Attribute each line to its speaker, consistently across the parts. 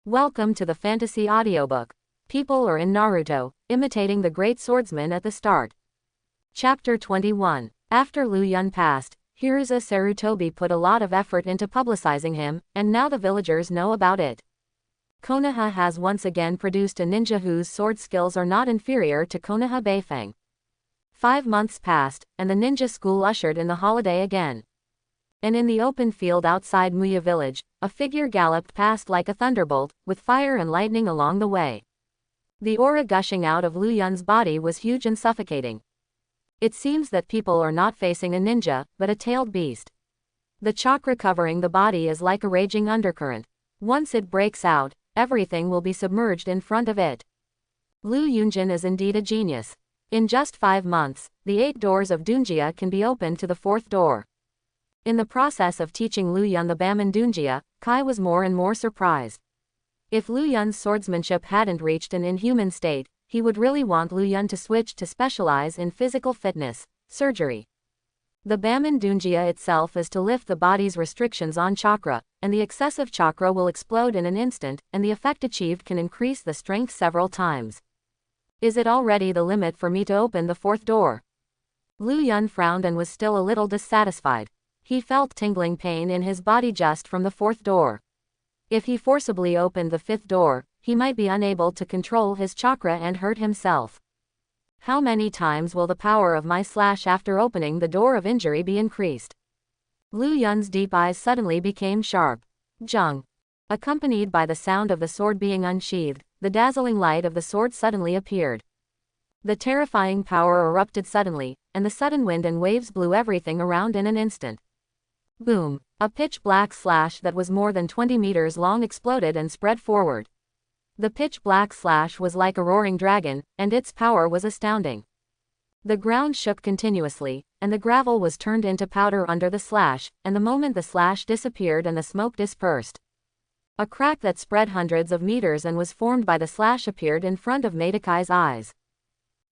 Speaker 1: Welcome to the fantasy audiobook. People are in Naruto, imitating the Great Swordsman at the start. Chapter 21. After Lu Yun passed, Hiruza Sarutobi put a lot of effort into publicizing him, and now the villagers know about it. Konoha has once again produced a ninja whose sword skills are not inferior to Konoha Beifang. 5 months passed, and the ninja school ushered in the holiday again. And in the open field outside Muya village, a figure galloped past like a thunderbolt, with fire and lightning along the way. The aura gushing out of Lu Yun's body was huge and suffocating. It seems that people are not facing a ninja, but a tailed beast. The chakra covering the body is like a raging undercurrent. Once it breaks out, everything will be submerged in front of it. Lu Yunjin is indeed a genius. In just 5 months, the 8 doors of Dunjia can be opened to the 4th door. In the process of teaching Lu Yun the Baman Dunjia, Kai was more and more surprised. If Lu Yun's swordsmanship hadn't reached an inhuman state, he would really want Lu Yun to switch to specialize in physical fitness, surgery. The Baman Dunjia itself is to lift the body's restrictions on chakra, and the excessive chakra will explode in an instant, and the effect achieved can increase the strength several times. Is it already the limit for me to open the 4th door? Lu Yun frowned and was still a little dissatisfied. He felt tingling pain in his body just from the 4th door. If he forcibly opened the 5th door, he might be unable to control his chakra and hurt himself. How many times will the power of my slash after opening the door of injury be increased? Lu Yun's deep eyes suddenly became sharp. Jung. Accompanied by the sound of the sword being unsheathed, the dazzling light of the sword suddenly appeared. The terrifying power erupted suddenly, and the sudden wind and waves blew everything around in an instant. Boom! A pitch-black slash that was more than 20 meters long exploded and spread forward. The pitch-black slash was like a roaring dragon, and its power was astounding. The ground shook continuously, and the gravel was turned into powder under the slash, and the moment the slash disappeared and the smoke dispersed, a crack that spread hundreds of meters and was formed by the slash appeared in front of Maidakai's eyes.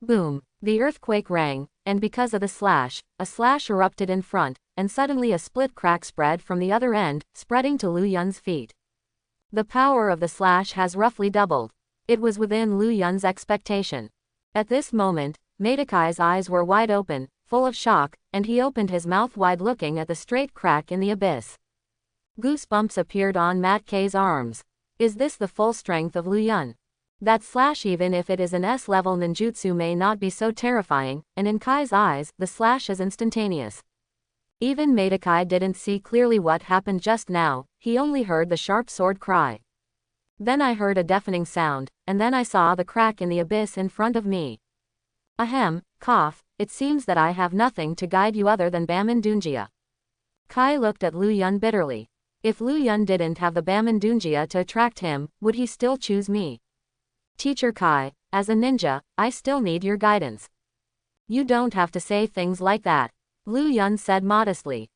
Speaker 1: Boom! The earthquake rang, and because of the slash, a slash erupted in front, and suddenly a split crack spread from the other end, spreading to Lu Yun's feet. The power of the slash has roughly doubled. It was within Lu Yun's expectation. At this moment, Maidakai's eyes were wide open, full of shock, and he opened his mouth wide looking at the straight crack in the abyss. Goosebumps appeared on Mat K's arms. Is this the full strength of Lu Yun? That slash, even if it is an S-level ninjutsu, may not be so terrifying, and in Kai's eyes, the slash is instantaneous. Even Maidakai didn't see clearly what happened just now, he only heard the sharp sword cry. Then I heard a deafening sound, and then I saw the crack in the abyss in front of me. Ahem, cough, it seems that I have nothing to guide you other than Baman Dunjia. Kai looked at Lu Yun bitterly. If Lu Yun didn't have the Baman Dunjia to attract him, would he still choose me? Teacher Kai, as a ninja, I still need your guidance. You don't have to say things like that, Lu Yun said modestly.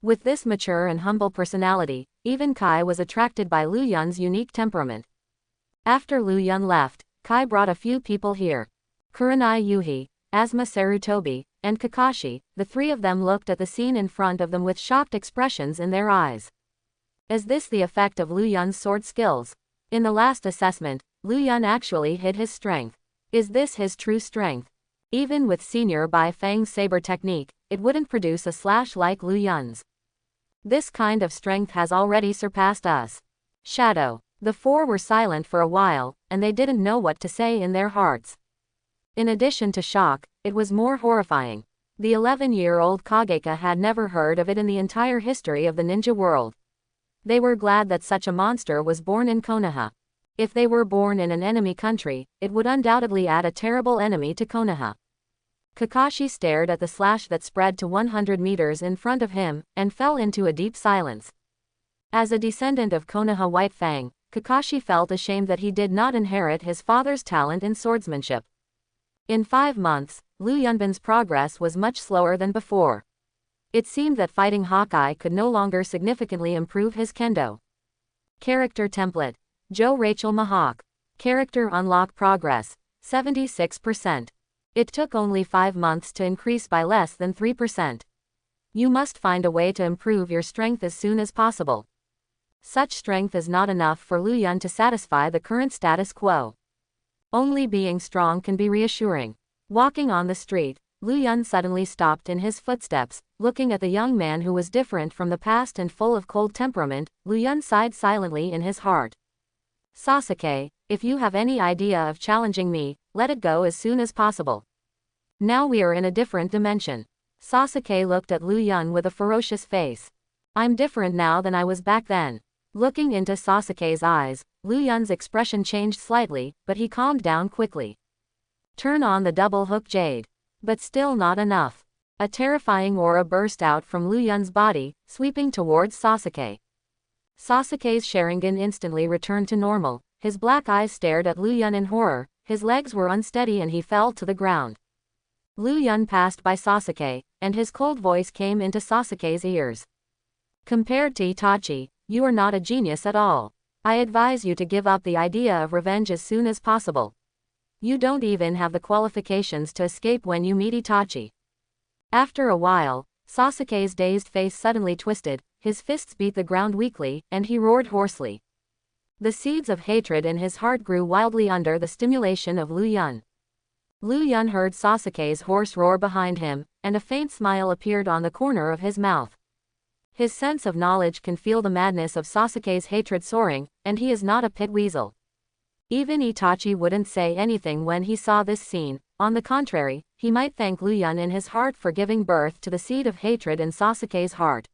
Speaker 1: With this mature and humble personality, even Kai was attracted by Lu Yun's unique temperament. After Lu Yun left, Kai brought a few people here. Kurenai Yuhi, Asuma Sarutobi, and Kakashi, the 3 of them looked at the scene in front of them with shocked expressions in their eyes. Is this the effect of Lu Yun's sword skills? In the last assessment, Lu Yun actually hid his strength. Is this his true strength? Even with Senior Beifang's saber technique, it wouldn't produce a slash like Lu Yun's. This kind of strength has already surpassed us. Shadow. The 4 were silent for a while, and they didn't know what to say in their hearts. In addition to shock, it was more horrifying. The 11-year-old Kageka had never heard of it in the entire history of the ninja world. They were glad that such a monster was born in Konoha. If they were born in an enemy country, it would undoubtedly add a terrible enemy to Konoha. Kakashi stared at the slash that spread to 100 meters in front of him, and fell into a deep silence. As a descendant of Konoha White Fang, Kakashi felt ashamed that he did not inherit his father's talent in swordsmanship. In 5 months, Lu Yunbin's progress was much slower than before. It seemed that fighting Hawkeye could no longer significantly improve his kendo. Character template. Joe Rachel Mahawk. Character unlock progress, 76%. It took only 5 months to increase by less than 3%. You must find a way to improve your strength as soon as possible. Such strength is not enough for Lu Yun to satisfy the current status quo. Only being strong can be reassuring. Walking on the street, Lu Yun suddenly stopped in his footsteps, looking at the young man who was different from the past and full of cold temperament. Lu Yun sighed silently in his heart. Sasuke, if you have any idea of challenging me, let it go as soon as possible. Now we are in a different dimension. Sasuke looked at Lu Yun with a ferocious face. I'm different now than I was back then. Looking into Sasuke's eyes, Lu Yun's expression changed slightly, but he calmed down quickly. Turn on the double hook jade. But still not enough. A terrifying aura burst out from Lu Yun's body, sweeping towards Sasuke. Sasuke's Sharingan instantly returned to normal. His black eyes stared at Lu Yun in horror, his legs were unsteady and he fell to the ground. Lu Yun passed by Sasuke, and his cold voice came into Sasuke's ears. Compared to Itachi, you are not a genius at all. I advise you to give up the idea of revenge as soon as possible. You don't even have the qualifications to escape when you meet Itachi. After a while, Sasuke's dazed face suddenly twisted, his fists beat the ground weakly, and he roared hoarsely. The seeds of hatred in his heart grew wildly under the stimulation of Lu Yun. Lu Yun heard Sasuke's hoarse roar behind him, and a faint smile appeared on the corner of his mouth. His sense of knowledge can feel the madness of Sasuke's hatred soaring, and he is not a pit weasel. Even Itachi wouldn't say anything when he saw this scene. On the contrary, he might thank Lu Yun in his heart for giving birth to the seed of hatred in Sasuke's heart.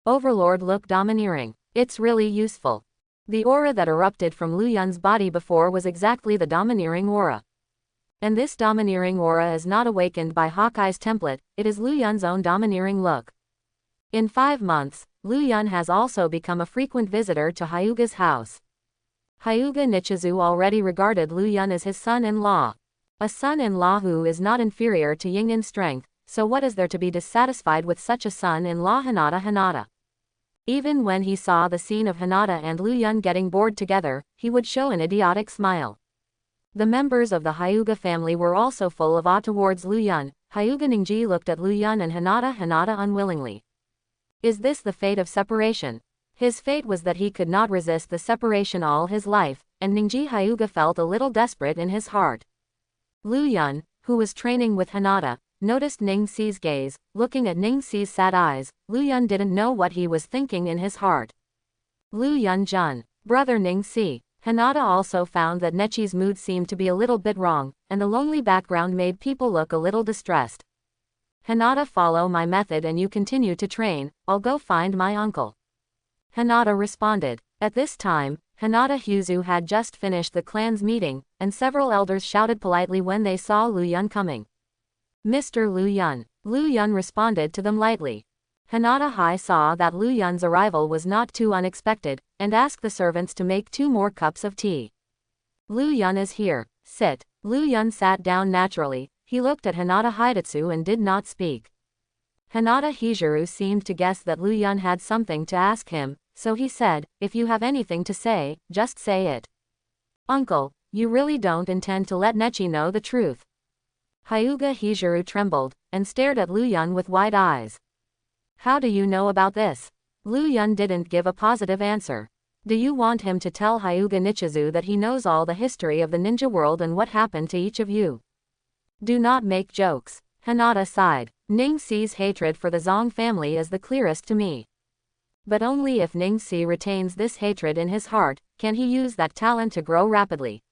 Speaker 1: Overlord looked domineering. It's really useful. The aura that erupted from Lu Yun's body before was exactly the domineering aura. And this domineering aura is not awakened by Hawkeye's template, it is Lu Yun's own domineering look. In 5 months, Lu Yun has also become a frequent visitor to Hyuga's house. Hyuga Nichizu already regarded Lu Yun as his son-in-law. A son-in-law who is not inferior to Ying in strength, so what is there to be dissatisfied with such a son-in-law? Hinata. Even when he saw the scene of Hinata and Lu Yun getting bored together, he would show an idiotic smile. The members of the Hyuga family were also full of awe towards Lu Yun. Hyuga Ningji looked at Lu Yun and Hinata unwillingly. Is this the fate of separation? His fate was that he could not resist the separation all his life, and Ningji Hyuga felt a little desperate in his heart. Lu Yun, who was training with Hinata, noticed Ning Si's gaze. Looking at Ning Si's sad eyes, Lu Yun didn't know what he was thinking in his heart. Lu Yun-jun, brother Ning Si. Hinata also found that Nechi's mood seemed to be a little bit wrong, and the lonely background made people look a little distressed. Hinata, follow my method and you continue to train, I'll go find my uncle. Hinata responded. At this time, Hinata Hyuzu had just finished the clan's meeting, and several elders shouted politely when they saw Lu Yun coming. Mr. Lu Yun. Lu Yun responded to them lightly. Hinata Hai saw that Lu Yun's arrival was not too unexpected, and asked the servants to make 2 more cups of tea. Lu Yun is here. Sit. Lu Yun sat down naturally. He looked at Hinata Hidatsu and did not speak. Hinata Hijuru seemed to guess that Lu Yun had something to ask him, so he said, if you have anything to say, just say it. Uncle, you really don't intend to let Nechi know the truth? Hyuga Hijuru trembled, and stared at Lu Yun with wide eyes. How do you know about this? Lu Yun didn't give a positive answer. Do you want him to tell Hyuga Nichizu that he knows all the history of the ninja world and what happened to each of you? Do not make jokes. Hinata sighed. Ning Si's hatred for the Zong family is the clearest to me. But only if Ning Si retains this hatred in his heart, can he use that talent to grow rapidly.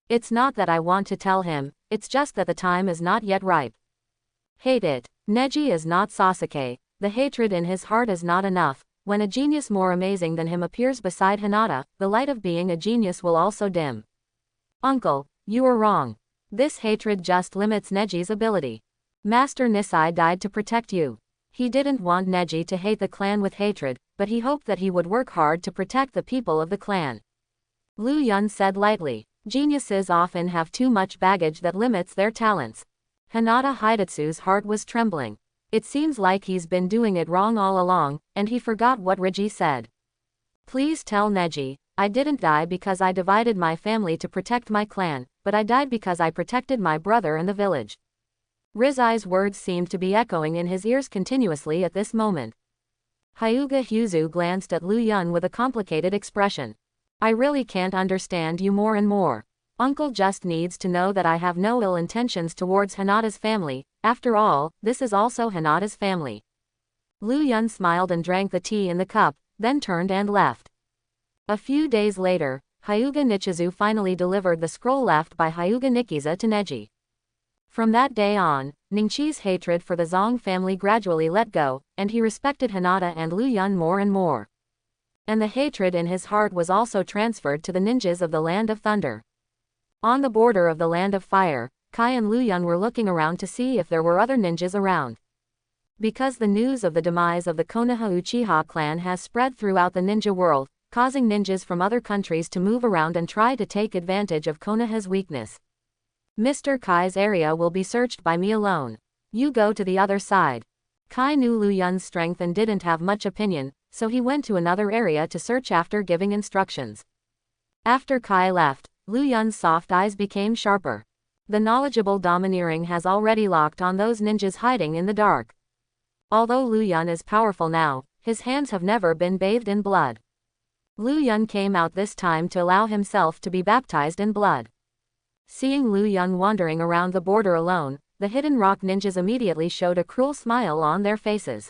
Speaker 1: It's not that I want to tell him, it's just that the time is not yet ripe. Hate it. Neji is not Sasuke, the hatred in his heart is not enough. When a genius more amazing than him appears beside Hinata, the light of being a genius will also dim. Uncle, you are wrong. This hatred just limits Neji's ability. Master Nisai died to protect you. He didn't want Neji to hate the clan with hatred, but he hoped that he would work hard to protect the people of the clan. Lu Yun said lightly. Geniuses often have too much baggage that limits their talents. Hinata Hidatsu's heart was trembling. It seems like he's been doing it wrong all along, and he forgot what Riji said. Please tell Neji, I didn't die because I divided my family to protect my clan, but I died because I protected my brother and the village. Rizai's words seemed to be echoing in his ears continuously at this moment. Hyuga Hyuzu glanced at Lu Yun with a complicated expression. I really can't understand you more and more. Uncle just needs to know that I have no ill intentions towards Hinata's family. After all, this is also Hinata's family. Lu Yun smiled and drank the tea in the cup, then turned and left. A few days later, Hyuga Nichizu finally delivered the scroll left by Hyuga Nikiza to Neji. From that day on, Ningqi's hatred for the Zong family gradually let go, and he respected Hinata and Lu Yun more and more. And the hatred in his heart was also transferred to the ninjas of the Land of Thunder. On the border of the Land of Fire, Kai and Lu Yun were looking around to see if there were other ninjas around. Because the news of the demise of the Konoha Uchiha clan has spread throughout the ninja world, causing ninjas from other countries to move around and try to take advantage of Konoha's weakness. Mr. Kai's area will be searched by me alone. You go to the other side. Kai knew Lu Yun's strength and didn't have much opinion, so he went to another area to search after giving instructions. After Kai left, Lu Yun's soft eyes became sharper. The knowledgeable domineering has already locked on those ninjas hiding in the dark. Although Lu Yun is powerful now, his hands have never been bathed in blood. Lu Yun came out this time to allow himself to be baptized in blood. Seeing Lu Yun wandering around the border alone, the hidden rock ninjas immediately showed a cruel smile on their faces.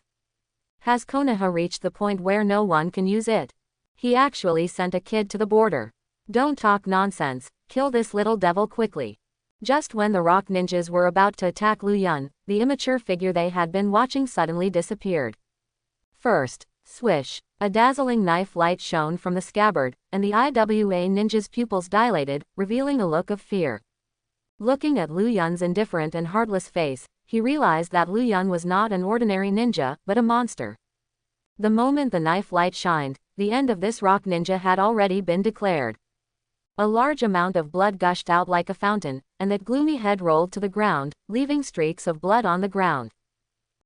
Speaker 1: Has Konoha reached the point where no one can use it? He actually sent a kid to the border. Don't talk nonsense, kill this little devil quickly. Just when the rock ninjas were about to attack Lu Yun, the immature figure they had been watching suddenly disappeared. First, swish, a dazzling knife light shone from the scabbard, and the IWA ninja's pupils dilated, revealing a look of fear. Looking at Lu Yun's indifferent and heartless face, he realized that Lu Yun was not an ordinary ninja, but a monster. The moment the knife light shined, the end of this rock ninja had already been declared. A large amount of blood gushed out like a fountain, and that gloomy head rolled to the ground, leaving streaks of blood on the ground.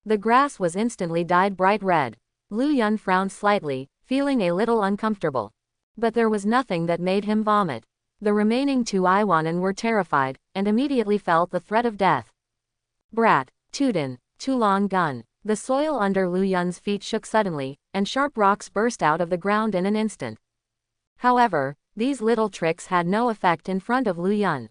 Speaker 1: The grass was instantly dyed bright red. Lu Yun frowned slightly, feeling a little uncomfortable. But there was nothing that made him vomit. The remaining two Iwanan were terrified, and immediately felt the threat of death. Brat, Tudin, Tulon Gun. The soil under Lu Yun's feet shook suddenly, and sharp rocks burst out of the ground in an instant. However, these little tricks had no effect in front of Lu Yun.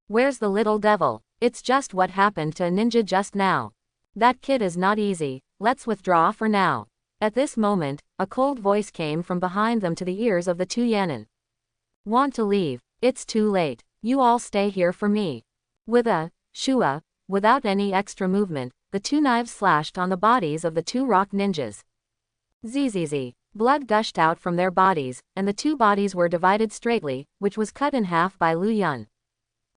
Speaker 1: Where's the little devil? It's just what happened to a ninja just now. That kid is not easy, let's withdraw for now. At this moment, a cold voice came from behind them to the ears of the two Yanin. Want to leave? It's too late. You all stay here for me. With a shua, without any extra movement, the two knives slashed on the bodies of the two rock ninjas. Zzz. Blood gushed out from their bodies, and the two bodies were divided straightly, which was cut in half by Lu Yun.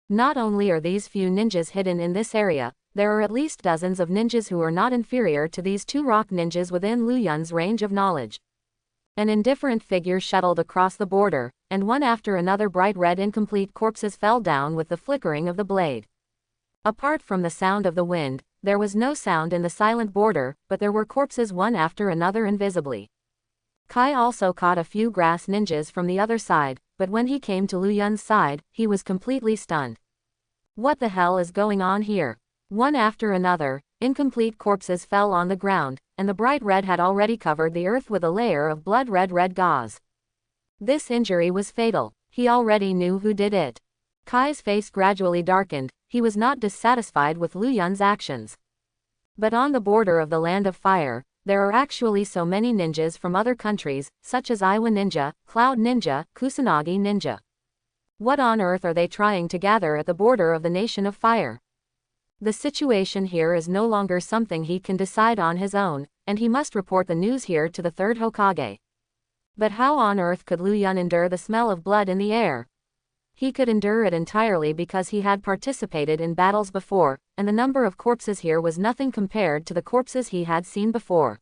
Speaker 1: Not only are these few ninjas hidden in this area, there are at least dozens of ninjas who are not inferior to these two rock ninjas within Lu Yun's range of knowledge. An indifferent figure shuttled across the border, and one after another bright red incomplete corpses fell down with the flickering of the blade. Apart from the sound of the wind, there was no sound in the silent border, but there were corpses one after another invisibly. Kai also caught a few grass ninjas from the other side, but when he came to Lu Yun's side, he was completely stunned. What the hell is going on here? One after another, incomplete corpses fell on the ground, and the bright red had already covered the earth with a layer of blood-red gauze. This injury was fatal. He already knew who did it. Kai's face gradually darkened. He was not dissatisfied with Lu Yun's actions. But on the border of the Land of Fire, there are actually so many ninjas from other countries, such as Iwa Ninja, Cloud Ninja, Kusanagi Ninja. What on earth are they trying to gather at the border of the Nation of Fire? The situation here is no longer something he can decide on his own, and he must report the news here to the third Hokage. But how on earth could Lu Yun endure the smell of blood in the air? He could endure it entirely because he had participated in battles before, and the number of corpses here was nothing compared to the corpses he had seen before.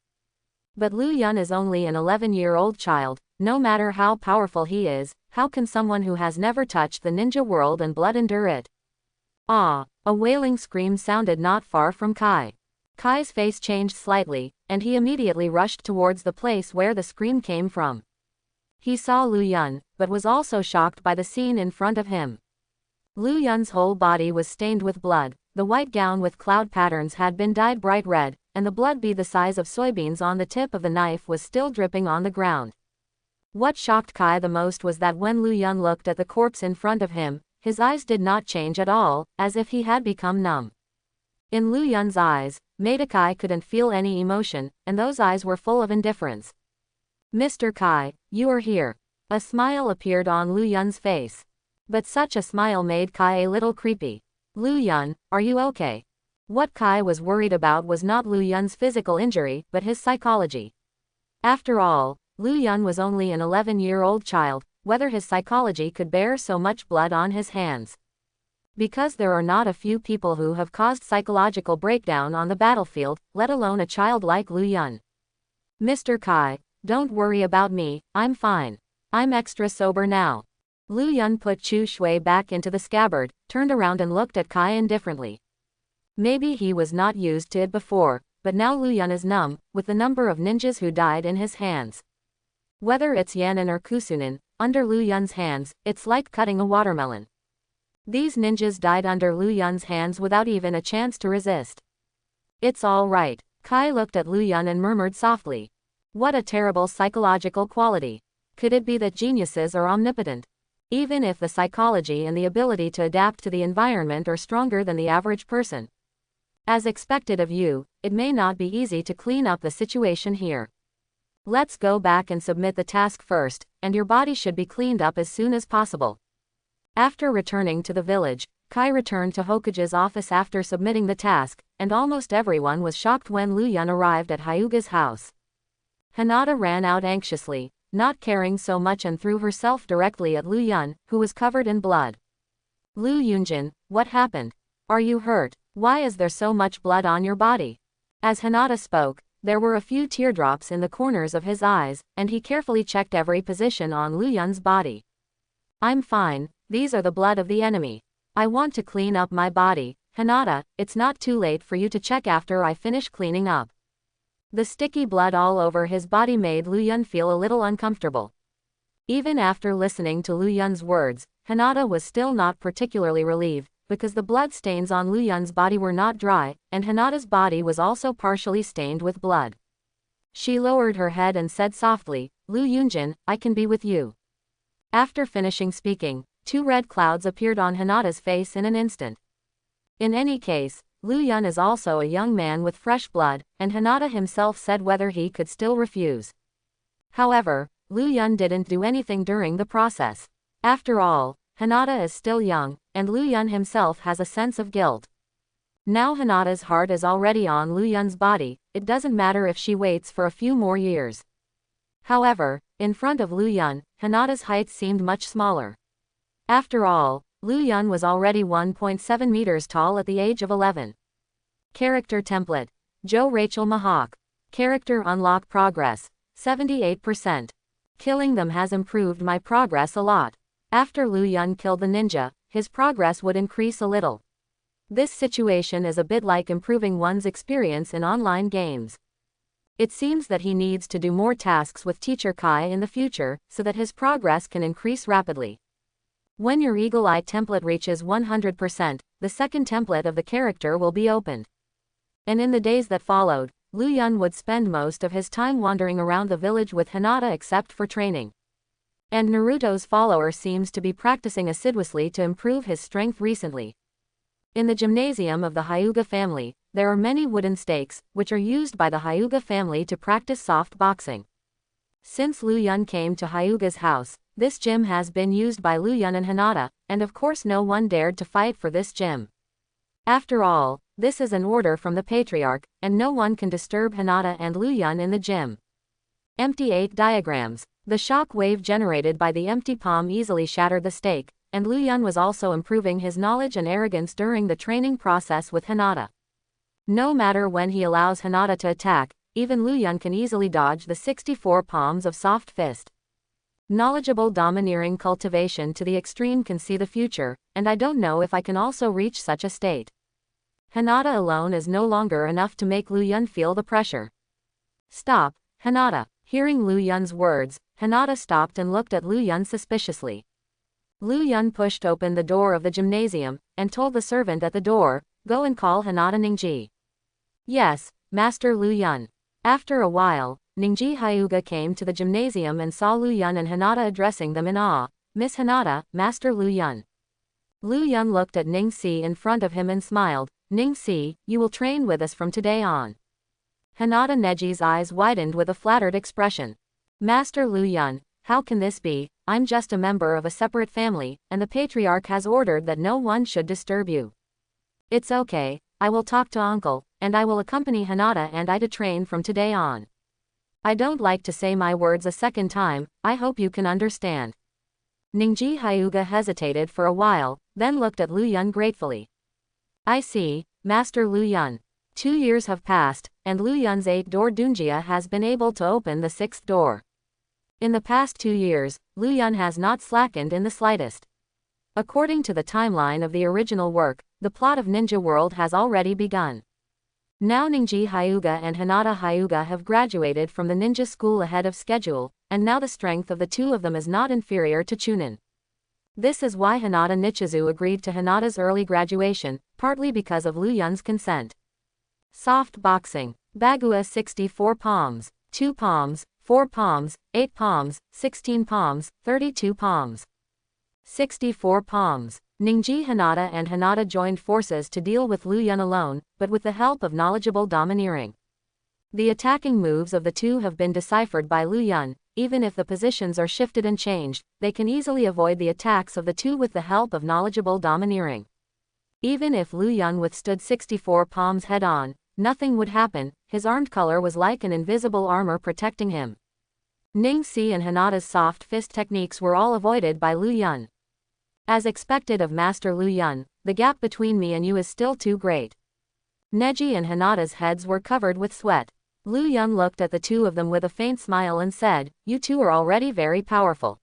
Speaker 1: But Lu Yun is only an 11-year-old child. No matter how powerful he is, how can someone who has never touched the ninja world and blood endure it? Ah! A wailing scream sounded not far from Kai. Kai's face changed slightly, and he immediately rushed towards the place where the scream came from. He saw Lu Yun, but was also shocked by the scene in front of him. Lu Yun's whole body was stained with blood. The white gown with cloud patterns had been dyed bright red, and the blood the size of soybeans on the tip of the knife was still dripping on the ground. What shocked Kai the most was that when Lu Yun looked at the corpse in front of him, his eyes did not change at all, as if he had become numb. In Lu Yun's eyes, Kai couldn't feel any emotion, and those eyes were full of indifference. "Mr. Kai, you are here." A smile appeared on Lu Yun's face. But such a smile made Kai a little creepy. "Lu Yun, are you okay?" What Kai was worried about was not Lu Yun's physical injury, but his psychology. After all, Lu Yun was only an 11-year-old child, whether his psychology could bear so much blood on his hands. Because there are not a few people who have caused psychological breakdown on the battlefield, let alone a child like Lu Yun. "Mr. Kai, don't worry about me, I'm fine. I'm extra sober now." Lu Yun put Chu Shui back into the scabbard, turned around and looked at Kai indifferently. Maybe he was not used to it before, but now Lu Yun is numb, with the number of ninjas who died in his hands. Whether it's Yan'an or Kusunin, under Lu Yun's hands, it's like cutting a watermelon. These ninjas died under Lu Yun's hands without even a chance to resist. "It's all right." Kai looked at Lu Yun and murmured softly. What a terrible psychological quality. Could it be that geniuses are omnipotent? Even if the psychology and the ability to adapt to the environment are stronger than the average person. As expected of you, it may not be easy to clean up the situation here. Let's go back and submit the task first, and your body should be cleaned up as soon as possible. After returning to the village, Kai returned to Hokage's office after submitting the task, and almost everyone was shocked when Lu Yun arrived at Hyuga's house. Hinata ran out anxiously, not caring so much, and threw herself directly at Lu Yun, who was covered in blood. "Lu Yunjin, what happened? Are you hurt? Why is there so much blood on your body?" As Hinata spoke, there were a few teardrops in the corners of his eyes, and he carefully checked every position on Lu Yun's body. "I'm fine, these are the blood of the enemy. I want to clean up my body. Hinata, it's not too late for you to check after I finish cleaning up." The sticky blood all over his body made Lu Yun feel a little uncomfortable. Even after listening to Lu Yun's words, Hinata was still not particularly relieved, because the blood stains on Lu Yun's body were not dry, and Hinata's body was also partially stained with blood. She lowered her head and said softly, "Lu Yunjin, I can be with you." After finishing speaking, 2 red clouds appeared on Hinata's face in an instant. In any case, Lu Yun is also a young man with fresh blood, and Hinata himself said whether he could still refuse. However, Lu Yun didn't do anything during the process. After all, Hinata is still young, and Lu Yun himself has a sense of guilt. Now Hinata's heart is already on Lu Yun's body, it doesn't matter if she waits for a few more years. However, in front of Lu Yun, Hinata's height seemed much smaller. After all, Lu Yun was already 1.7 meters tall at the age of 11. Character template. Jo Rachel Mahawk. Character unlock progress. 78%. Killing them has improved my progress a lot. After Lu Yun killed the ninja, his progress would increase a little. This situation is a bit like improving one's experience in online games. It seems that he needs to do more tasks with Teacher Kai in the future, so that his progress can increase rapidly. When your Eagle Eye template reaches 100%, the second template of the character will be opened. And in the days that followed, Lu Yun would spend most of his time wandering around the village with Hinata except for training. And Naruto's follower seems to be practicing assiduously to improve his strength recently. In the gymnasium of the Hyuga family, there are many wooden stakes, which are used by the Hyuga family to practice soft boxing. Since Lu Yun came to Hyuga's house, this gym has been used by Lu Yun and Hinata, and of course no one dared to fight for this gym. After all, this is an order from the patriarch, and no one can disturb Hinata and Lu Yun in the gym. Empty 8 diagrams. The shock wave generated by the empty palm easily shattered the stake, and Lu Yun was also improving his knowledge and arrogance during the training process with Hinata. No matter when he allows Hinata to attack, even Lu Yun can easily dodge the 64 palms of soft fist. Knowledgeable domineering cultivation to the extreme can see the future, and I don't know if I can also reach such a state. Hinata alone is no longer enough to make Lu Yun feel the pressure. Stop, Hinata. Hearing Lu Yun's words, Hinata stopped and looked at Lu Yun suspiciously. Lu Yun pushed open the door of the gymnasium, and told the servant at the door, Go and call Hinata Ningji. Yes, Master Lu Yun. After a while, Ningji Hyuga came to the gymnasium and saw Lu Yun and Hinata addressing them in awe. Miss Hinata, Master Lu Yun. Lu Yun looked at Ning Si in front of him and smiled. Ning Si, you will train with us from today on. Hinata Neji's eyes widened with a flattered expression. Master Lu Yun, how can this be? I'm just a member of a separate family, and the patriarch has ordered that no one should disturb you. It's okay, I will talk to uncle, and I will accompany Hinata and I to train from today on. I don't like to say my words a second time, I hope you can understand. Ningji Hyuga hesitated for a while, then looked at Lu Yun gratefully. I see, Master Lu Yun. 2 years have passed, and Lu Yun's 8-door Dunjia has been able to open the 6th door. In the past 2 years, Lu Yun has not slackened in the slightest. According to the timeline of the original work, the plot of Ninja World has already begun. Now Ningji Hyuga and Hinata Hyuga have graduated from the ninja school ahead of schedule, and now the strength of the two of them is not inferior to Chunin. This is why Hinata Nichizu agreed to Hinata's early graduation, partly because of Lu Yun's consent. Soft boxing. Bagua 64 palms, 2 palms, 4 palms, 8 palms, 16 palms, 32 palms. 64 palms. Ningji Hinata and Hinata joined forces to deal with Lu Yun alone, but with the help of knowledgeable domineering. The attacking moves of the two have been deciphered by Lu Yun. Even if the positions are shifted and changed, they can easily avoid the attacks of the two with the help of knowledgeable domineering. Even if Lu Yun withstood 64 palms head-on, nothing would happen, his armed color was like an invisible armor protecting him. Ning Si and Hinata's soft fist techniques were all avoided by Lu Yun. As expected of Master Lu Yun, the gap between me and you is still too great. Neji and Hinata's heads were covered with sweat. Lu Yun looked at the two of them with a faint smile and said, you two are already very powerful.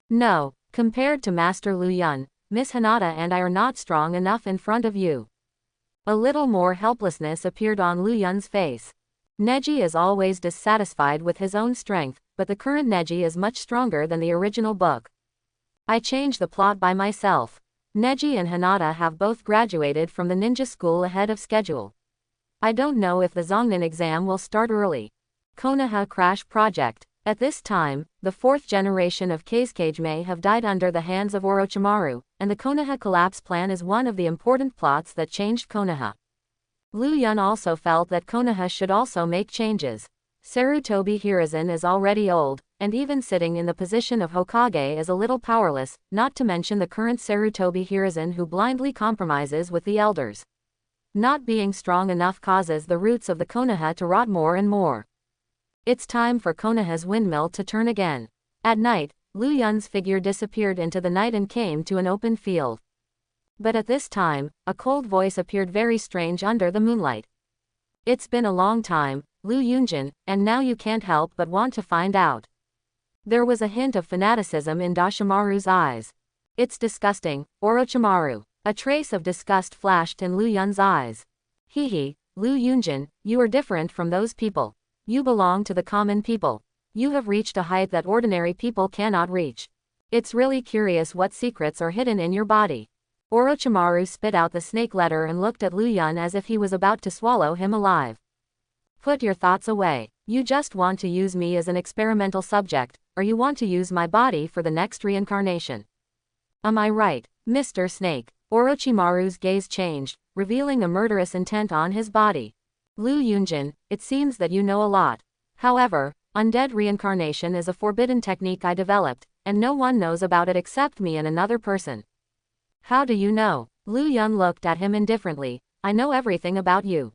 Speaker 1: No, compared to Master Lu Yun, Miss Hinata and I are not strong enough in front of you. A little more helplessness appeared on Lu Yun's face. Neji is always dissatisfied with his own strength, but the current Neji is much stronger than the original book. I changed the plot by myself. Neji and Hinata have both graduated from the ninja school ahead of schedule. I don't know if the Zongnin exam will start early. Konoha Crash Project. At this time, the 4th generation of Kazekage may have died under the hands of Orochimaru, and the Konoha collapse plan is one of the important plots that changed Konoha. Lu Yun also felt that Konoha should also make changes. Sarutobi Hiruzen is already old, and even sitting in the position of Hokage is a little powerless, not to mention the current Sarutobi Hiruzen who blindly compromises with the elders. Not being strong enough causes the roots of the Konoha to rot more and more. It's time for Konoha's windmill to turn again. At night, Lu Yun's figure disappeared into the night and came to an open field. But at this time, a cold voice appeared very strange under the moonlight. It's been a long time, Lu Yunjin, and now you can't help but want to find out. There was a hint of fanaticism in Dashimaru's eyes. It's disgusting, Orochimaru. A trace of disgust flashed in Lu Yun's eyes. Hehe, Lu Yunjin, you are different from those people. You belong to the common people. You have reached a height that ordinary people cannot reach. It's really curious what secrets are hidden in your body. Orochimaru spit out the snake letter and looked at Lu Yun as if he was about to swallow him alive. Put your thoughts away. You just want to use me as an experimental subject, or you want to use my body for the next reincarnation. Am I right, Mr. Snake? Orochimaru's gaze changed, revealing a murderous intent on his body. Lu Yunjin, it seems that you know a lot. However, undead reincarnation is a forbidden technique I developed, and no one knows about it except me and another person. How do you know? Lu Yun looked at him indifferently. I know everything about you.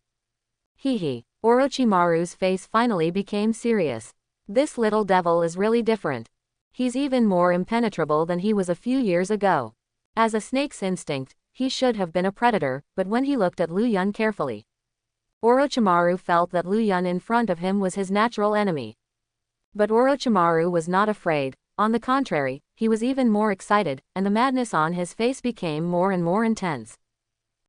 Speaker 1: Hehe. Orochimaru's face finally became serious. This little devil is really different. He's even more impenetrable than he was a few years ago. As a snake's instinct, he should have been a predator, but when he looked at Lu Yun carefully, Orochimaru felt that Lu Yun in front of him was his natural enemy. But Orochimaru was not afraid, on the contrary, he was even more excited, and the madness on his face became more and more intense.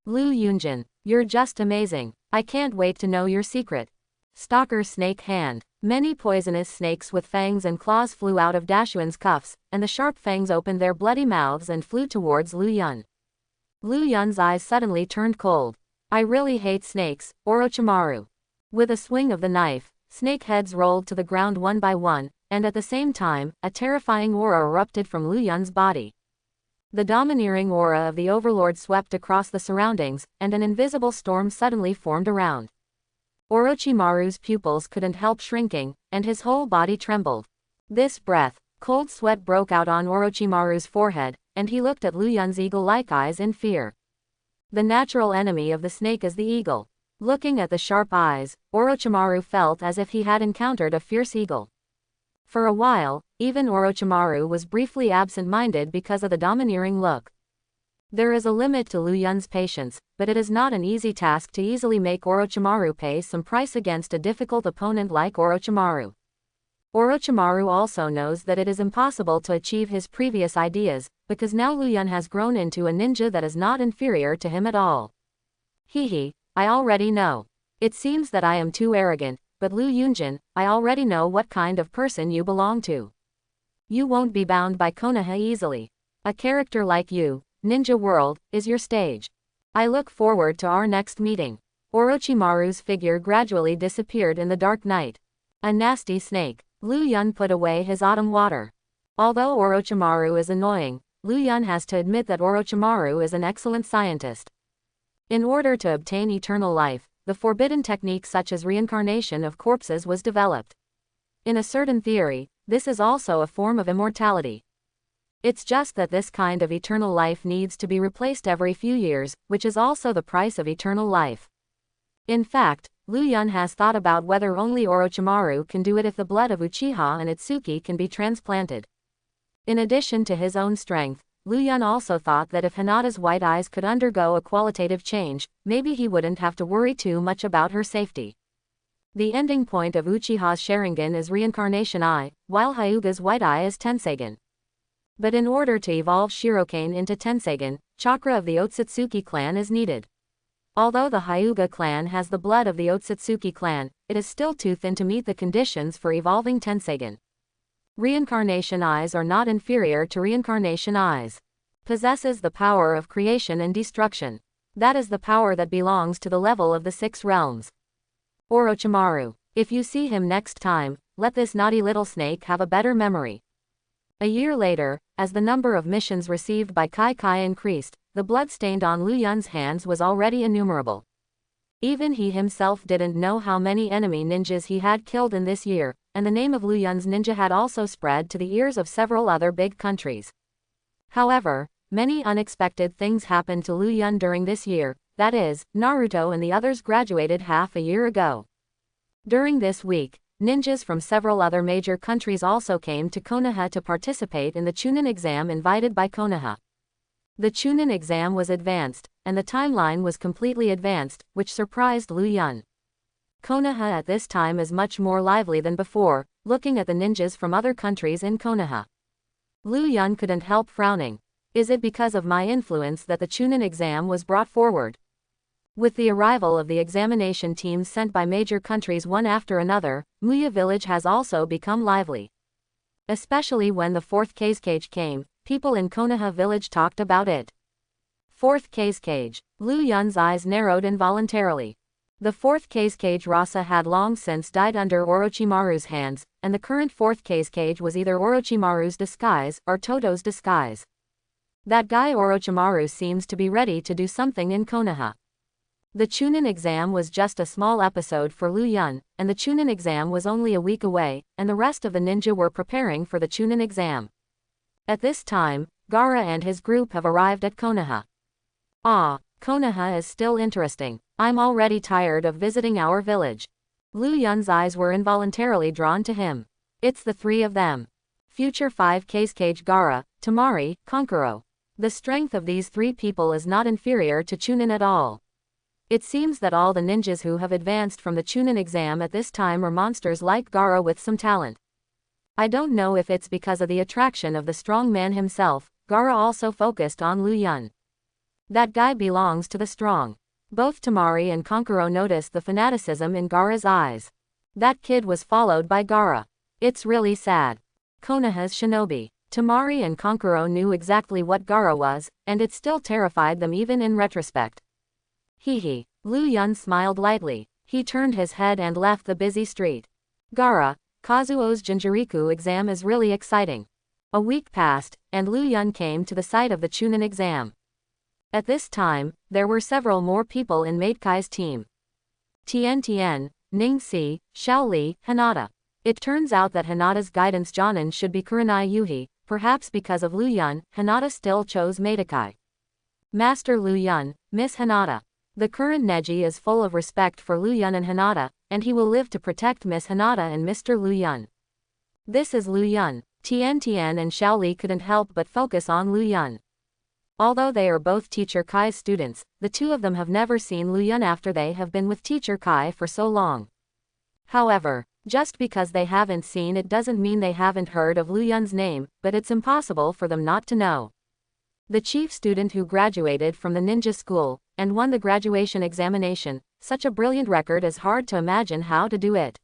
Speaker 1: Lu Yunjin, you're just amazing. I can't wait to know your secret. Stalker Snake Hand. Many poisonous snakes with fangs and claws flew out of Dashuin's cuffs, and the sharp fangs opened their bloody mouths and flew towards Lu Yun. Lu Yun's eyes suddenly turned cold. I really hate snakes, Orochimaru. With a swing of the knife, snake heads rolled to the ground one by one, and at the same time, a terrifying aura erupted from Lu Yun's body. The domineering aura of the Overlord swept across the surroundings, and an invisible storm suddenly formed around. Orochimaru's pupils couldn't help shrinking, and his whole body trembled. This breath, cold sweat broke out on Orochimaru's forehead, and he looked at Lu Yun's eagle-like eyes in fear. The natural enemy of the snake is the eagle. Looking at the sharp eyes, Orochimaru felt as if he had encountered a fierce eagle. For a while, even Orochimaru was briefly absent-minded because of the domineering look. There is a limit to Lu Yun's patience, but it is not an easy task to easily make Orochimaru pay some price against a difficult opponent like Orochimaru. Orochimaru also knows that it is impossible to achieve his previous ideas, because now Lu Yun has grown into a ninja that is not inferior to him at all. Hehe, I already know. It seems that I am too arrogant, but Lu Yunjin, I already know what kind of person you belong to. You won't be bound by Konoha easily. A character like you, Ninja World, is your stage. I look forward to our next meeting. Orochimaru's figure gradually disappeared in the dark night. A nasty snake. Lu Yun put away his autumn water. Although Orochimaru is annoying, Lu Yun has to admit that Orochimaru is an excellent scientist. In order to obtain eternal life, the forbidden technique such as reincarnation of corpses was developed. In a certain theory, this is also a form of immortality. It's just that this kind of eternal life needs to be replaced every few years, which is also the price of eternal life. In fact, Lu Yun has thought about whether only Orochimaru can do it if the blood of Uchiha and Itsuki can be transplanted. In addition to his own strength, Lu Yun also thought that if Hinata's white eyes could undergo a qualitative change, maybe he wouldn't have to worry too much about her safety. The ending point of Uchiha's Sharingan is Reincarnation Eye, while Hyuga's white eye is Tenseigan. But in order to evolve Shirokane into Tenseigan, chakra of the Otsutsuki clan is needed. Although the Hyuga clan has the blood of the Otsutsuki clan, it is still too thin to meet the conditions for evolving Tenseigan. Reincarnation eyes are not inferior to reincarnation eyes. Possesses the power of creation and destruction. That is the power that belongs to the level of the 6 realms. Orochimaru, if you see him next time, let this naughty little snake have a better memory. A year later, as the number of missions received by Kai Kai increased, the blood stained on Lu Yun's hands was already innumerable. Even he himself didn't know how many enemy ninjas he had killed in this year, and the name of Lu Yun's ninja had also spread to the ears of several other big countries. However, many unexpected things happened to Lu Yun during this year, that is, Naruto and the others graduated half a year ago. During this week, ninjas from several other major countries also came to Konoha to participate in the Chunin exam invited by Konoha. The Chunin exam was advanced, and the timeline was completely advanced, which surprised Lu Yun. Konoha at this time is much more lively than before, looking at the ninjas from other countries in Konoha. Lu Yun couldn't help frowning. Is it because of my influence that the Chunin exam was brought forward? With the arrival of the examination teams sent by major countries one after another, Muya village has also become lively. Especially when the 4th Cage came, people in Konoha village talked about it. 4th Cage. Lu Yun's eyes narrowed involuntarily. The 4th Cage Rasa had long since died under Orochimaru's hands, and the current 4th Cage was either Orochimaru's disguise or Toto's disguise. That guy Orochimaru seems to be ready to do something in Konoha. The Chunin exam was just a small episode for Lu Yun, and the Chunin exam was only a week away, and the rest of the ninja were preparing for the Chunin exam. At this time, Gaara and his group have arrived at Konoha. Ah, Konoha is still interesting. I'm already tired of visiting our village. Lu Yun's eyes were involuntarily drawn to him. It's the 3 of them. Future 5 Cage Gaara, Temari, Kankuro. The strength of these 3 people is not inferior to Chunin at all. It seems that all the ninjas who have advanced from the Chunin exam at this time are monsters like Gaara with some talent. I don't know if it's because of the attraction of the strong man himself. Gaara also focused on Lu Yun. That guy belongs to the strong. Both Temari and Kankuro noticed the fanaticism in Gaara's eyes. That kid was followed by Gaara. It's really sad. Konoha's shinobi. Temari and Kankuro knew exactly what Gaara was, and it still terrified them even in retrospect. Hehe, Lu Yun smiled lightly. He turned his head and left the busy street. Gaara, Kazuo's Jinjuriku exam is really exciting. A week passed, and Lu Yun came to the site of the Chunin exam. At this time, there were several more people in Matekai's team. Tian, Ningxi, Xiaoli, Hinata. It turns out that Hinata's guidance Jonin should be Kurenai Yuhi, perhaps because of Lu Yun, Hinata still chose Matekai. Master Lu Yun, Miss Hinata. The current Neji is full of respect for Lu Yun and Hinata, and he will live to protect Miss Hinata and Mr. Lu Yun. This is Lu Yun. Tian and Xiaoli couldn't help but focus on Lu Yun. Although they are both Teacher Kai's students, the two of them have never seen Lu Yun after they have been with Teacher Kai for so long. However, just because they haven't seen it doesn't mean they haven't heard of Lu Yun's name, but it's impossible for them not to know. The chief student who graduated from the ninja school, and won the graduation examination, such a brilliant record is hard to imagine how to do it.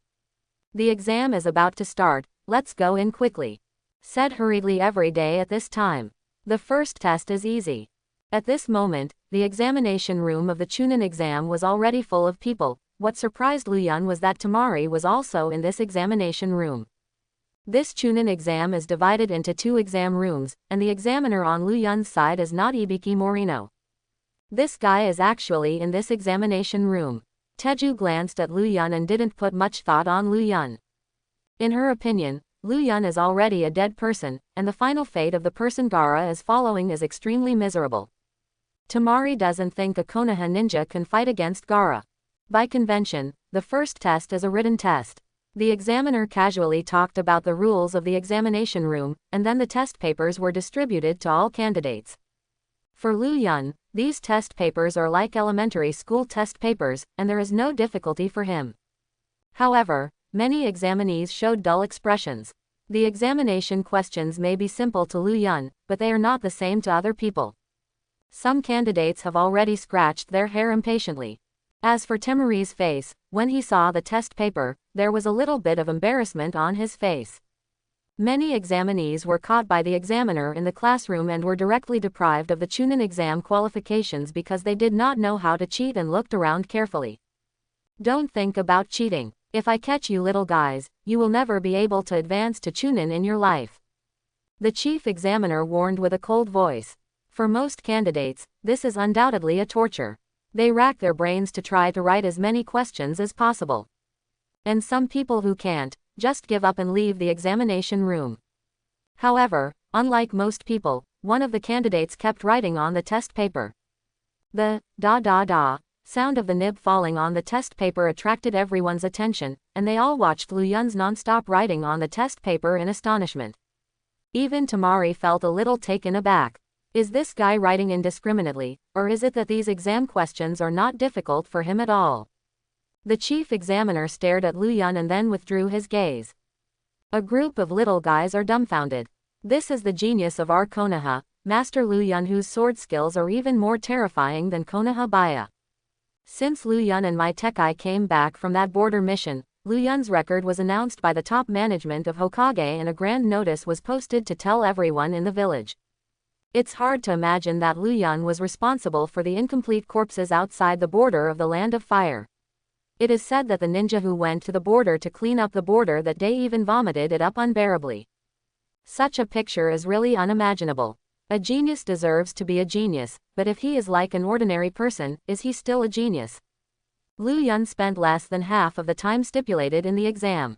Speaker 1: The exam is about to start, let's go in quickly. Said hurriedly every day at this time. The first test is easy. At this moment, the examination room of the Chunin exam was already full of people. What surprised Lu Yun was that Tamari was also in this examination room. This Chunin exam is divided into 2 exam rooms, and the examiner on Lu Yun's side is not Ibiki Morino. This guy is actually in this examination room. Teju glanced at Lu Yun and didn't put much thought on Lu Yun. In her opinion, Lu Yun is already a dead person, and the final fate of the person Gaara is following is extremely miserable. Tamari doesn't think a Konoha ninja can fight against Gaara. By convention, the first test is a written test. The examiner casually talked about the rules of the examination room, and then the test papers were distributed to all candidates. For Lu Yun, these test papers are like elementary school test papers, and there is no difficulty for him. However, many examinees showed dull expressions. The examination questions may be simple to Lu Yun, but they are not the same to other people. Some candidates have already scratched their hair impatiently. As for Temuri's face, when he saw the test paper, there was a little bit of embarrassment on his face. Many examinees were caught by the examiner in the classroom and were directly deprived of the Chunin exam qualifications because they did not know how to cheat and looked around carefully. Don't think about cheating. If I catch you little guys, you will never be able to advance to Chunin in your life. The chief examiner warned with a cold voice. For most candidates, this is undoubtedly a torture. They rack their brains to try to write as many questions as possible. And some people who can't, just give up and leave the examination room. However, unlike most people, one of the candidates kept writing on the test paper. The da sound of the nib falling on the test paper attracted everyone's attention, and they all watched Lu Yun's non-stop writing on the test paper in astonishment. Even Tamari felt a little taken aback. Is this guy writing indiscriminately, or is it that these exam questions are not difficult for him at all? The chief examiner stared at Lu Yun and then withdrew his gaze. A group of little guys are dumbfounded. This is the genius of our Konoha, Master Lu Yun, whose sword skills are even more terrifying than Konoha Baya. Since Lu Yun and Maitekai came back from that border mission, Lu Yun's record was announced by the top management of Hokage and a grand notice was posted to tell everyone in the village. It's hard to imagine that Lu Yun was responsible for the incomplete corpses outside the border of the Land of Fire. It is said that the ninja who went to the border to clean up the border that day even vomited it up unbearably. Such a picture is really unimaginable. A genius deserves to be a genius, but if he is like an ordinary person, is he still a genius? Lu Yun spent less than half of the time stipulated in the exam.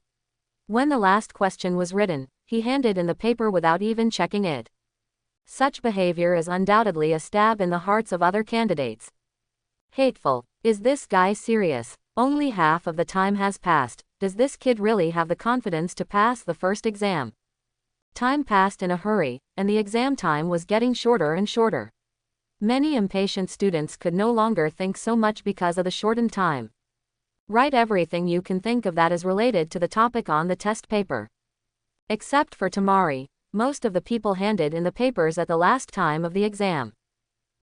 Speaker 1: When the last question was written, he handed in the paper without even checking it. Such behavior is undoubtedly a stab in the hearts of other candidates. Hateful. Is this guy serious? Only half of the time has passed. Does this kid really have the confidence to pass the first exam? Time passed in a hurry, and the exam time was getting shorter and shorter. Many impatient students could no longer think so much because of the shortened time. Write everything you can think of that is related to the topic on the test paper. Except for Tamari, most of the people handed in the papers at the last time of the exam.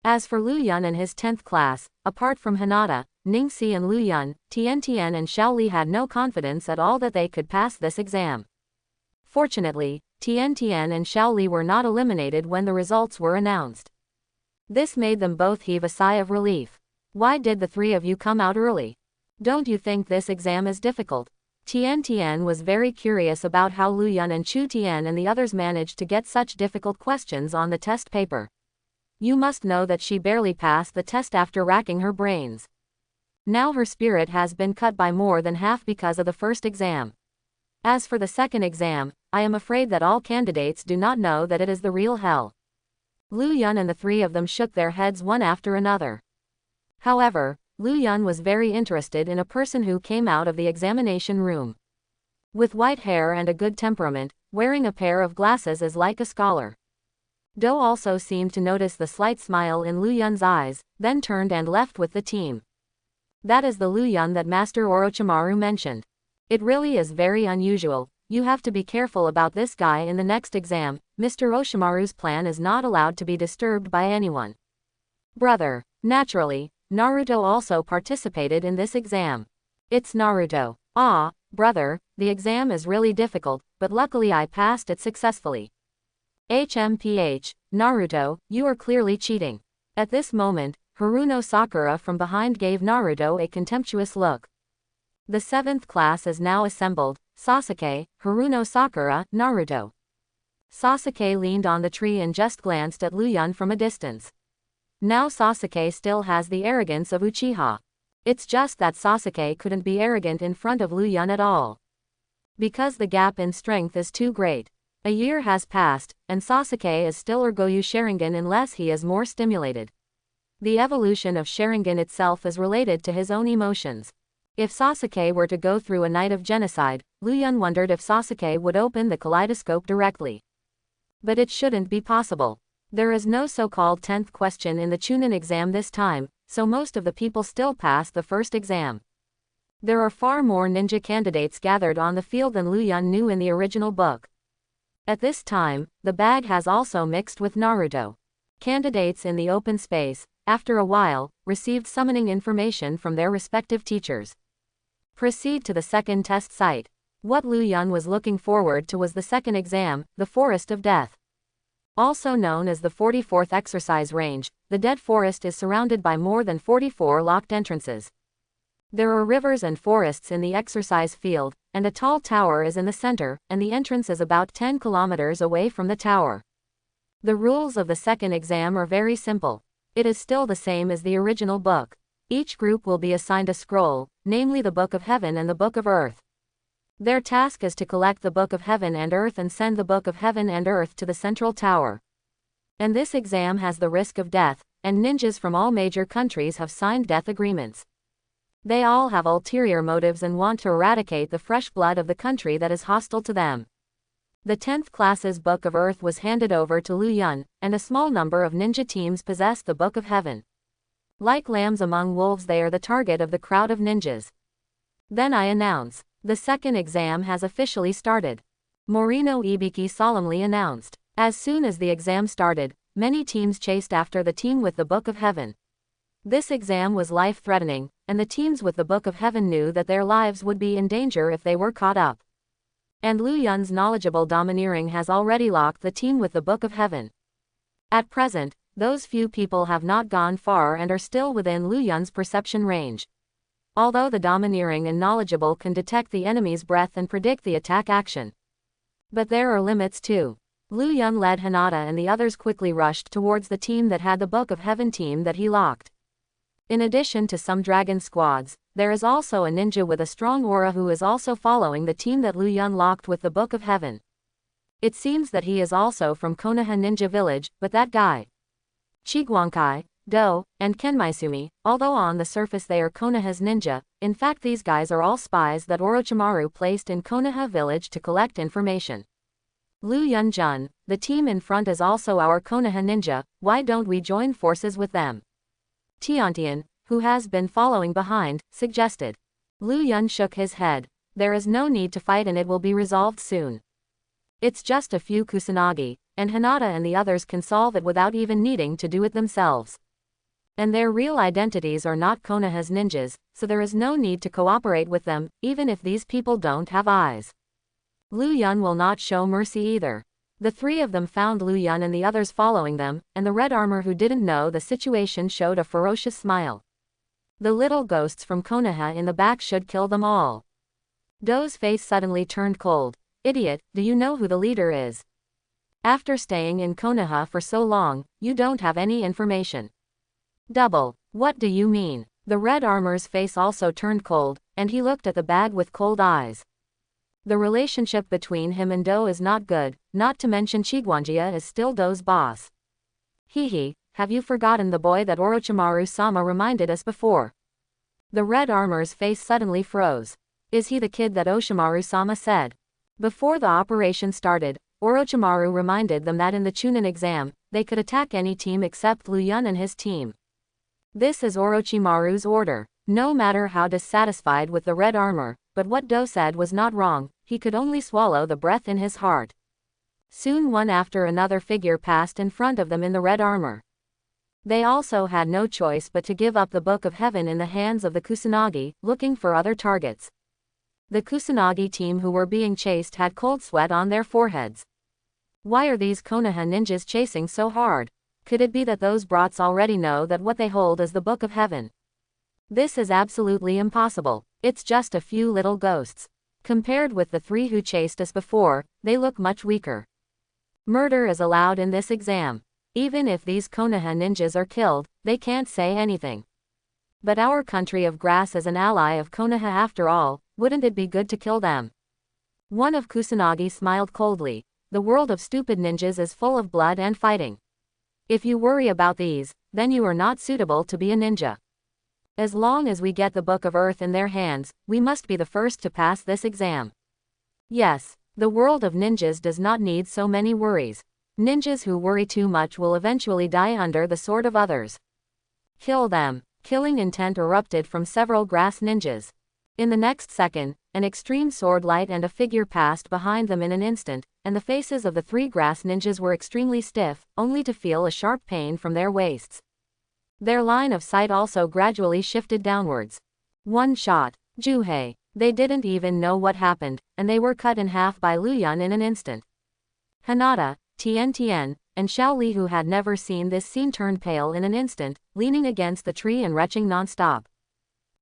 Speaker 1: As for Lu Yun and his 10th class, apart from Hinata, Ningxi and Lu Yun, Tian and Xiaoli had no confidence at all that they could pass this exam. Fortunately, Tian and Xiaoli were not eliminated when the results were announced. This made them both heave a sigh of relief. Why did the three of you come out early? Don't you think this exam is difficult? Tian Tian was very curious about how Lu Yun and Chu Tian and the others managed to get such difficult questions on the test paper. You must know that she barely passed the test after racking her brains. Now her spirit has been cut by more than half because of the first exam. As for the second exam, I am afraid that all candidates do not know that it is the real hell. Lu Yun and the three of them shook their heads one after another. However, Lu Yun was very interested in a person who came out of the examination room. With white hair and a good temperament, wearing a pair of glasses as like a scholar. Do also seemed to notice the slight smile in Lu Yun's eyes, then turned and left with the team. That is the Lu Yun that Master Orochimaru mentioned. It really is very unusual. You have to be careful about this guy in the next exam. Mr. Orochimaru's plan is not allowed to be disturbed by anyone. Brother. Naturally, Naruto also participated in this exam. It's Naruto. Ah, brother, the exam is really difficult, but luckily I passed it successfully. HMPH, Naruto, you are clearly cheating. At this moment, Haruno Sakura from behind gave Naruto a contemptuous look. The 7th class is now assembled. Sasuke, Haruno Sakura, Naruto. Sasuke leaned on the tree and just glanced at Lu Yun from a distance. Now Sasuke still has the arrogance of Uchiha. It's just that Sasuke couldn't be arrogant in front of Lu Yun at all. Because the gap in strength is too great. A year has passed, and Sasuke is still Urgoyu Sharingan unless he is more stimulated. The evolution of Sharingan itself is related to his own emotions. If Sasuke were to go through a night of genocide, Lu Yun wondered if Sasuke would open the kaleidoscope directly. But it shouldn't be possible. There is no so-called 10th question in the Chunin exam this time, so most of the people still passed the first exam. There are far more ninja candidates gathered on the field than Lu Yun knew in the original book. At this time, the bag has also mixed with Naruto. Candidates in the open space, after a while, received summoning information from their respective teachers. Proceed to the second test site. What Lu Yun was looking forward to was the second exam, the Forest of Death. Also known as the 44th exercise range, the Dead Forest is surrounded by more than 44 locked entrances. There are rivers and forests in the exercise field, and a tall tower is in the center, and the entrance is about 10 kilometers away from the tower. The rules of the second exam are very simple. It is still the same as the original book. Each group will be assigned a scroll, namely the Book of Heaven and the Book of Earth. Their task is to collect the Book of Heaven and Earth and send the Book of Heaven and Earth to the central tower. And this exam has the risk of death, and ninjas from all major countries have signed death agreements. They all have ulterior motives and want to eradicate the fresh blood of the country that is hostile to them. The 10th class's Book of Earth was handed over to Lu Yun, and a small number of ninja teams possessed the Book of Heaven. Like lambs among wolves, they are the target of the crowd of ninjas. Then I announce, the second exam has officially started. Morino Ibiki solemnly announced. As soon as the exam started, many teams chased after the team with the Book of Heaven. This exam was life-threatening, and the teams with the Book of Heaven knew that their lives would be in danger if they were caught up. And Lu Yun's knowledgeable domineering has already locked the team with the Book of Heaven. At present, those few people have not gone far and are still within Lu Yun's perception range. Although the domineering and knowledgeable can detect the enemy's breath and predict the attack action. But there are limits too. Lu Yun led Hinata and the others quickly rushed towards the team that had the Book of Heaven team that he locked. In addition to some dragon squads, there is also a ninja with a strong aura who is also following the team that Lu Yun locked with the Book of Heaven. It seems that he is also from Konoha Ninja Village, but that guy. Chiguankai, Do, and Kenmaisumi, although on the surface they are Konoha's ninja, in fact these guys are all spies that Orochimaru placed in Konoha village to collect information. Lu Yun Jun, the team in front is also our Konoha ninja, why don't we join forces with them? Tiantian, who has been following behind, suggested. Lu Yun shook his head. There is no need to fight and it will be resolved soon. It's just a few Kusanagi, and Hinata and the others can solve it without even needing to do it themselves. And their real identities are not Konoha's ninjas, so there is no need to cooperate with them, even if these people don't have eyes. Lu Yun will not show mercy either. The three of them found Lu Yun and the others following them, and the red armor who didn't know the situation showed a ferocious smile. The little ghosts from Konoha in the back should kill them all. Do's face suddenly turned cold. Idiot, do you know who the leader is? After staying in Konoha for so long, you don't have any information. Double, what do you mean? The red armor's face also turned cold, and he looked at the bag with cold eyes. The relationship between him and Do is not good, not to mention Chiguanjia is still Do's boss. Hehe, have you forgotten the boy that Orochimaru-sama reminded us before? The red armor's face suddenly froze. Is he the kid that Oshimaru-sama said? Before the operation started, Orochimaru reminded them that in the Chunin exam, they could attack any team except Lu Yun and his team. This is Orochimaru's order. No matter how dissatisfied with the red armor, but what Do said was not wrong, he could only swallow the breath in his heart. Soon one after another figure passed in front of them in the red armor. They also had no choice but to give up the Book of Heaven in the hands of the Kusanagi, looking for other targets. The Kusanagi team who were being chased had cold sweat on their foreheads. Why are these Konoha ninjas chasing so hard? Could it be that those brats already know that what they hold is the Book of Heaven? This is absolutely impossible. It's just a few little ghosts. Compared with the 3 who chased us before, they look much weaker. Murder is allowed in this exam. Even if these Konoha ninjas are killed, they can't say anything. But our country of grass is an ally of Konoha after all, wouldn't it be good to kill them? One of Kusanagi smiled coldly. The world of stupid ninjas is full of blood and fighting. If you worry about these, then you are not suitable to be a ninja. As long as we get the Book of Earth in their hands, we must be the first to pass this exam. Yes, the world of ninjas does not need so many worries. Ninjas who worry too much will eventually die under the sword of others. Kill them. Killing intent erupted from several grass ninjas. In the next second, an extreme sword light and a figure passed behind them in an instant, and the faces of the 3 grass ninjas were extremely stiff, only to feel a sharp pain from their waists. Their line of sight also gradually shifted downwards. One shot. Juhei. They didn't even know what happened, and they were cut in half by Lu Yun in an instant. Hinata, Tien, and Xiao Li, who had never seen this scene, turned pale in an instant, leaning against the tree and retching non-stop.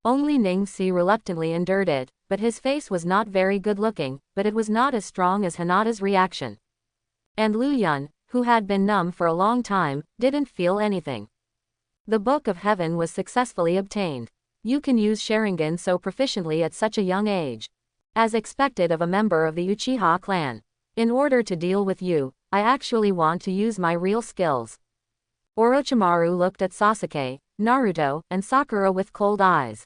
Speaker 1: Only Ning Si reluctantly endured it, but his face was not very good looking, but it was not as strong as Hinata's reaction. And Lu Yun, who had been numb for a long time, didn't feel anything. The Book of Heaven was successfully obtained. You can use Sharingan so proficiently at such a young age. As expected of a member of the Uchiha clan. In order to deal with you, I actually want to use my real skills. Orochimaru looked at Sasuke, Naruto, and Sakura with cold eyes.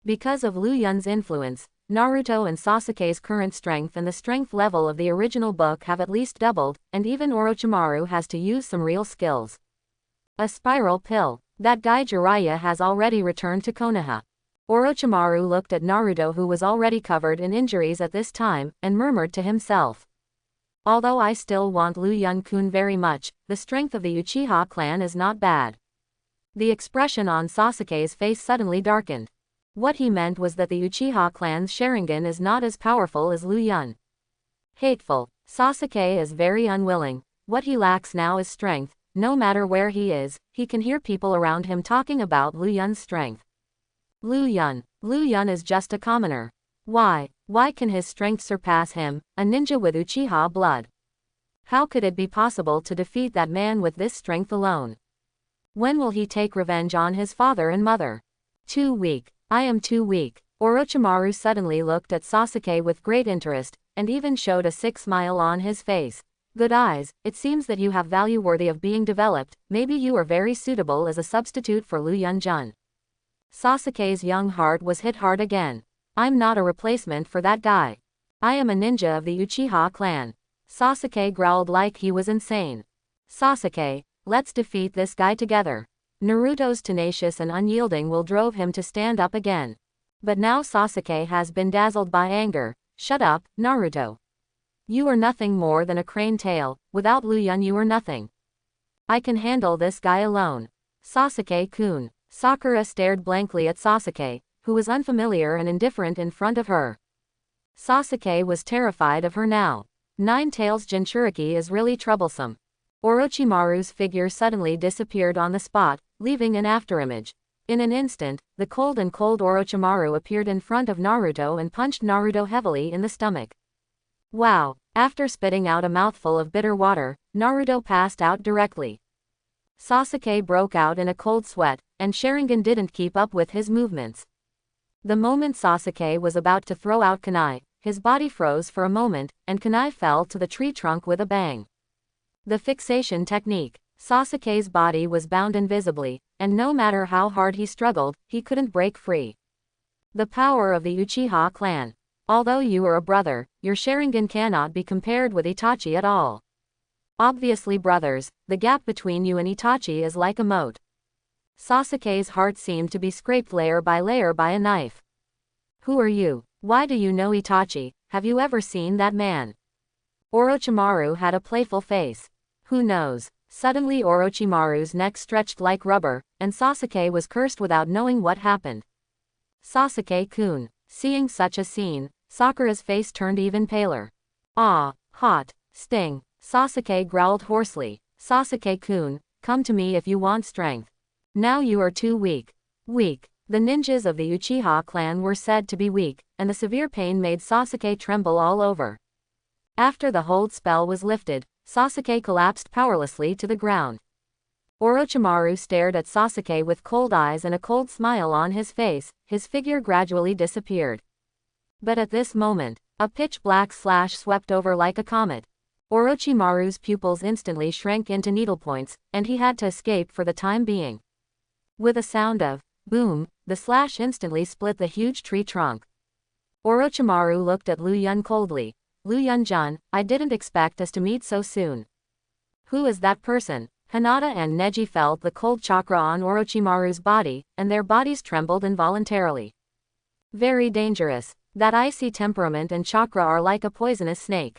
Speaker 1: Because of Lu Yun's influence, Naruto and Sasuke's current strength and the strength level of the original book have at least doubled, and even Orochimaru has to use some real skills. A spiral pill. That guy Jiraiya has already returned to Konoha. Orochimaru looked at Naruto, who was already covered in injuries at this time, and murmured to himself. Although I still want Lu Yun-kun very much, the strength of the Uchiha clan is not bad. The expression on Sasuke's face suddenly darkened. What he meant was that the Uchiha clan's Sharingan is not as powerful as Lu Yun. Hateful. Sasuke is very unwilling. What he lacks now is strength. No matter where he is, he can hear people around him talking about Lu Yun's strength. Lu Yun is just a commoner. Why can his strength surpass him, a ninja with Uchiha blood? How could it be possible to defeat that man with this strength alone? When will he take revenge on his father and mother? Too weak. I am too weak. Orochimaru suddenly looked at Sasuke with great interest, and even showed a sick smile on his face. Good eyes, it seems that you have value worthy of being developed, maybe you are very suitable as a substitute for Lu Yun-jun. Sasuke's young heart was hit hard again. I'm not a replacement for that guy. I am a ninja of the Uchiha clan. Sasuke growled like he was insane. Sasuke, let's defeat this guy together. Naruto's tenacious and unyielding will drove him to stand up again. But now Sasuke has been dazzled by anger. Shut up, Naruto. You are nothing more than a crane tail. Without Lu Yun you are nothing. I can handle this guy alone. Sasuke-kun. Sakura stared blankly at Sasuke, who was unfamiliar and indifferent in front of her. Sasuke was terrified of her now. Nine Tails Jinchuriki is really troublesome. Orochimaru's figure suddenly disappeared on the spot, leaving an afterimage. In an instant, the cold Orochimaru appeared in front of Naruto and punched Naruto heavily in the stomach. Wow! After spitting out a mouthful of bitter water, Naruto passed out directly. Sasuke broke out in a cold sweat, and Sharingan didn't keep up with his movements. The moment Sasuke was about to throw out kunai, his body froze for a moment, and kunai fell to the tree trunk with a bang. The fixation technique. Sasuke's body was bound invisibly, and no matter how hard he struggled, he couldn't break free. The power of the Uchiha clan. Although you are a brother, your Sharingan cannot be compared with Itachi at all. Obviously brothers, the gap between you and Itachi is like a moat. Sasuke's heart seemed to be scraped layer by a knife. Who are you? Why do you know Itachi? Have you ever seen that man? Orochimaru had a playful face. Who knows? Suddenly Orochimaru's neck stretched like rubber, and Sasuke was cursed without knowing what happened. Sasuke-kun. Seeing such a scene, Sakura's face turned even paler. Ah, hot, sting. Sasuke growled hoarsely. Sasuke-kun, come to me if you want strength. Now you are too weak. Weak. The ninjas of the Uchiha clan were said to be weak, and the severe pain made Sasuke tremble all over. After the hold spell was lifted, Sasuke collapsed powerlessly to the ground. Orochimaru stared at Sasuke with cold eyes and a cold smile on his face. His figure gradually disappeared. But at this moment, a pitch-black slash swept over like a comet. Orochimaru's pupils instantly shrank into needlepoints, and he had to escape for the time being. With a sound of boom, the slash instantly split the huge tree trunk. Orochimaru looked at Lu Yun coldly. Lu Yun-jun, I didn't expect us to meet so soon. Who is that person? Hinata and Neji felt the cold chakra on Orochimaru's body, and their bodies trembled involuntarily. Very dangerous. That icy temperament and chakra are like a poisonous snake.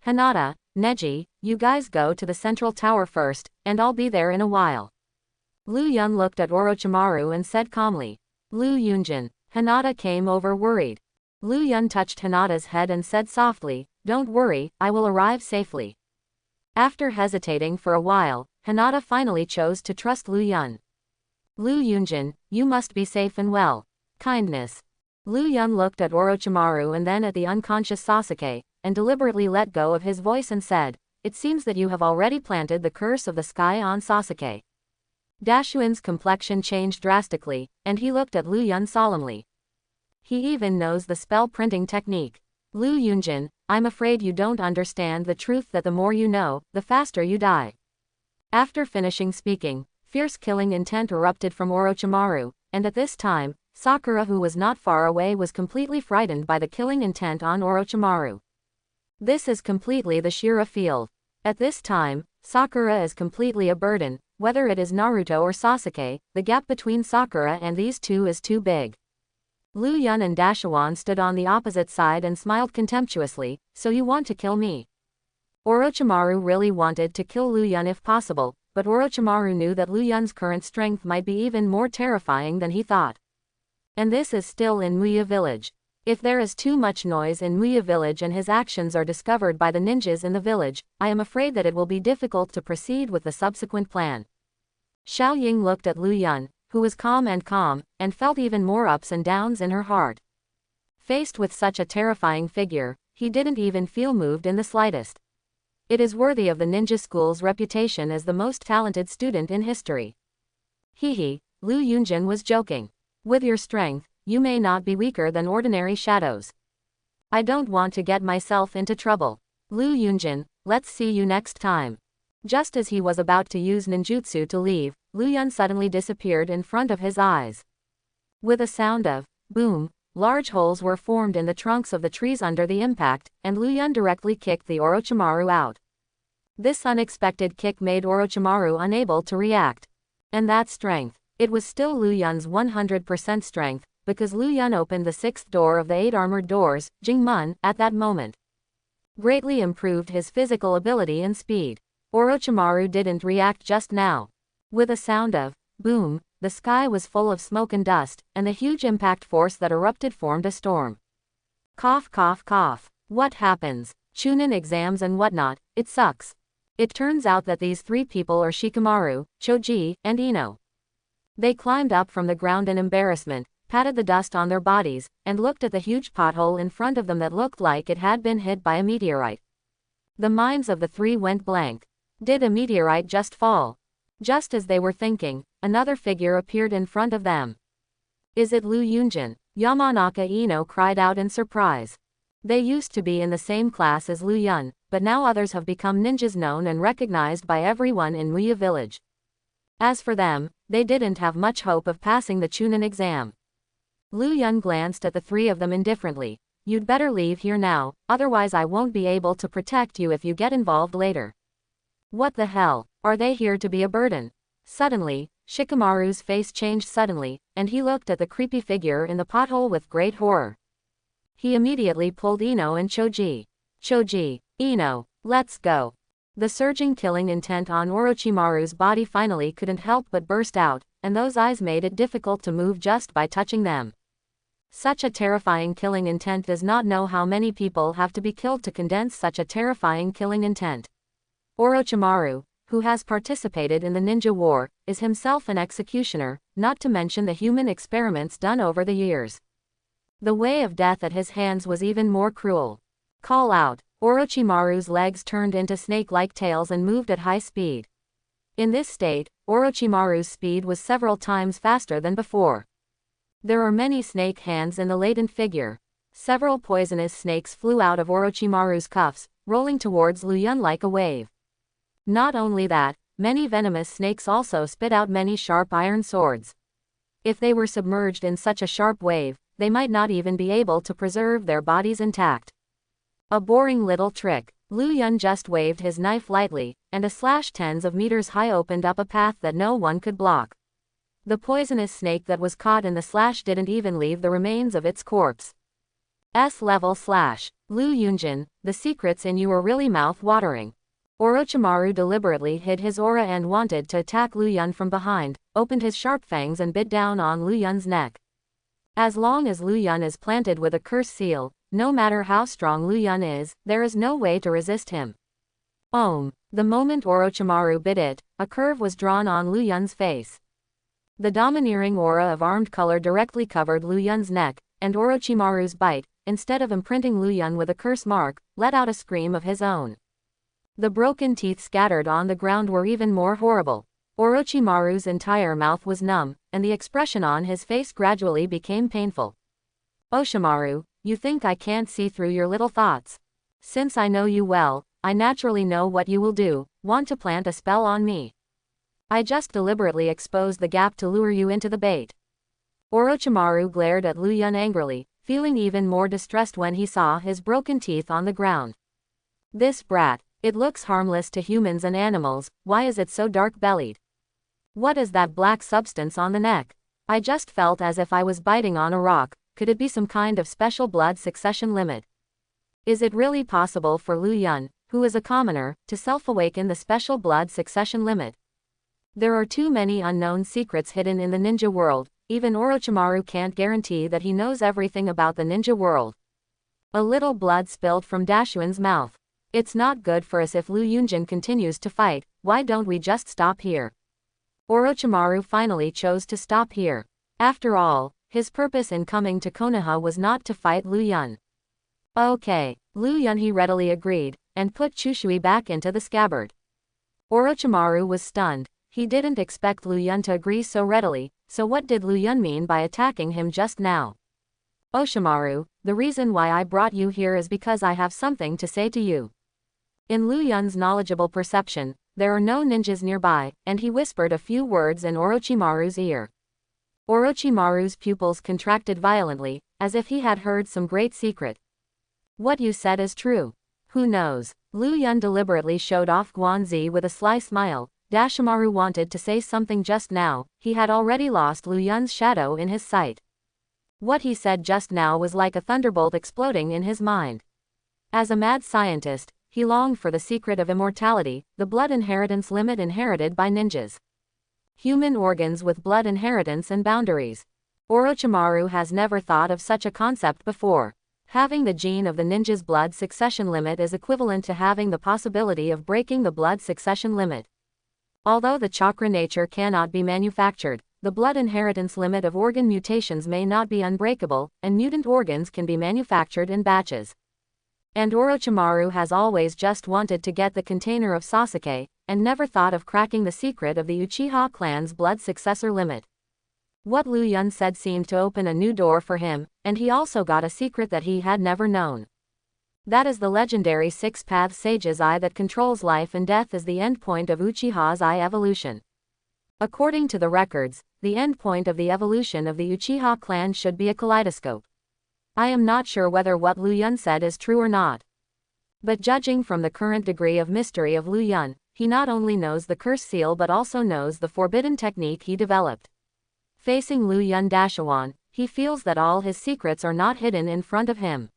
Speaker 1: Hinata, Neji, you guys go to the central tower first, and I'll be there in a while. Lu Yun looked at Orochimaru and said calmly. Lu Yunjin. Hinata came over worried. Lu Yun touched Hinata's head and said softly, don't worry, I will arrive safely. After hesitating for a while, Hinata finally chose to trust Lu Yun. Lu Yunjin, you must be safe and well. Kindness. Lu Yun looked at Orochimaru and then at the unconscious Sasuke, and deliberately let go of his voice and said, it seems that you have already planted the curse of the sky on Sasuke. Dashuin's complexion changed drastically, and he looked at Lu Yun solemnly. He even knows the spell printing technique. Lu Yunjin, I'm afraid you don't understand the truth that the more you know, the faster you die. After finishing speaking, fierce killing intent erupted from Orochimaru, and at this time, Sakura who was not far away was completely frightened by the killing intent on Orochimaru. This is completely the Shira field. At this time, Sakura is completely a burden, whether it is Naruto or Sasuke, the gap between Sakura and these two is too big. Lu Yun and Dashuan stood on the opposite side and smiled contemptuously, so you want to kill me? Orochimaru really wanted to kill Lu Yun if possible, but Orochimaru knew that Lu Yun's current strength might be even more terrifying than he thought. And this is still in Muya village. If there is too much noise in Muya village and his actions are discovered by the ninjas in the village, I am afraid that it will be difficult to proceed with the subsequent plan. Xiao Ying looked at Lu Yun, who was calm, and felt even more ups and downs in her heart. Faced with such a terrifying figure, he didn't even feel moved in the slightest. It is worthy of the ninja school's reputation as the most talented student in history. Hehe, Lu Yunjin was joking. With your strength, you may not be weaker than ordinary shadows. I don't want to get myself into trouble. Lu Yunjin, let's see you next time. Just as he was about to use ninjutsu to leave, Lu Yun suddenly disappeared in front of his eyes. With a sound of boom, large holes were formed in the trunks of the trees under the impact, and Lu Yun directly kicked the Orochimaru out. This unexpected kick made Orochimaru unable to react. And that strength. It was still Lu Yun's 100% strength, because Lu Yun opened the sixth door of the 8 armored doors, Jingmun, at that moment. Greatly improved his physical ability and speed. Orochimaru didn't react just now. With a sound of boom, the sky was full of smoke and dust, and the huge impact force that erupted formed a storm. Cough cough cough. What happens? Chunin exams and whatnot, it sucks. It turns out that these three people are Shikamaru, Choji, and Ino. They climbed up from the ground in embarrassment, patted the dust on their bodies, and looked at the huge pothole in front of them that looked like it had been hit by a meteorite. The minds of the three went blank. Did a meteorite just fall? Just as they were thinking, another figure appeared in front of them. Is it Lu Yunjin? Yamanaka Ino cried out in surprise. They used to be in the same class as Lu Yun, but now others have become ninjas known and recognized by everyone in Muya village. As for them, they didn't have much hope of passing the Chunin exam. Lu Yun glanced at the three of them indifferently. You'd better leave here now, otherwise I won't be able to protect you if you get involved later. What the hell, are they here to be a burden? Suddenly, Shikamaru's face changed suddenly, and he looked at the creepy figure in the pothole with great horror. He immediately pulled Ino and Choji. Choji, Ino, let's go. The surging killing intent on Orochimaru's body finally couldn't help but burst out, and those eyes made it difficult to move just by touching them. Such a terrifying killing intent does not know how many people have to be killed to condense such a terrifying killing intent. Orochimaru, who has participated in the ninja war, is himself an executioner, not to mention the human experiments done over the years. The way of death at his hands was even more cruel. Call out. Orochimaru's legs turned into snake-like tails and moved at high speed. In this state, Orochimaru's speed was several times faster than before. There are many snake hands in the latent figure. Several poisonous snakes flew out of Orochimaru's cuffs, rolling towards Lu Yun like a wave. Not only that, many venomous snakes also spit out many sharp iron swords. If they were submerged in such a sharp wave, they might not even be able to preserve their bodies intact. A boring little trick. Lu Yun just waved his knife lightly, and a slash tens of meters high opened up a path that no one could block. The poisonous snake that was caught in the slash didn't even leave the remains of its corpse. S-level slash. Lu Yunjin, the secrets in you are really mouth-watering. Orochimaru deliberately hid his aura and wanted to attack Lu Yun from behind, opened his sharp fangs and bit down on Lu Yun's neck. As long as Lu Yun is planted with a curse seal, no matter how strong Lu Yun is, there is no way to resist him. The moment Orochimaru bit it, a curve was drawn on Lu Yun's face. The domineering aura of armed color directly covered Lu Yun's neck, and Orochimaru's bite, instead of imprinting Lu Yun with a curse mark, let out a scream of his own. The broken teeth scattered on the ground were even more horrible. Orochimaru's entire mouth was numb, and the expression on his face gradually became painful. Oshimaru, you think I can't see through your little thoughts? Since I know you well, I naturally know what you will do, want to plant a spell on me. I just deliberately exposed the gap to lure you into the bait. Orochimaru glared at Lu Yun angrily, feeling even more distressed when he saw his broken teeth on the ground. This brat, it looks harmless to humans and animals, why is it so dark-bellied? What is that black substance on the neck? I just felt as if I was biting on a rock. Could it be some kind of special blood succession limit? Is it really possible for Lu Yun, who is a commoner, to self-awaken the special blood succession limit? There are too many unknown secrets hidden in the ninja world, even Orochimaru can't guarantee that he knows everything about the ninja world. A little blood spilled from Dashuin's mouth. It's not good for us if Lu Yunjin continues to fight, why don't we just stop here? Orochimaru finally chose to stop here. After all, his purpose in coming to Konoha was not to fight Lu Yun. Okay, Lu Yun, he readily agreed, and put Chushui back into the scabbard. Orochimaru was stunned. He didn't expect Lu Yun to agree so readily, so what did Lu Yun mean by attacking him just now? Oshimaru, the reason why I brought you here is because I have something to say to you. In Lu Yun's knowledgeable perception, there are no ninjas nearby, and he whispered a few words in Orochimaru's ear. Orochimaru's pupils contracted violently, as if he had heard some great secret. What you said is true. Who knows? Lu Yun deliberately showed off Guanzi with a sly smile. Dashimaru wanted to say something just now, he had already lost Lu Yun's shadow in his sight. What he said just now was like a thunderbolt exploding in his mind. As a mad scientist, he longed for the secret of immortality, the blood inheritance limit inherited by ninjas. Human organs with blood inheritance and boundaries. Orochimaru has never thought of such a concept before. Having the gene of the ninja's blood succession limit is equivalent to having the possibility of breaking the blood succession limit. Although the chakra nature cannot be manufactured, the blood inheritance limit of organ mutations may not be unbreakable, and mutant organs can be manufactured in batches. And Orochimaru has always just wanted to get the container of Sasuke, and never thought of cracking the secret of the Uchiha clan's blood successor limit. What Lu Yun said seemed to open a new door for him, and he also got a secret that he had never known. That is the legendary six-path sage's eye that controls life and death as the endpoint of Uchiha's eye evolution. According to the records, the endpoint of the evolution of the Uchiha clan should be a kaleidoscope. I am not sure whether what Lu Yun said is true or not. But judging from the current degree of mystery of Lu Yun, he not only knows the curse seal but also knows the forbidden technique he developed. Facing Lu Yun Dashawan, he feels that all his secrets are not hidden in front of him.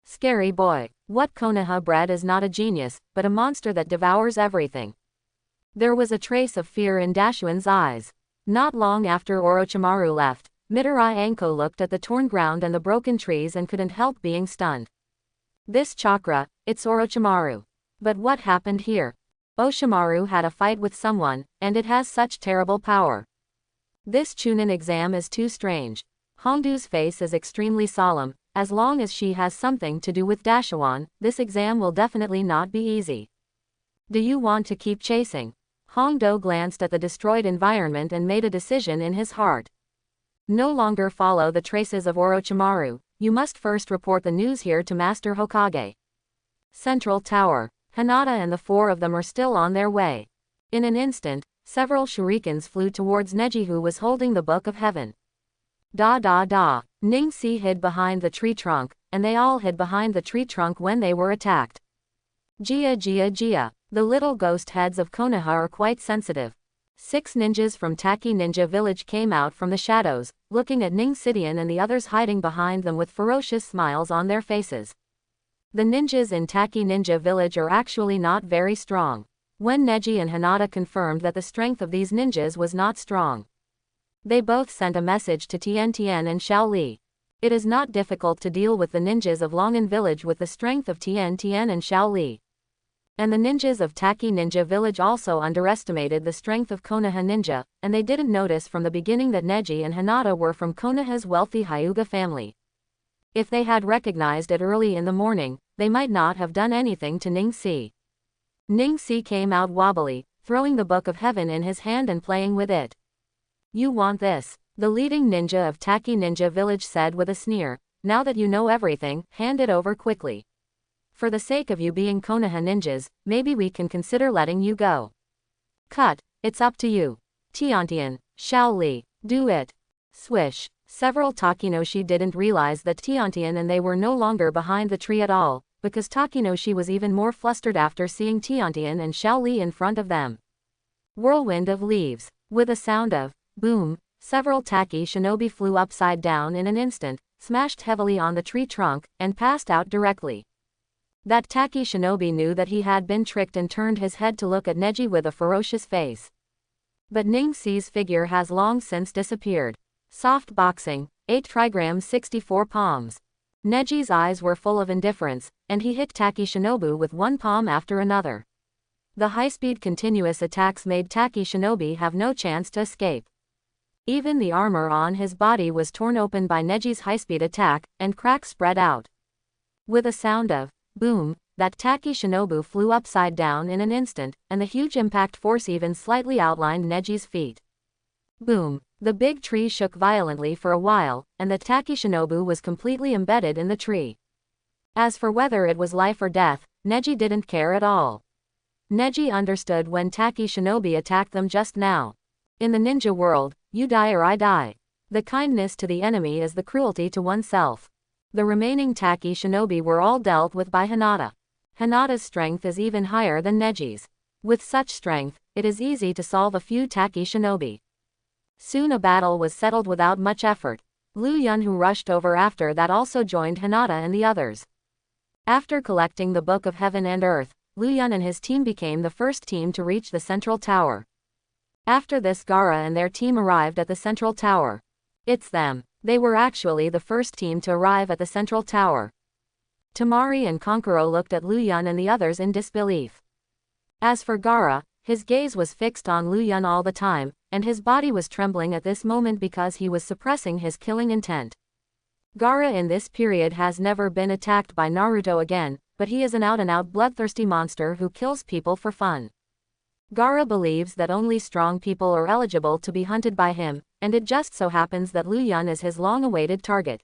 Speaker 1: Scary boy. What Konoha bred is not a genius, but a monster that devours everything. There was a trace of fear in Dashuan's eyes. Not long after Orochimaru left, Midori Anko looked at the torn ground and the broken trees and couldn't help being stunned. This chakra, it's Orochimaru. But what happened here? Oshimaru had a fight with someone, and it has such terrible power. This Chunin exam is too strange. Hongdu's face is extremely solemn. As long as she has something to do with Dashawan, this exam will definitely not be easy. Do you want to keep chasing? Hongdo glanced at the destroyed environment and made a decision in his heart. No longer follow the traces of Orochimaru, you must first report the news here to Master Hokage. Central Tower. Hinata and the four of them are still on their way. In an instant, several shurikens flew towards Neji, who was holding the Book of Heaven. Ning-Si hid behind the tree trunk, and they all hid behind the tree trunk when they were attacked. Gia. The little ghost heads of Konoha are quite sensitive. 6 ninjas from Taki Ninja Village came out from the shadows, looking at Ning Sidian and the others hiding behind them with ferocious smiles on their faces. The ninjas in Taki Ninja Village are actually not very strong. When Neji and Hinata confirmed that the strength of these ninjas was not strong, they both sent a message to Tien and Xiao Li. It is not difficult to deal with the ninjas of Longan Village with the strength of Tien and Xiao Li. And the ninjas of Taki Ninja Village also underestimated the strength of Konoha Ninja, and they didn't notice from the beginning that Neji and Hinata were from Konoha's wealthy Hyuga family. If they had recognized it early in the morning, they might not have done anything to Ning-Si. Ning-Si came out wobbly, throwing the Book of Heaven in his hand and playing with it. You want this? The leading ninja of Taki Ninja Village said with a sneer. Now that you know everything, hand it over quickly. For the sake of you being Konoha ninjas, maybe we can consider letting you go. Cut. It's up to you. Tiantian, Xiao Li, do it. Swish. Several Takinoshi didn't realize that Tiantian and they were no longer behind the tree at all, because Takinoshi was even more flustered after seeing Tiantian and Xiao Li in front of them. Whirlwind of leaves. With a sound of boom, several Taki shinobi flew upside down in an instant, smashed heavily on the tree trunk, and passed out directly. That Taki shinobi knew that he had been tricked and turned his head to look at Neji with a ferocious face. But Ning-Si's figure has long since disappeared. Soft boxing, 8 trigrams 64 palms. Neji's eyes were full of indifference, and he hit Taki shinobu with one palm after another. The high-speed continuous attacks made Taki shinobi have no chance to escape. Even the armor on his body was torn open by Neji's high-speed attack, and cracks spread out. With a sound of boom, that Taki shinobu flew upside down in an instant, and the huge impact force even slightly outlined Neji's feet. Boom. The big tree shook violently for a while, and the Taki shinobu was completely embedded in the tree. As for whether it was life or death, Neji didn't care at all. Neji understood when Taki shinobi attacked them just now. In the ninja world, you die or I die. The kindness to the enemy is the cruelty to oneself. The remaining Taki shinobi were all dealt with by Hinata. Hinata's strength is even higher than Neji's. With such strength, it is easy to solve a few Taki shinobi. Soon a battle was settled without much effort. Lu Yun, who rushed over after that, also joined Hinata and the others. After collecting the Book of Heaven and Earth, Lu Yun and his team became the first team to reach the central tower. After this, Gaara and their team arrived at the central tower. It's them. They were actually the first team to arrive at the central tower. Tamari and Kankuro looked at Lu Yun and the others in disbelief. As for Gaara, his gaze was fixed on Lu Yun all the time, and his body was trembling at this moment because he was suppressing his killing intent. Gaara in this period has never been attacked by Naruto again, but he is an out-and-out bloodthirsty monster who kills people for fun. Gaara believes that only strong people are eligible to be hunted by him, and it just so happens that Lu Yun is his long-awaited target.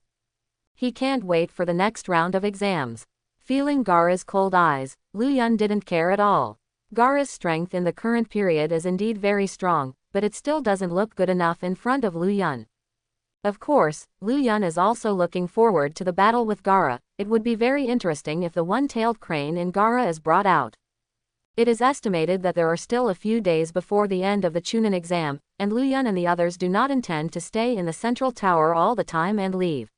Speaker 1: He can't wait for the next round of exams. Feeling Gaara's cold eyes, Lu Yun didn't care at all. Gaara's strength in the current period is indeed very strong, but it still doesn't look good enough in front of Lu Yun. Of course, Lu Yun is also looking forward to the battle with Gaara. It would be very interesting if the one-tailed crane in Gaara is brought out. It is estimated that there are still a few days before the end of the Chunin exam, and Lu Yun and the others do not intend to stay in the central tower all the time and leave.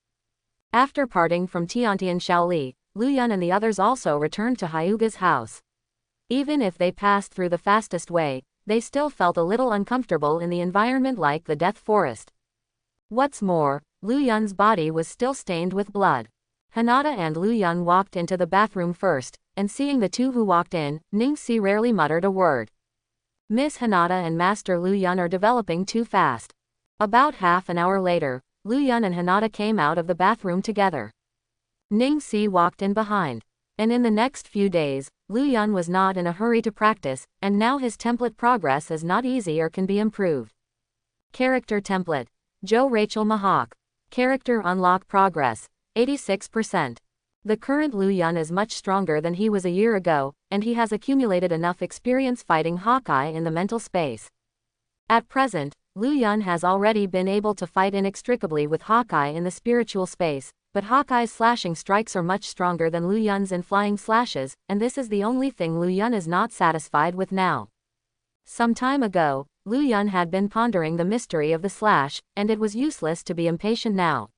Speaker 1: After parting from Tiantian Shaoli, Lu Yun and the others also returned to Hyuga's house. Even if they passed through the fastest way, they still felt a little uncomfortable in the environment like the Death Forest. What's more, Lu Yun's body was still stained with blood. Hinata and Lu Yun walked into the bathroom first, and seeing the two who walked in, Ningxi rarely muttered a word. Miss Hinata and Master Lu Yun are developing too fast. About half an hour later, Lu Yun and Hinata came out of the bathroom together. Ningxi walked in behind. And in the next few days, Lu Yun was not in a hurry to practice, and now his template progress is not easy or can be improved. Character template. Joe Rachel Mahawk. Character unlock progress. 86%. The current Lu Yun is much stronger than he was a year ago, and he has accumulated enough experience fighting Hawkeye in the mental space. At present, Lu Yun has already been able to fight inextricably with Hawkeye in the spiritual space, but Hawkeye's slashing strikes are much stronger than Lu Yun's in flying slashes, and this is the only thing Lu Yun is not satisfied with now. Some time ago, Lu Yun had been pondering the mystery of the slash, and it was useless to be impatient now.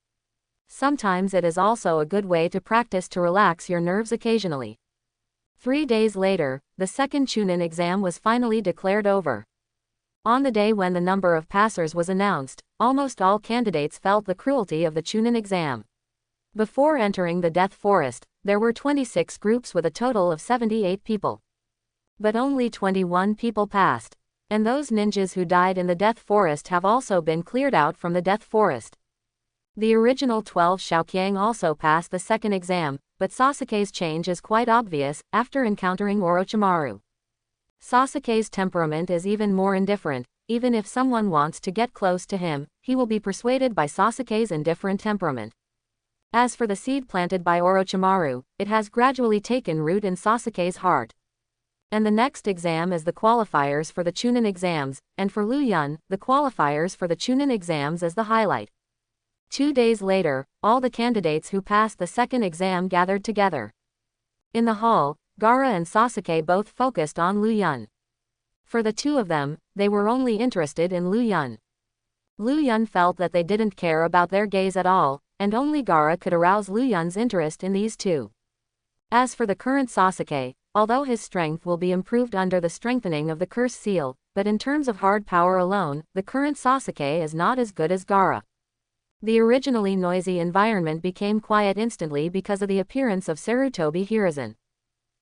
Speaker 1: Sometimes it is also a good way to practice to relax your nerves occasionally. 3 days later, the second Chunin exam was finally declared over. On the day when the number of passers was announced, almost all candidates felt the cruelty of the Chunin exam. Before entering the Death Forest, there were 26 groups with a total of 78 people. But only 21 people passed. And those ninjas who died in the Death Forest have also been cleared out from the Death Forest. The original 12 Xiaoqiang also passed the second exam, but Sasuke's change is quite obvious after encountering Orochimaru. Sasuke's temperament is even more indifferent. Even if someone wants to get close to him, he will be persuaded by Sasuke's indifferent temperament. As for the seed planted by Orochimaru, it has gradually taken root in Sasuke's heart. And the next exam is the qualifiers for the Chunin exams, and for Lu Yun, the qualifiers for the Chunin exams is the highlight. 2 days later, all the candidates who passed the second exam gathered together. In the hall, Gaara and Sasuke both focused on Lu Yun. For the two of them, they were only interested in Lu Yun. Lu Yun felt that they didn't care about their gaze at all, and only Gaara could arouse Lu Yun's interest in these two. As for the current Sasuke, although his strength will be improved under the strengthening of the curse seal, but in terms of hard power alone, the current Sasuke is not as good as Gaara. The originally noisy environment became quiet instantly because of the appearance of Sarutobi Hiruzen.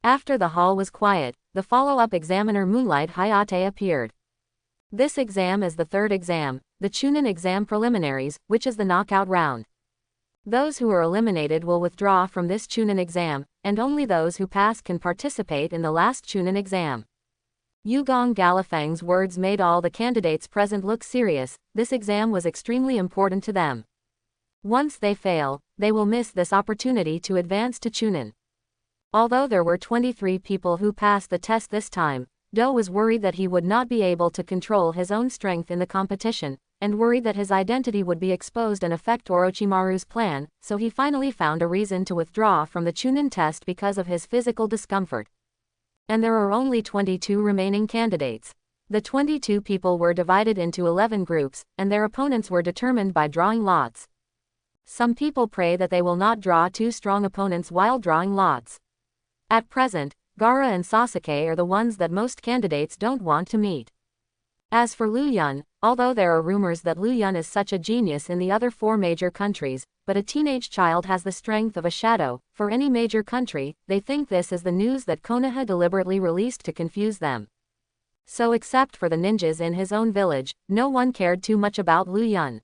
Speaker 1: After the hall was quiet, the follow-up examiner Moonlight Hayate appeared. This exam is the third exam, the Chunin exam preliminaries, which is the knockout round. Those who are eliminated will withdraw from this Chunin exam, and only those who pass can participate in the last Chunin exam. Yugong Galifang's words made all the candidates present look serious. This exam was extremely important to them. Once they fail, they will miss this opportunity to advance to Chunin. Although there were 23 people who passed the test this time, Do was worried that he would not be able to control his own strength in the competition, and worried that his identity would be exposed and affect Orochimaru's plan, so he finally found a reason to withdraw from the Chunin test because of his physical discomfort. And there are only 22 remaining candidates. The 22 people were divided into 11 groups, and their opponents were determined by drawing lots. Some people pray that they will not draw too strong opponents while drawing lots. At present, Gaara and Sasuke are the ones that most candidates don't want to meet. As for Lu Yun, although there are rumors that Lu Yun is such a genius in the other 4 major countries, but a teenage child has the strength of a shadow, for any major country, they think this is the news that Konoha deliberately released to confuse them. So except for the ninjas in his own village, no one cared too much about Lu Yun.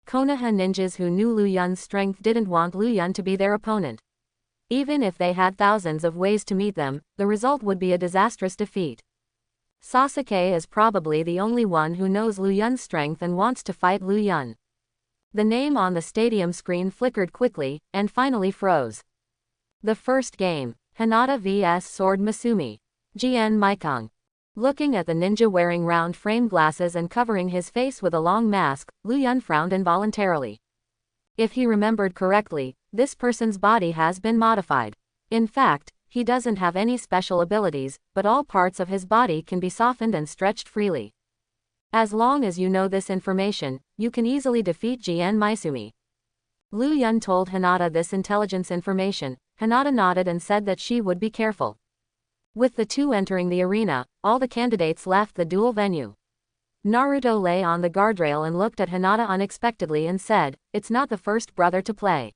Speaker 1: Konoha ninjas who knew Lu Yun's strength didn't want Lu Yun to be their opponent. Even if they had thousands of ways to meet them, the result would be a disastrous defeat. Sasuke is probably the only one who knows Lu Yun's strength and wants to fight Lu Yun. The name on the stadium screen flickered quickly, and finally froze. The first game, Hinata vs Sword Masumi. Jien Maikong. Looking at the ninja wearing round frame glasses and covering his face with a long mask, Lu Yun frowned involuntarily. If he remembered correctly, this person's body has been modified. In fact, he doesn't have any special abilities, but all parts of his body can be softened and stretched freely. As long as you know this information, you can easily defeat Jien Maisumi. Lu Yun told Hinata this intelligence information. Hinata nodded and said that she would be careful. With the two entering the arena, all the candidates left the duel venue. Naruto lay on the guardrail and looked at Hinata unexpectedly and said, "It's not the first brother to play.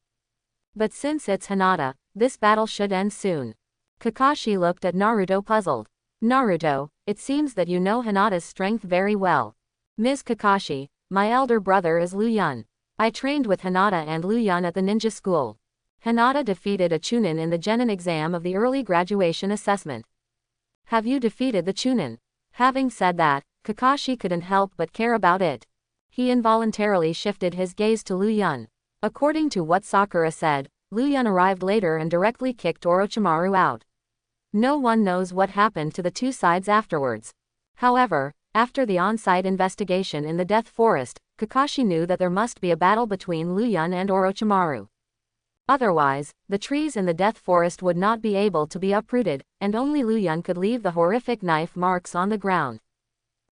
Speaker 1: But since it's Hinata, this battle should end soon." Kakashi looked at Naruto puzzled. "Naruto, it seems that you know Hinata's strength very well." "Ms. Kakashi, my elder brother is Lu Yun. I trained with Hinata and Lu Yun at the ninja school." Hinata defeated a Chunin in the Genin exam of the early graduation assessment. "Have you defeated the Chunin?" Having said that, Kakashi couldn't help but care about it. He involuntarily shifted his gaze to Lu Yun. According to what Sakura said, Lu Yun arrived later and directly kicked Orochimaru out. No one knows what happened to the two sides afterwards. However, after the on-site investigation in the Death Forest, Kakashi knew that there must be a battle between Lu Yun and Orochimaru. Otherwise, the trees in the Death Forest would not be able to be uprooted, and only Lu Yun could leave the horrific knife marks on the ground.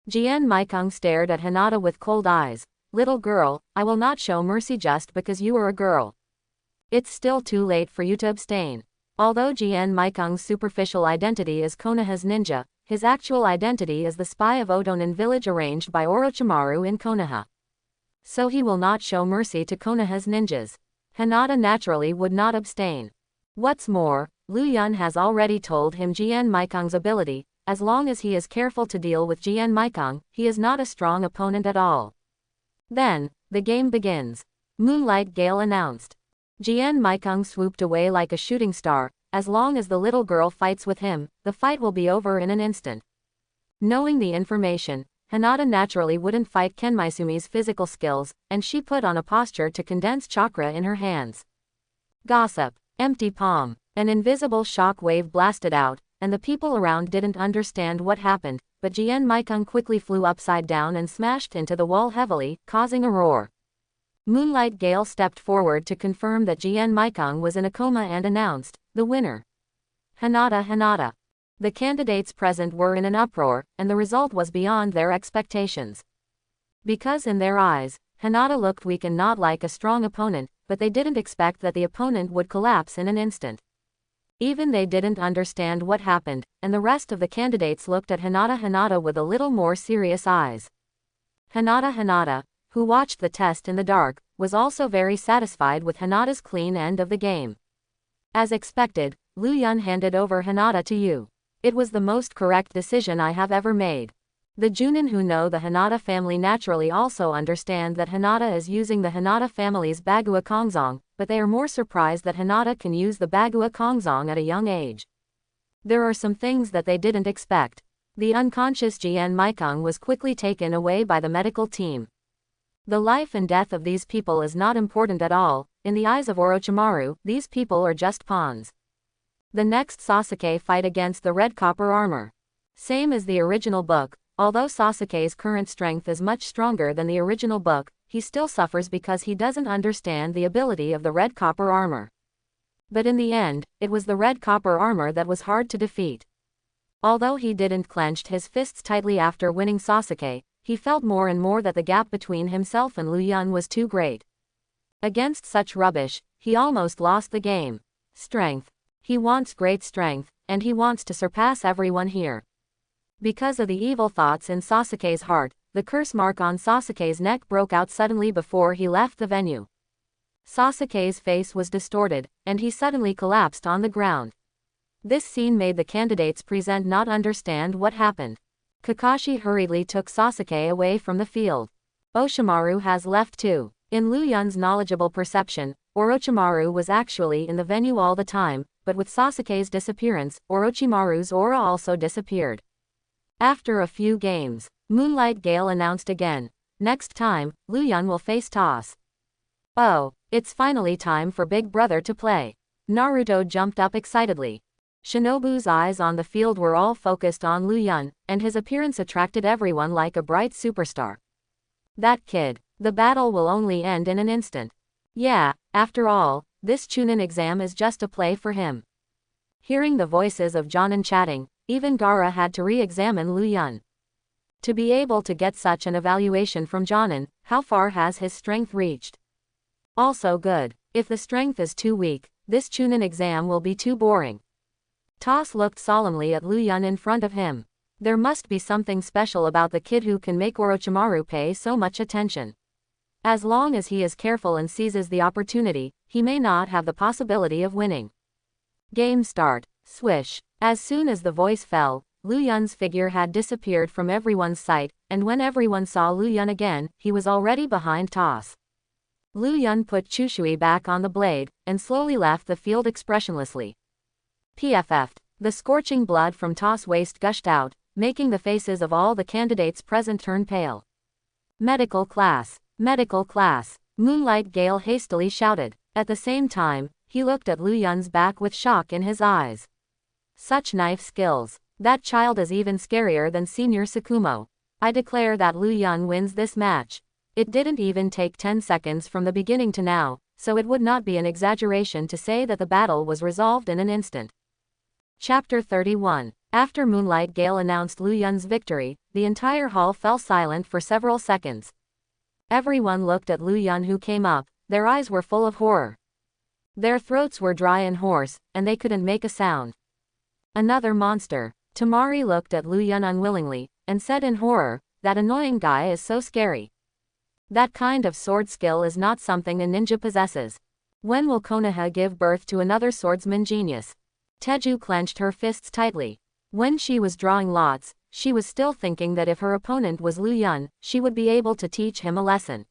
Speaker 1: Jien Maikong stared at Hinata with cold eyes. "Little girl, I will not show mercy just because you are a girl. It's still too late for you to abstain." Although Jien Maikong's superficial identity is Konoha's ninja, his actual identity is the spy of Otonin village arranged by Orochimaru in Konoha. So he will not show mercy to Konoha's ninjas. Hinata naturally would not abstain. What's more, Lu Yun has already told him Jien Maikong's ability. As long as he is careful to deal with Jien Maikong, he is not a strong opponent at all. Then, the game begins. Moonlight Gale announced. Jien Maikong swooped away like a shooting star. As long as the little girl fights with him, the fight will be over in an instant. Knowing the information, Hinata naturally wouldn't fight Ken Maisumi's physical skills, and she put on a posture to condense chakra in her hands. Gossip. Empty palm. An invisible shock wave blasted out, and the people around didn't understand what happened, but Jien Maikong quickly flew upside down and smashed into the wall heavily, causing a roar. Moonlight Gale stepped forward to confirm that Jien Maikong was in a coma and announced, "The winner. Hinata." The candidates present were in an uproar, and the result was beyond their expectations. Because in their eyes, Hinata looked weak and not like a strong opponent, but they didn't expect that the opponent would collapse in an instant. Even they didn't understand what happened, and the rest of the candidates looked at Hinata with a little more serious eyes. Hinata, who watched the test in the dark, was also very satisfied with Hinata's clean end of the game. "As expected, Lu Yun handed over Hinata to you. It was the most correct decision I have ever made." The Junin who know the Hinata family naturally also understand that Hinata is using the Hinata family's Bagua Kongzong, but they are more surprised that Hinata can use the Bagua Kongzong at a young age. There are some things that they didn't expect. The unconscious Jien Maikong was quickly taken away by the medical team. The life and death of these people is not important at all. In the eyes of Orochimaru, these people are just pawns. The next Sasuke fight against the red copper armor. Same as the original book. Although Sasuke's current strength is much stronger than the original book, he still suffers because he doesn't understand the ability of the red copper armor. But in the end, it was the red copper armor that was hard to defeat. Although he didn't clench his fists tightly after winning Sasuke, he felt more and more that the gap between himself and Lu Yun was too great. Against such rubbish, he almost lost the game. Strength. He wants great strength, and he wants to surpass everyone here. Because of the evil thoughts in Sasuke's heart, the curse mark on Sasuke's neck broke out suddenly before he left the venue. Sasuke's face was distorted, and he suddenly collapsed on the ground. This scene made the candidates present not understand what happened. Kakashi hurriedly took Sasuke away from the field. Orochimaru has left too. In Lu Yun's knowledgeable perception, Orochimaru was actually in the venue all the time, but with Sasuke's disappearance, Orochimaru's aura also disappeared. After a few games, Moonlight Gale announced again. Next time, Lu Yun will face Toss. Oh, it's finally time for Big Brother to play. Naruto jumped up excitedly. Shinobu's eyes on the field were all focused on Lu Yun, and his appearance attracted everyone like a bright superstar. That kid. The battle will only end in an instant. Yeah, after all, this Chunin exam is just a play for him. Hearing the voices of Jonin chatting, even Gaara had to re-examine Lu Yun. To be able to get such an evaluation from Jonin, how far has his strength reached? Also good. If the strength is too weak, this Chunin exam will be too boring. Toss looked solemnly at Lu Yun in front of him. There must be something special about the kid who can make Orochimaru pay so much attention. As long as he is careful and seizes the opportunity, he may not have the possibility of winning. Game start. Swish. As soon as the voice fell, Lu Yun's figure had disappeared from everyone's sight, and when everyone saw Lu Yun again, he was already behind Toss. Lu Yun put Chushui back on the blade, and slowly left the field expressionlessly. PFF'd. The scorching blood from Toss' waist gushed out, making the faces of all the candidates present turn pale. Medical class. Medical class. Moonlight Gale hastily shouted. At the same time, he looked at Lu Yun's back with shock in his eyes. Such knife skills. That child is even scarier than Senior Tsukumo. I declare that Lu Yun wins this match. It didn't even take 10 seconds from the beginning to now, so it would not be an exaggeration to say that the battle was resolved in an instant. Chapter 31. After Moonlight Gale announced Lu Yun's victory, the entire hall fell silent for several seconds. Everyone looked at Lu Yun who came up, their eyes were full of horror. Their throats were dry and hoarse, and they couldn't make a sound. Another monster. Temari looked at Lu Yun unwillingly, and said in horror, that annoying guy is so scary. That kind of sword skill is not something a ninja possesses. When will Konoha give birth to another swordsman genius? Teju clenched her fists tightly. When she was drawing lots, she was still thinking that if her opponent was Lu Yun, she would be able to teach him a lesson.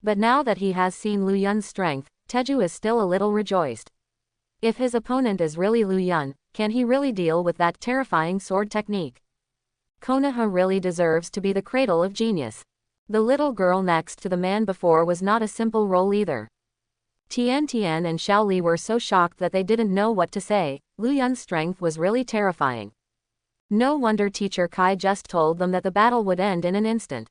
Speaker 1: But now that he has seen Lu Yun's strength, Teju is still a little rejoiced. If his opponent is really Lu Yun, can he really deal with that terrifying sword technique? Konoha really deserves to be the cradle of genius. The little girl next to the man before was not a simple role either. Tian Tian and Xiao Li were so shocked that they didn't know what to say. Lu Yun's strength was really terrifying. No wonder Teacher Kai just told them that the battle would end in an instant.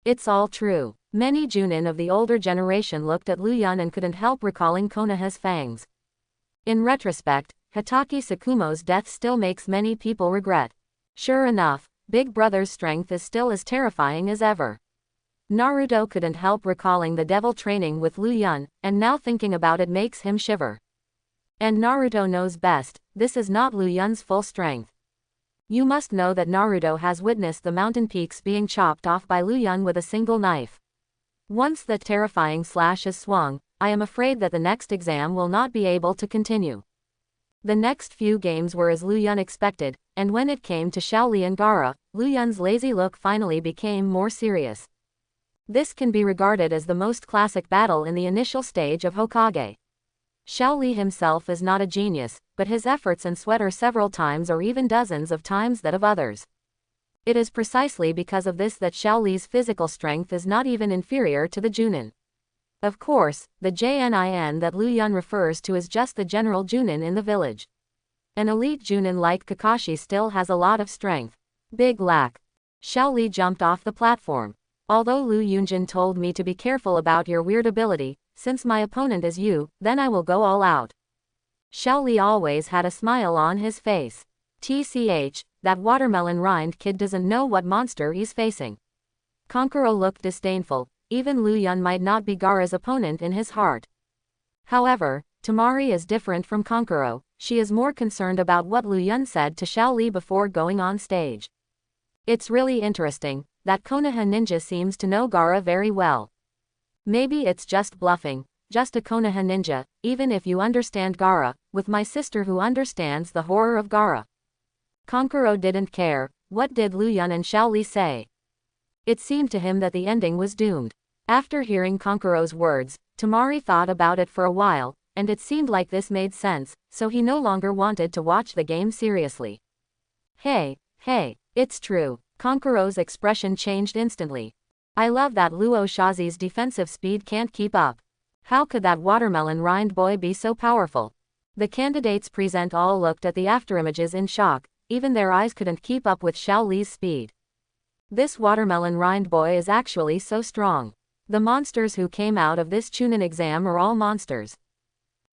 Speaker 1: It's all true. Many Junin of the older generation looked at Lu Yun and couldn't help recalling Konoha's fangs. In retrospect, Hitaki Tsukumo's death still makes many people regret. Sure enough, Big Brother's strength is still as terrifying as ever. Naruto couldn't help recalling the devil training with Lu Yun, and now thinking about it makes him shiver. And Naruto knows best, this is not Lu Yun's full strength. You must know that Naruto has witnessed the mountain peaks being chopped off by Lu Yun with a single knife. Once that terrifying slash is swung, I am afraid that the next exam will not be able to continue. The next few games were as Lu Yun expected, and when it came to Xiao Li and Gaara, Lu Yun's lazy look finally became more serious. This can be regarded as the most classic battle in the initial stage of Hokage. Xiao Li himself is not a genius, but his efforts and sweat are several times or even dozens of times that of others. It is precisely because of this that Xiao Li's physical strength is not even inferior to the Junin. Of course, the Jnin that Lu Yun refers to is just the general Junin in the village. An elite Junin like Kakashi still has a lot of strength. Big lack. Xiao Li jumped off the platform. Although Lu Yunjin told me to be careful about your weird ability, since my opponent is you, then I will go all out. Xiao Li always had a smile on his face. TCH, that watermelon-rind kid doesn't know what monster he's facing. Kankuro looked disdainful. Even Lu Yun might not be Gaara's opponent in his heart. However, Temari is different from Kankuro. She is more concerned about what Lu Yun said to Xiao Li before going on stage. It's really interesting that Konoha ninja seems to know Gaara very well. Maybe it's just bluffing, just a Konoha ninja, even if you understand Gaara, with my sister who understands the horror of Gaara. Kankuro didn't care. What did Lu Yun and Xiao Li say? It seemed to him that the ending was doomed. After hearing Konkuro's words, Tamari thought about it for a while, and it seemed like this made sense, so he no longer wanted to watch the game seriously. Hey, it's true. Konkuro's expression changed instantly. I love that Luo Shazi's defensive speed can't keep up. How could that watermelon rind boy be so powerful? The candidates present all looked at the afterimages in shock, even their eyes couldn't keep up with Xiao Li's speed. This watermelon rind boy is actually so strong. The monsters who came out of this Chunin exam are all monsters.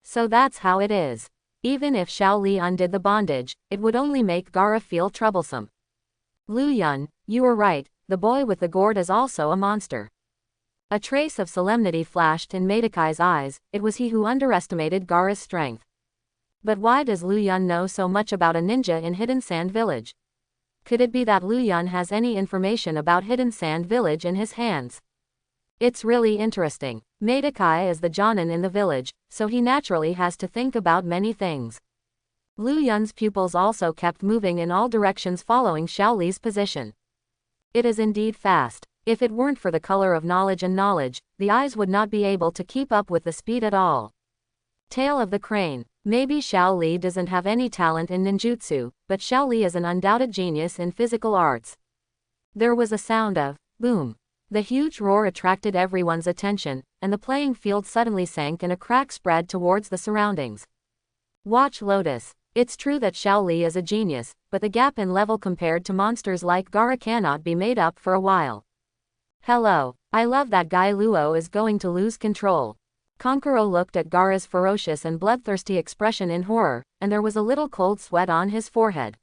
Speaker 1: So that's how it is. Even if Xiao Li undid the bondage, it would only make Gaara feel troublesome. Lu Yun, you were right, the boy with the gourd is also a monster. A trace of solemnity flashed in Maidakai's eyes. It was he who underestimated Gaara's strength. But why does Lu Yun know so much about a ninja in Hidden Sand Village? Could it be that Lu Yun has any information about Hidden Sand Village in his hands? It's really interesting. Meidakai is the Jonin in the village, so he naturally has to think about many things. Lu Yun's pupils also kept moving in all directions following Xiao Li's position. It is indeed fast. If it weren't for the color of knowledge and knowledge, the eyes would not be able to keep up with the speed at all. Tail of the crane. Maybe Xiao Li doesn't have any talent in ninjutsu, but Xiao Li is an undoubted genius in physical arts. There was a sound of boom. The huge roar attracted everyone's attention, and the playing field suddenly sank and a crack spread towards the surroundings. Watch Lotus. It's true that Xiao Li is a genius, but the gap in level compared to monsters like Gaara cannot be made up for a while. Hello. I love that guy Luo is going to lose control. Konkuro looked at Gaara's ferocious and bloodthirsty expression in horror, and there was a little cold sweat on his forehead.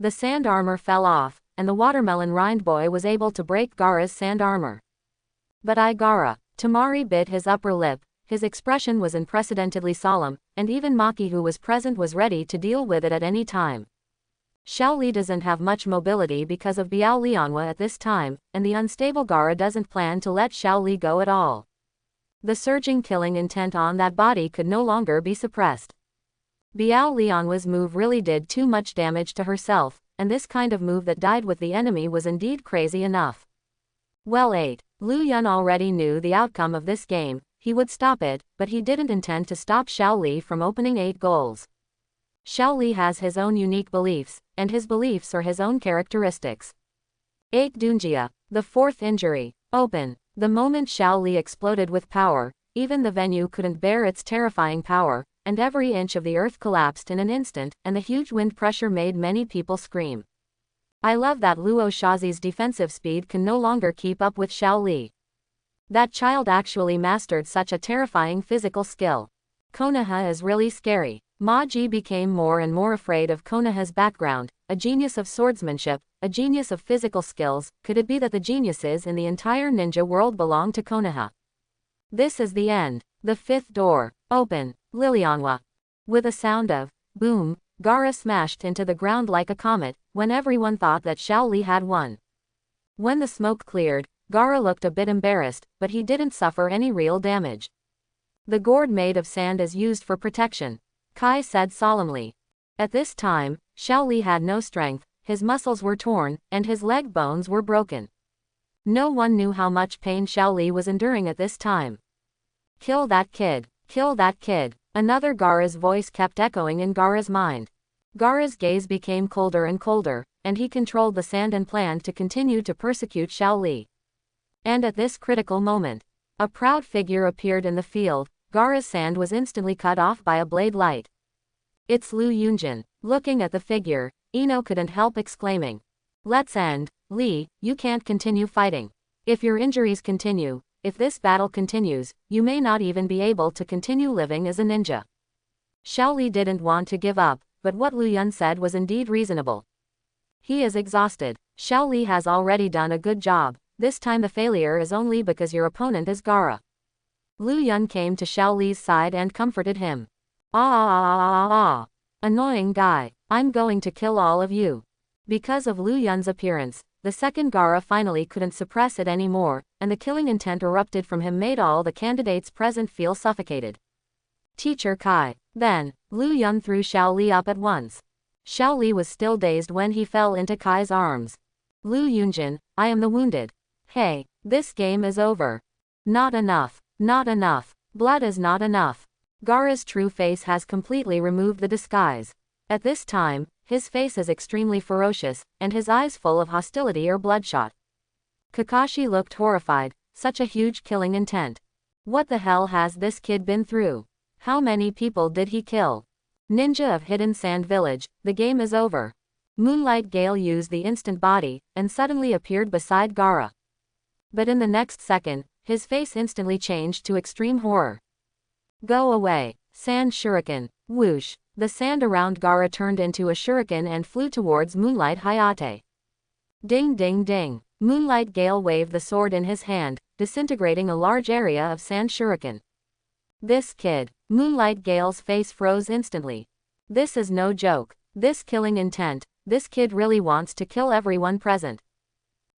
Speaker 1: The sand armor fell off, and the watermelon rind boy was able to break Gaara's sand armor. But Gaara. Tamari bit his upper lip. His expression was unprecedentedly solemn, and even Maki who was present was ready to deal with it at any time. Xiao Li doesn't have much mobility because of Biao Lianhua at this time, and the unstable Gaara doesn't plan to let Xiao Li go at all. The surging killing intent on that body could no longer be suppressed. Biao Lianhua's move really did too much damage to herself, and this kind of move that died with the enemy was indeed crazy enough. Well, 8. Lu Yun already knew the outcome of this game. He would stop it, but he didn't intend to stop Xiao Li from opening 8 goals. Xiao Li has his own unique beliefs, and his beliefs are his own characteristics. 8 Dunjia. The 4th injury. Open. The moment Xiao Li exploded with power, even the venue couldn't bear its terrifying power, and every inch of the earth collapsed in an instant, and the huge wind pressure made many people scream. I love that Luo Shazi's defensive speed can no longer keep up with Xiao Li. That child actually mastered such a terrifying physical skill. Konoha is really scary. Ma Ji became more and more afraid of Konoha's background, a genius of swordsmanship, a genius of physical skills. Could it be that the geniuses in the entire ninja world belong to Konoha? This is the end. The 5th door. Open. Lilianhua. With a sound of boom, Gaara smashed into the ground like a comet, when everyone thought that Xiao Li had won. When the smoke cleared, Gaara looked a bit embarrassed, but he didn't suffer any real damage. The gourd made of sand is used for protection, Kai said solemnly. At this time, Xiao Li had no strength, his muscles were torn, and his leg bones were broken. No one knew how much pain Xiao Li was enduring at this time. Kill that kid. Kill that kid. Another Gaara's voice kept echoing in Gaara's mind. Gaara's gaze became colder and colder, and he controlled the sand and planned to continue to persecute Xiao Li. And at this critical moment, a proud figure appeared in the field. Gaara's sand was instantly cut off by a blade light. It's Lu Yunjin. Looking at the figure, Ino couldn't help exclaiming. Let's end. Li, you can't continue fighting. If your injuries continue, if this battle continues, you may not even be able to continue living as a ninja. Xiao Li didn't want to give up, but what Lu Yun said was indeed reasonable. He is exhausted. Xiao Li has already done a good job. This time the failure is only because your opponent is Gaara. Lu Yun came to Xiao Li's side and comforted him. Annoying guy. I'm going to kill all of you. Because of Lu Yun's appearance, the second Gaara finally couldn't suppress it anymore, and the killing intent erupted from him made all the candidates present feel suffocated. Teacher Kai. Then, Lu Yun threw Xiao Li up at once. Xiao Li was still dazed when he fell into Kai's arms. Lu Yunjin, I am the wounded. Hey, this game is over. Not enough. Not enough. Blood is not enough. Gaara's true face has completely removed the disguise. At this time, his face is extremely ferocious, and his eyes full of hostility or bloodshot. Kakashi looked horrified, such a huge killing intent. What the hell has this kid been through? How many people did he kill? Ninja of Hidden Sand Village, the game is over. Moonlight Gale used the instant body, and suddenly appeared beside Gaara. But in the next second, his face instantly changed to extreme horror. Go away. Sand Shuriken. Whoosh. The sand around Gaara turned into a shuriken and flew towards Moonlight Hayate. Ding ding ding. Moonlight Gale waved the sword in his hand, disintegrating a large area of sand shuriken. This kid. Moonlight Gale's face froze instantly. This is no joke. This killing intent. This kid really wants to kill everyone present.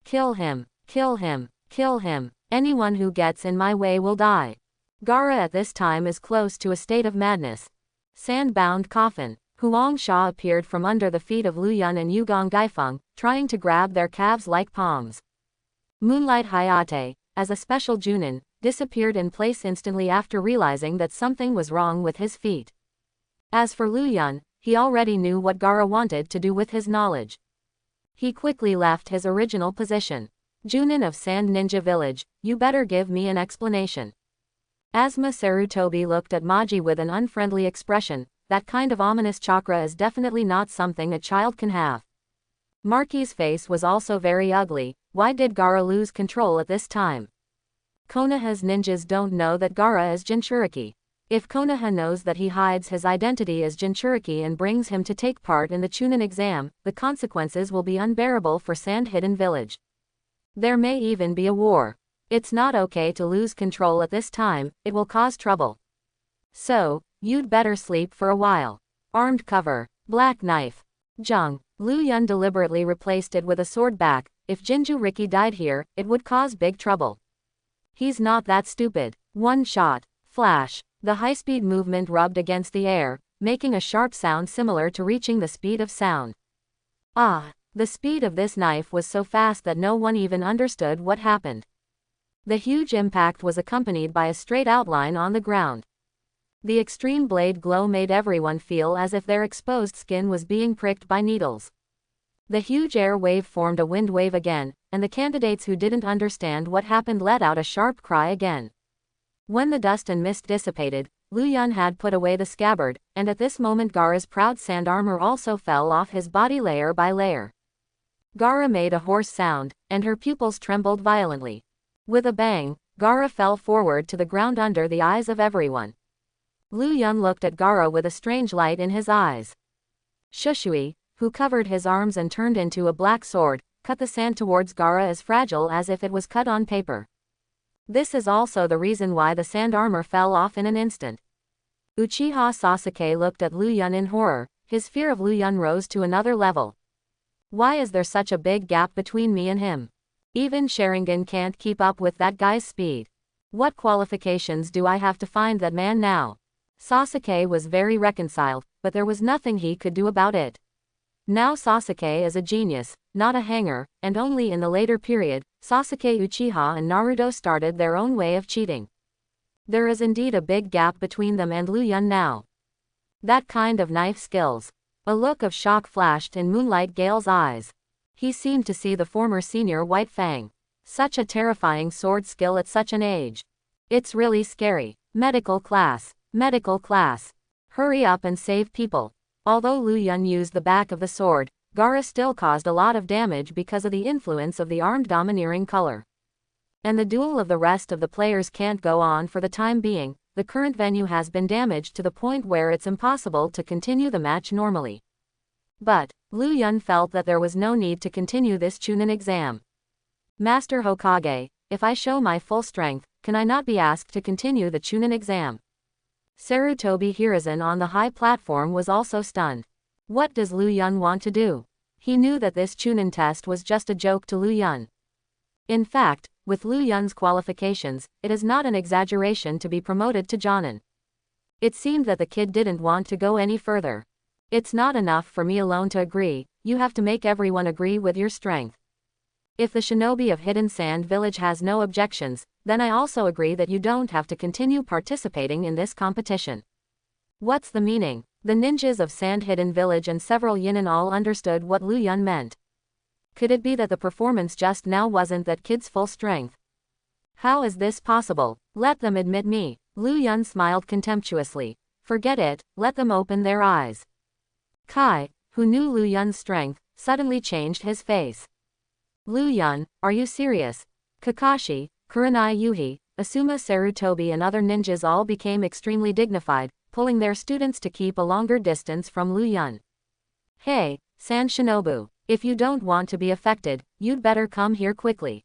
Speaker 1: Kill him. Kill him. Kill him. Anyone who gets in my way will die. Gaara at this time is close to a state of madness. Sand-bound coffin. Huang Sha appeared from under the feet of Lu Yun and Yugong Gaifeng, trying to grab their calves like palms. Moonlight Hayate, as a special Junin, disappeared in place instantly after realizing that something was wrong with his feet. As for Lu Yun, he already knew what Gaara wanted to do with his knowledge. He quickly left his original position. Junin of Sand Ninja Village, you better give me an explanation. Asma Sarutobi looked at Maji with an unfriendly expression. That kind of ominous chakra is definitely not something a child can have. Marky's face was also very ugly. Why did Gaara lose control at this time? Konoha's ninjas don't know that Gaara is Jinchuriki. If Konoha knows that he hides his identity as Jinchuriki and brings him to take part in the Chunin exam, the consequences will be unbearable for Sand Hidden Village. There may even be a war. It's not okay to lose control at this time, it will cause trouble. So, you'd better sleep for a while. Armed cover. Black knife. Zhang. Lu Yun deliberately replaced it with a sword back. If Jinchuriki died here, it would cause big trouble. He's not that stupid. One shot. Flash. The high-speed movement rubbed against the air, making a sharp sound similar to reaching the speed of sound. Ah! The speed of this knife was so fast that no one even understood what happened. The huge impact was accompanied by a straight outline on the ground. The extreme blade glow made everyone feel as if their exposed skin was being pricked by needles. The huge air wave formed a wind wave again, and the candidates who didn't understand what happened let out a sharp cry again. When the dust and mist dissipated, Lu Yun had put away the scabbard, and at this moment Gaara's proud sand armor also fell off his body layer by layer. Gaara made a hoarse sound, and her pupils trembled violently. With a bang, Gaara fell forward to the ground under the eyes of everyone. Lu Yun looked at Gaara with a strange light in his eyes. Shushui, who covered his arms and turned into a black sword, cut the sand towards Gaara as fragile as if it was cut on paper. This is also the reason why the sand armor fell off in an instant. Uchiha Sasuke looked at Lu Yun in horror. His fear of Lu Yun rose to another level. Why is there such a big gap between me and him? Even Sharingan can't keep up with that guy's speed. What qualifications do I have to find that man now? Sasuke was very reconciled, but there was nothing he could do about it. Now Sasuke is a genius, not a hanger, and only in the later period, Sasuke Uchiha and Naruto started their own way of cheating. There is indeed a big gap between them and Lu Yun now. That kind of knife skills. A look of shock flashed in Moonlight Gale's eyes. He seemed to see the former senior White Fang. Such a terrifying sword skill at such an age. It's really scary. Medical class. Medical class. Hurry up and save people. Although Lu Yun used the back of the sword, Gaara still caused a lot of damage because of the influence of the armed domineering color. And the duel of the rest of the players can't go on for the time being. The current venue has been damaged to the point where it's impossible to continue the match normally. But, Lu Yun felt that there was no need to continue this Chunin exam. Master Hokage, if I show my full strength, can I not be asked to continue the Chunin exam? Sarutobi Hiruzen on the high platform was also stunned. What does Lu Yun want to do? He knew that this Chunin test was just a joke to Lu Yun. In fact, with Lu Yun's qualifications, it is not an exaggeration to be promoted to Jonin. It seemed that the kid didn't want to go any further. It's not enough for me alone to agree, you have to make everyone agree with your strength. If the shinobi of Hidden Sand Village has no objections, then I also agree that you don't have to continue participating in this competition. What's the meaning? The ninjas of Sand Hidden Village and several Yinin all understood what Lu Yun meant. Could it be that the performance just now wasn't that kid's full strength? How is this possible? Let them admit me. Lu Yun smiled contemptuously. Forget it, let them open their eyes. Kai, who knew Lu Yun's strength, suddenly changed his face. Lu Yun, are you serious? Kakashi, Kurenai Yuhi, Asuma Sarutobi and other ninjas all became extremely dignified, pulling their students to keep a longer distance from Lu Yun. Hey, Sand Shinobu, if you don't want to be affected, you'd better come here quickly.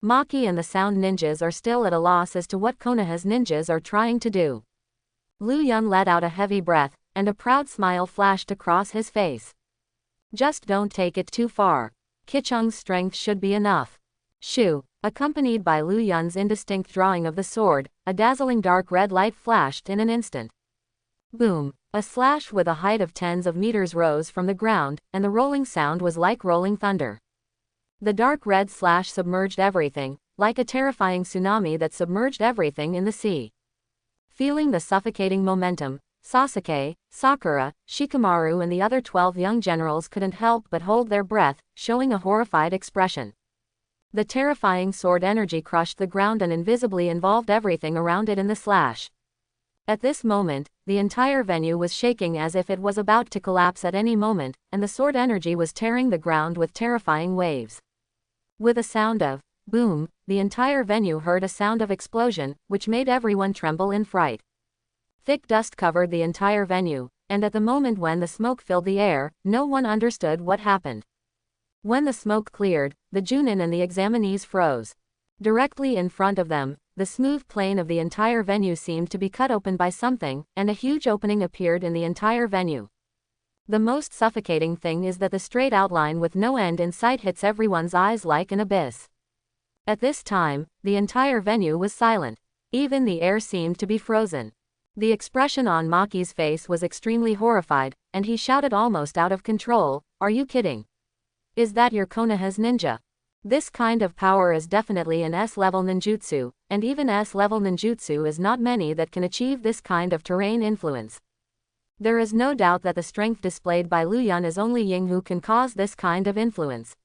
Speaker 1: Maki and the Sound Ninjas are still at a loss as to what Konoha's ninjas are trying to do. Lu Yun let out a heavy breath, and a proud smile flashed across his face. Just don't take it too far. Kichung's strength should be enough. Shoo, accompanied by Lu Yun's indistinct drawing of the sword, a dazzling dark red light flashed in an instant. Boom, a slash with a height of tens of meters rose from the ground, and the rolling sound was like rolling thunder. The dark red slash submerged everything, like a terrifying tsunami that submerged everything in the sea. Feeling the suffocating momentum, Sasuke, Sakura, Shikamaru and the other 12 young generals couldn't help but hold their breath, showing a horrified expression. The terrifying sword energy crushed the ground and invisibly involved everything around it in the slash. At this moment, the entire venue was shaking as if it was about to collapse at any moment, and the sword energy was tearing the ground with terrifying waves. With a sound of boom, the entire venue heard a sound of explosion, which made everyone tremble in fright. Thick dust covered the entire venue, and at the moment when the smoke filled the air, no one understood what happened. When the smoke cleared, the Junin and the examinees froze. Directly in front of them, the smooth plane of the entire venue seemed to be cut open by something, and a huge opening appeared in the entire venue. The most suffocating thing is that the straight outline with no end in sight hits everyone's eyes like an abyss. At this time, the entire venue was silent. Even the air seemed to be frozen. The expression on Maki's face was extremely horrified, and he shouted almost out of control, "Are you kidding? Is that your Konoha's ninja? This kind of power is definitely an S-level ninjutsu, and even S-level ninjutsu is not many that can achieve this kind of terrain influence. There is no doubt that the strength displayed by Lu Yun is only Ying who can cause this kind of influence.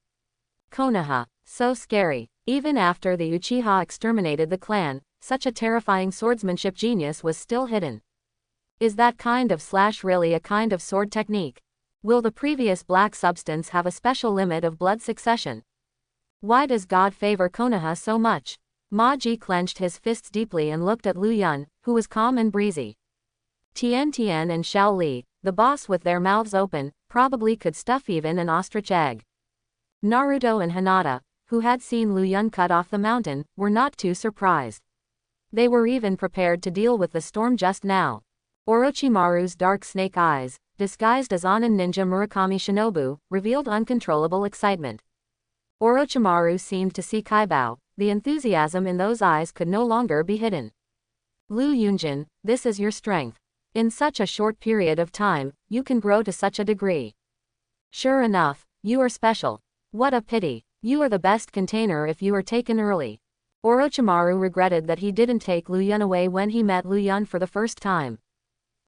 Speaker 1: Konoha, so scary. Even after the Uchiha exterminated the clan, such a terrifying swordsmanship genius was still hidden. Is that kind of slash really a kind of sword technique? Will the previous black substance have a special limit of blood succession? Why does God favor Konoha so much? Ma-ji clenched his fists deeply and looked at Lu Yun, who was calm and breezy. Tien Tien and Xiao Li, the boss with their mouths open, probably could stuff even an ostrich egg. Naruto and Hinata, who had seen Lu Yun cut off the mountain, were not too surprised. They were even prepared to deal with the storm just now. Orochimaru's dark snake eyes, disguised as Anin ninja Murakami Shinobu, revealed uncontrollable excitement. Orochimaru seemed to see Kaibao. The enthusiasm in those eyes could no longer be hidden. Lu Yunjin, this is your strength. In such a short period of time, you can grow to such a degree. Sure enough, you are special. What a pity. You are the best container if you are taken early. Orochimaru regretted that he didn't take Lu Yun away when he met Lu Yun for the first time.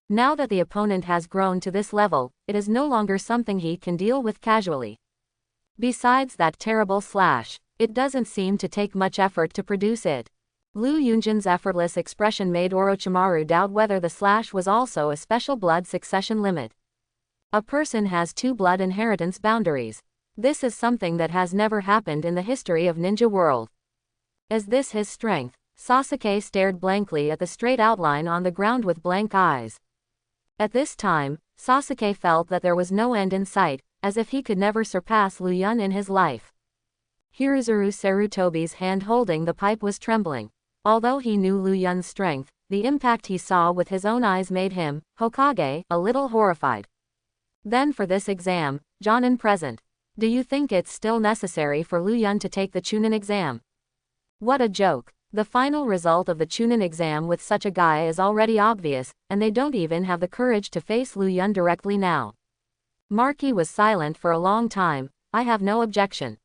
Speaker 1: Now that the opponent has grown to this level, it is no longer something he can deal with casually. Besides that terrible slash, it doesn't seem to take much effort to produce it. Lu Yunjin's effortless expression made Orochimaru doubt whether the slash was also a special blood succession limit. A person has 2 blood inheritance boundaries. This is something that has never happened in the history of ninja world. Is this his strength? Sasuke stared blankly at the straight outline on the ground with blank eyes. At this time, Sasuke felt that there was no end in sight, as if he could never surpass Lu Yun in his life. Hiruzuru Sarutobi's hand holding the pipe was trembling. Although he knew Lu Yun's strength, the impact he saw with his own eyes made him, Hokage, a little horrified. Then for this exam, Jonin present. Do you think it's still necessary for Lu Yun to take the Chunin exam? What a joke. The final result of the Chunin exam with such a guy is already obvious, and they don't even have the courage to face Lu Yun directly now. Marky was silent for a long time. I have no objection.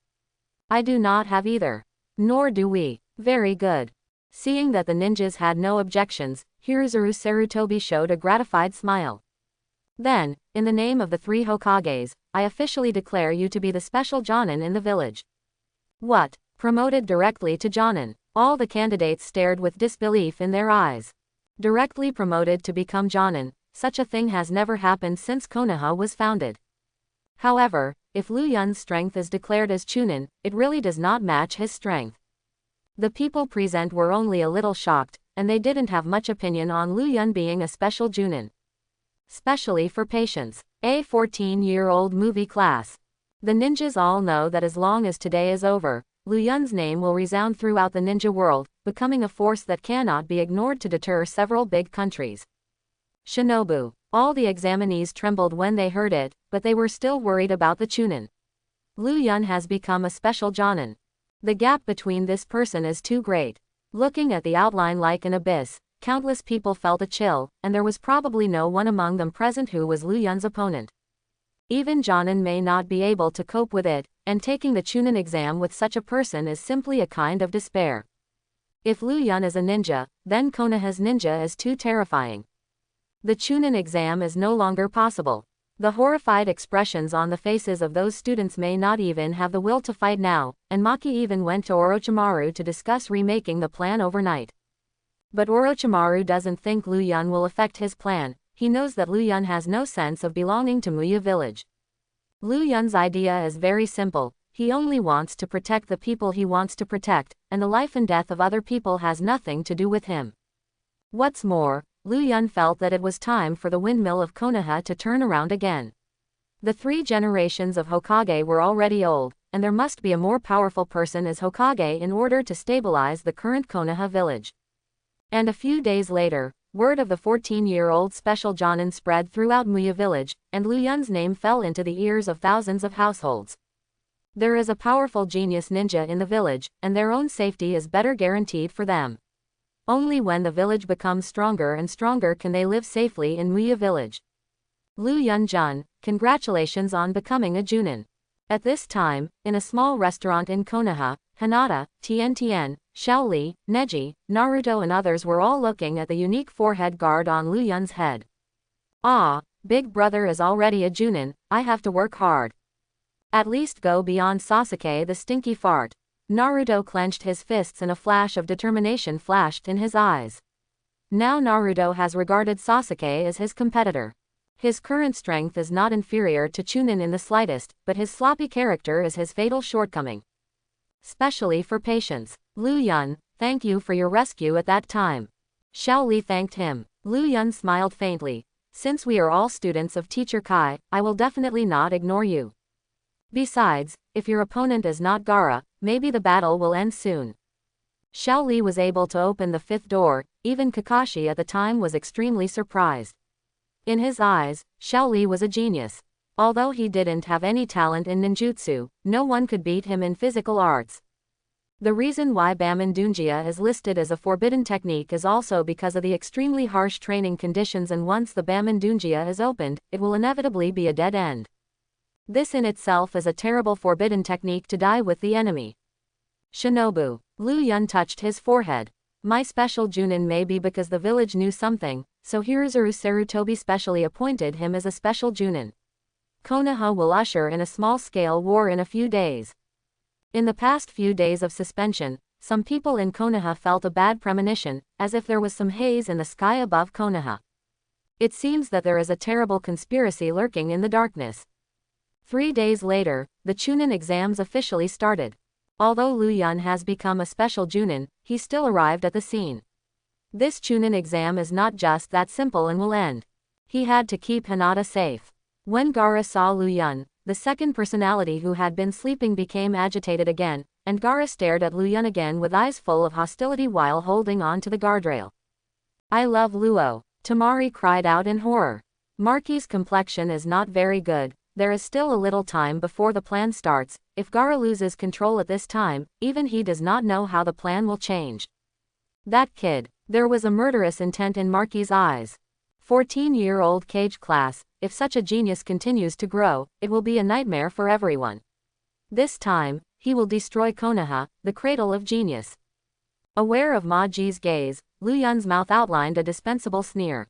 Speaker 1: I do not have either. Nor do we. Very good. Seeing that the ninjas had no objections, Hiruzuru Sarutobi showed a gratified smile. Then, in the name of the 3 Hokages, I officially declare you to be the special Jonin in the village. What? Promoted directly to Jonin? All the candidates stared with disbelief in their eyes. Directly promoted to become Jonin, such a thing has never happened since Konoha was founded. However, if Lu Yun's strength is declared as Chunin, it really does not match his strength. The people present were only a little shocked, and they didn't have much opinion on Lu Yun being a special Junin. Specially for patience. A 14-year-old movie class. The ninjas all know that as long as today is over, Lu Yun's name will resound throughout the ninja world, becoming a force that cannot be ignored to deter several big countries. Shinobu. All the examinees trembled when they heard it, but they were still worried about the Chunin. Lu Yun has become a special Jonin. The gap between this person is too great. Looking at the outline like an abyss, countless people felt a chill, and there was probably no one among them present who was Lu Yun's opponent. Even Jonin may not be able to cope with it, and taking the Chunin exam with such a person is simply a kind of despair. If Lu Yun is a ninja, then Konoha's ninja is too terrifying. The Chunin exam is no longer possible. The horrified expressions on the faces of those students may not even have the will to fight now, and Maki even went to Orochimaru to discuss remaking the plan overnight. But Orochimaru doesn't think Lu Yun will affect his plan. He knows that Lu Yun has no sense of belonging to Muya village. Lu Yun's idea is very simple. He only wants to protect the people he wants to protect, and the life and death of other people has nothing to do with him. What's more, Lu Yun felt that it was time for the windmill of Konoha to turn around again. The 3 generations of Hokage were already old, and there must be a more powerful person as Hokage in order to stabilize the current Konoha village. And a few days later, word of the 14-year-old special Jonin spread throughout Muya village, and Lu Yun's name fell into the ears of thousands of households. There is a powerful genius ninja in the village, and their own safety is better guaranteed for them. Only when the village becomes stronger and stronger can they live safely in Muya village. Lu Yun-jun, congratulations on becoming a Junin. At this time, in a small restaurant in Konoha, Hinata, Tien, Shaoli, Neji, Naruto and others were all looking at the unique forehead guard on Lu Yun's head. Ah, big brother is already a Junin, I have to work hard. At least go beyond Sasuke the stinky fart. Naruto clenched his fists and a flash of determination flashed in his eyes. Now Naruto has regarded Sasuke as his competitor. His current strength is not inferior to Chunin in the slightest, but his sloppy character is his fatal shortcoming. Specially for patience. Lu Yun, thank you for your rescue at that time. Shaoli thanked him. Lu Yun smiled faintly. Since we are all students of Teacher Kai, I will definitely not ignore you. Besides, if your opponent is not Gaara, maybe the battle will end soon. Shaoli was able to open the 5th door. Even Kakashi at the time was extremely surprised. In his eyes, Shaoli was a genius. Although he didn't have any talent in ninjutsu, no one could beat him in physical arts. The reason why Bamindunjia is listed as a forbidden technique is also because of the extremely harsh training conditions, and once the Bamindunjia is opened, it will inevitably be a dead end. This in itself is a terrible forbidden technique to die with the enemy. Shinobu. Lu Yun touched his forehead. My special Junin may be because the village knew something, so Hiruzuru Sarutobi specially appointed him as a special Junin. Konoha will usher in a small-scale war in a few days. In the past few days of suspension, some people in Konoha felt a bad premonition, as if there was some haze in the sky above Konoha. It seems that there is a terrible conspiracy lurking in the darkness. 3 days later, the Chunin exams officially started. Although Lu Yun has become a special Junin, he still arrived at the scene. This Chunin exam is not just that simple and will end. He had to keep Hinata safe. When Gaara saw Lu Yun, the second personality who had been sleeping became agitated again, and Gaara stared at Lu Yun again with eyes full of hostility while holding on to the guardrail. I love Luo. Tamari cried out in horror. Marky's complexion is not very good. There is still a little time before the plan starts. If Gaara loses control at this time, even he does not know how the plan will change. That kid. There was a murderous intent in Marky's eyes. 14-year-old cage class, if such a genius continues to grow, it will be a nightmare for everyone. This time, he will destroy Konoha, the cradle of genius. Aware of Ma Ji's gaze, Lu Yun's mouth outlined a dispensable sneer.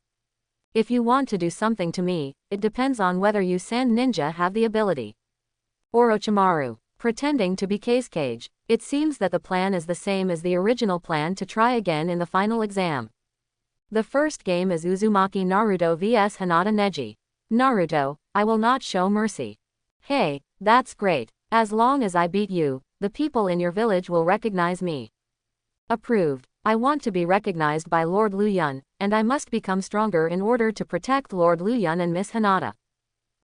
Speaker 1: If you want to do something to me, it depends on whether you sand ninja have the ability. Orochimaru. Pretending to be Cage. It seems that the plan is the same as the original plan to try again in the final exam. The first game is Uzumaki Naruto vs Hinata Neji. Naruto, I will not show mercy. Hey, that's great. As long as I beat you, the people in your village will recognize me. Approved. I want to be recognized by Lord Lu Yun, and I must become stronger in order to protect Lord Lu Yun and Miss Hinata.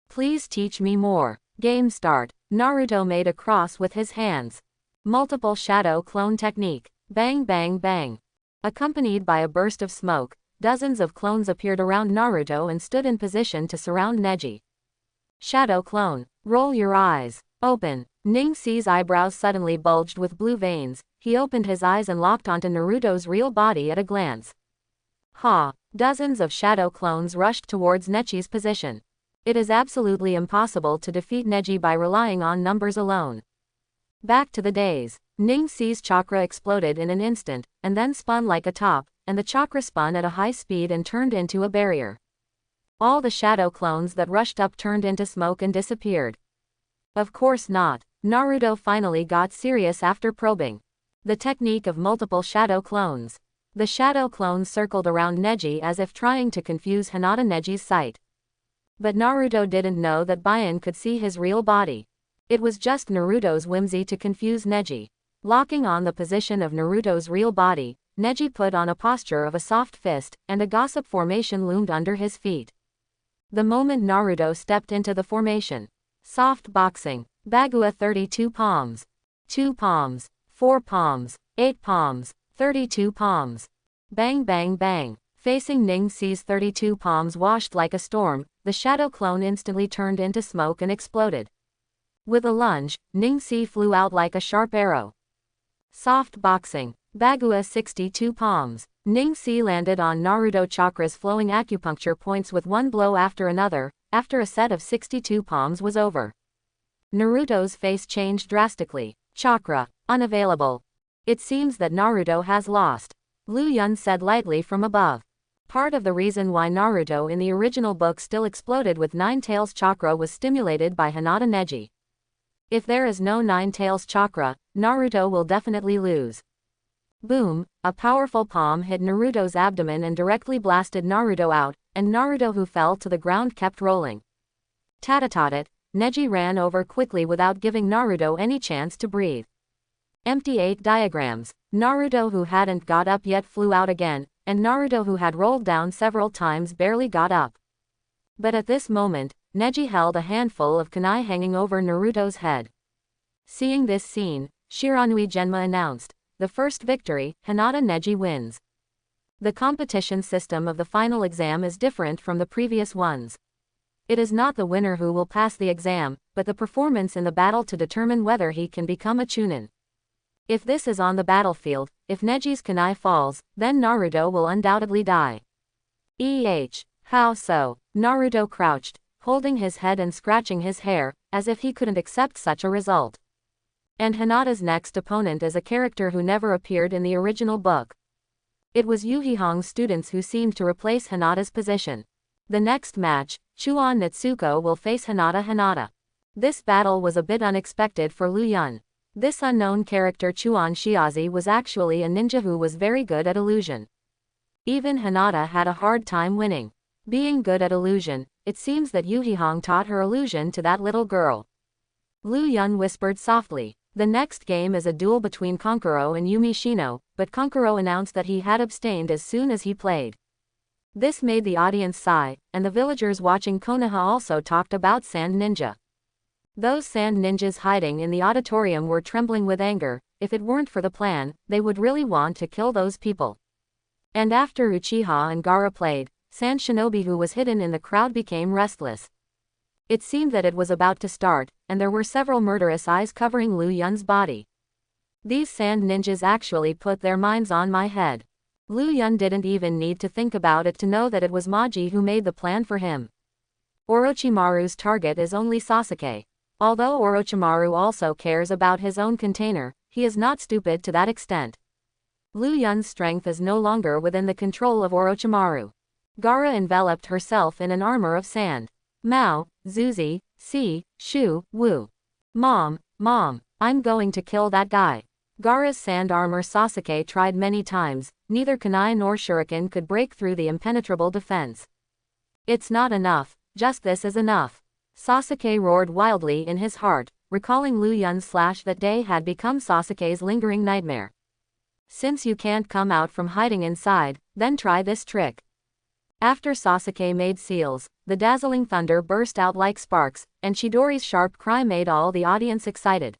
Speaker 1: Please teach me more. Game start. Naruto made a cross with his hands. Multiple shadow clone technique. Bang bang bang. Accompanied by a burst of smoke, dozens of clones appeared around Naruto and stood in position to surround Neji. Shadow clone. Roll your eyes. Open. Ning Si's eyebrows suddenly bulged with blue veins. He opened his eyes and locked onto Naruto's real body at a glance. Ha! Dozens of shadow clones rushed towards Neji's position. It is absolutely impossible to defeat Neji by relying on numbers alone. Back to the days. Ning Si's chakra exploded in an instant, and then spun like a top, and the chakra spun at a high speed and turned into a barrier. All the shadow clones that rushed up turned into smoke and disappeared. Of course not. Naruto finally got serious after probing the technique of multiple shadow clones. The shadow clones circled around Neji as if trying to confuse Hinata Neji's sight. But Naruto didn't know that Bayan could see his real body. It was just Naruto's whimsy to confuse Neji. Locking on the position of Naruto's real body, Neji put on a posture of a soft fist, and a gossip formation loomed under his feet. The moment Naruto stepped into the formation. Soft boxing. Bagua 32 palms. 2 palms. 4 palms. 8 palms. 32 palms. Bang bang bang. Facing Ning Si's 32 palms washed like a storm, the shadow clone instantly turned into smoke and exploded. With a lunge, Ning Si flew out like a sharp arrow. Soft boxing. Bagua 62 palms. Ning Si landed on Naruto Chakra's flowing acupuncture points with one blow after another, after a set of 62 palms was over. Naruto's face changed drastically. Chakra. Unavailable. It seems that Naruto has lost. Lu Yun said lightly from above. Part of the reason why Naruto in the original book still exploded with Nine Tails chakra was stimulated by Hinata Neji. If there is no Nine Tails chakra, Naruto will definitely lose. Boom, a powerful palm hit Naruto's abdomen and directly blasted Naruto out, and Naruto who fell to the ground kept rolling. Tatatatat, Neji ran over quickly without giving Naruto any chance to breathe. Empty 8 diagrams. Naruto who hadn't got up yet flew out again, and Naruto who had rolled down several times barely got up. But at this moment, Neji held a handful of kunai hanging over Naruto's head. Seeing this scene, Shiranui Genma announced, "The first victory, Hinata Neji wins." The competition system of the final exam is different from the previous ones. It is not the winner who will pass the exam, but the performance in the battle to determine whether he can become a Chunin. If this is on the battlefield, if Neji's kunai falls, then Naruto will undoubtedly die. How so? Naruto crouched, holding his head and scratching his hair, as if he couldn't accept such a result. And Hinata's next opponent is a character who never appeared in the original book. It was Yuhihong's students who seemed to replace Hinata's position. The next match, Chuan Natsuko will face Hinata. This battle was a bit unexpected for Lu Yun. This unknown character Chuan Shiazi was actually a ninja who was very good at illusion. Even Hinata had a hard time winning. Being good at illusion, it seems that Yuhihong taught her illusion to that little girl. Lu Yun whispered softly, "The next game is a duel between Konkuro and Yumi Shino," but Konkuro announced that he had abstained as soon as he played. This made the audience sigh, and the villagers watching Konoha also talked about Sand Ninja. Those sand ninjas hiding in the auditorium were trembling with anger. If it weren't for the plan, they would really want to kill those people. And after Uchiha and Gaara played, Sand Shinobi who was hidden in the crowd became restless. It seemed that it was about to start, and there were several murderous eyes covering Lu Yun's body. These sand ninjas actually put their minds on my head. Lu Yun didn't even need to think about it to know that it was Maji who made the plan for him. Orochimaru's target is only Sasuke. Although Orochimaru also cares about his own container, he is not stupid to that extent. Lu Yun's strength is no longer within the control of Orochimaru. Gaara enveloped herself in an armor of sand. Mao, Zuzi, Si, Shu, Wu. Mom, I'm going to kill that guy. Gaara's sand armor Sasuke tried many times, neither kunai nor shuriken could break through the impenetrable defense. It's not enough, just this is enough. Sasuke roared wildly in his heart, recalling Lu Yun's slash that day had become Sasuke's lingering nightmare. Since you can't come out from hiding inside, then try this trick. After Sasuke made seals, the dazzling thunder burst out like sparks, and Chidori's sharp cry made all the audience excited.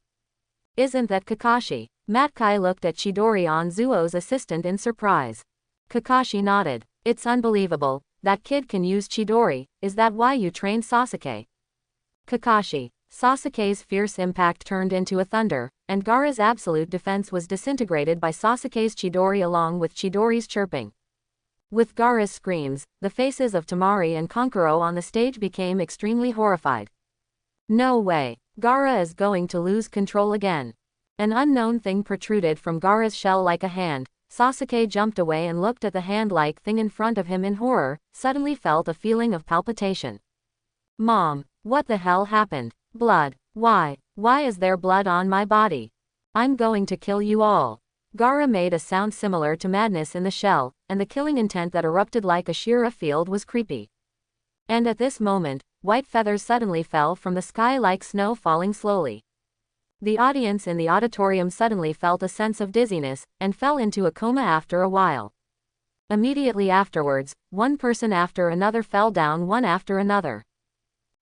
Speaker 1: Isn't that Kakashi? Matkai looked at Chidori Onzuo's assistant in surprise. Kakashi nodded. It's unbelievable, that kid can use Chidori, is that why you trained Sasuke? Kakashi. Sasuke's fierce impact turned into a thunder, and Gaara's absolute defense was disintegrated by Sasuke's Chidori along with Chidori's chirping. With Gaara's screams, the faces of Temari and Kankuro on the stage became extremely horrified. No way. Gaara is going to lose control again. An unknown thing protruded from Gaara's shell like a hand. Sasuke jumped away and looked at the hand-like thing in front of him in horror, suddenly felt a feeling of palpitation. Mom, what the hell happened? Blood. Why is there blood on my body? I'm going to kill you all. Gaara made a sound similar to madness in the shell, and the killing intent that erupted like a Shira field was creepy. And at this moment, white feathers suddenly fell from the sky like snow falling slowly. The audience in the auditorium suddenly felt a sense of dizziness, and fell into a coma after a while. Immediately afterwards, one person after another fell down one after another.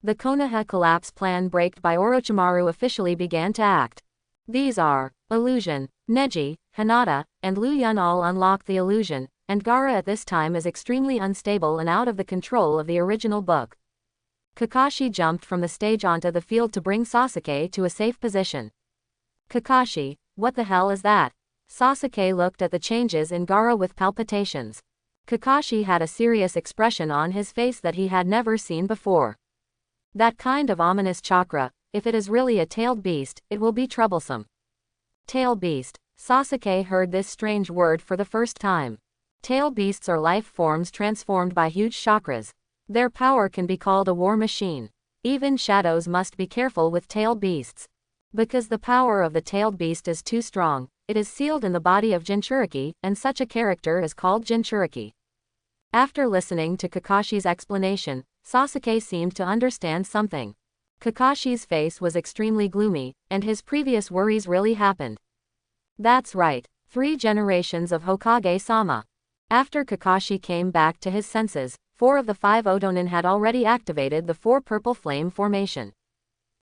Speaker 1: The Konoha collapse plan braked by Orochimaru officially began to act. These are illusion. Neji, Hinata, and Lu Yun all unlocked the illusion, and Gaara at this time is extremely unstable and out of the control of the original book. Kakashi jumped from the stage onto the field to bring Sasuke to a safe position. Kakashi, what the hell is that? Sasuke looked at the changes in Gaara with palpitations. Kakashi had a serious expression on his face that he had never seen before. That kind of ominous chakra, if it is really a tailed beast, it will be troublesome. Tail beast. Sasuke heard this strange word for the first time. Tail beasts are life forms transformed by huge chakras. Their power can be called a war machine. Even shadows must be careful with tailed beasts. Because the power of the tailed beast is too strong, it is sealed in the body of Jinchuriki, and such a character is called Jinchuriki. After listening to Kakashi's explanation, Sasuke seemed to understand something. Kakashi's face was extremely gloomy, and his previous worries really happened. That's right, 3 generations of Hokage-sama. After Kakashi came back to his senses, 4 of the 5 Otonin had already activated the 4 purple flame formation.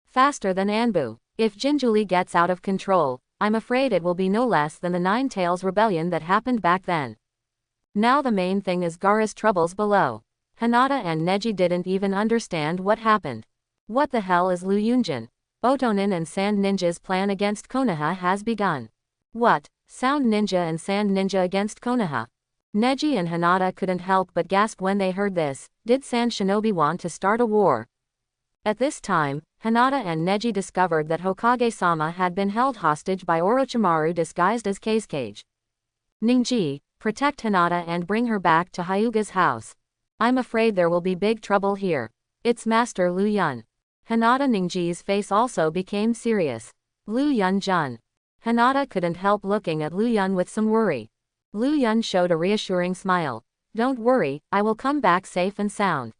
Speaker 1: Faster than Anbu. If Jinjuli gets out of control, I'm afraid it will be no less than the 9 Tails rebellion that happened back then. Now the main thing is Gaara's troubles below. Hinata and Neji didn't even understand what happened. What the hell is Lu Yunjin? Otonin and Sand Ninja's plan against Konoha has begun. What? Sound Ninja and Sand Ninja against Konoha? Neji and Hinata couldn't help but gasp when they heard this. Did Sand Shinobi want to start a war? At this time, Hinata and Neji discovered that Hokage-sama had been held hostage by Orochimaru disguised as Kazekage. Ningji, protect Hinata and bring her back to Hyuga's house. I'm afraid there will be big trouble here. It's Master Lu Yun. Hinata Ningji's face also became serious. Lu Yun-jun. Hinata couldn't help looking at Lu Yun with some worry. Lu Yun showed a reassuring smile. Don't worry, I will come back safe and sound.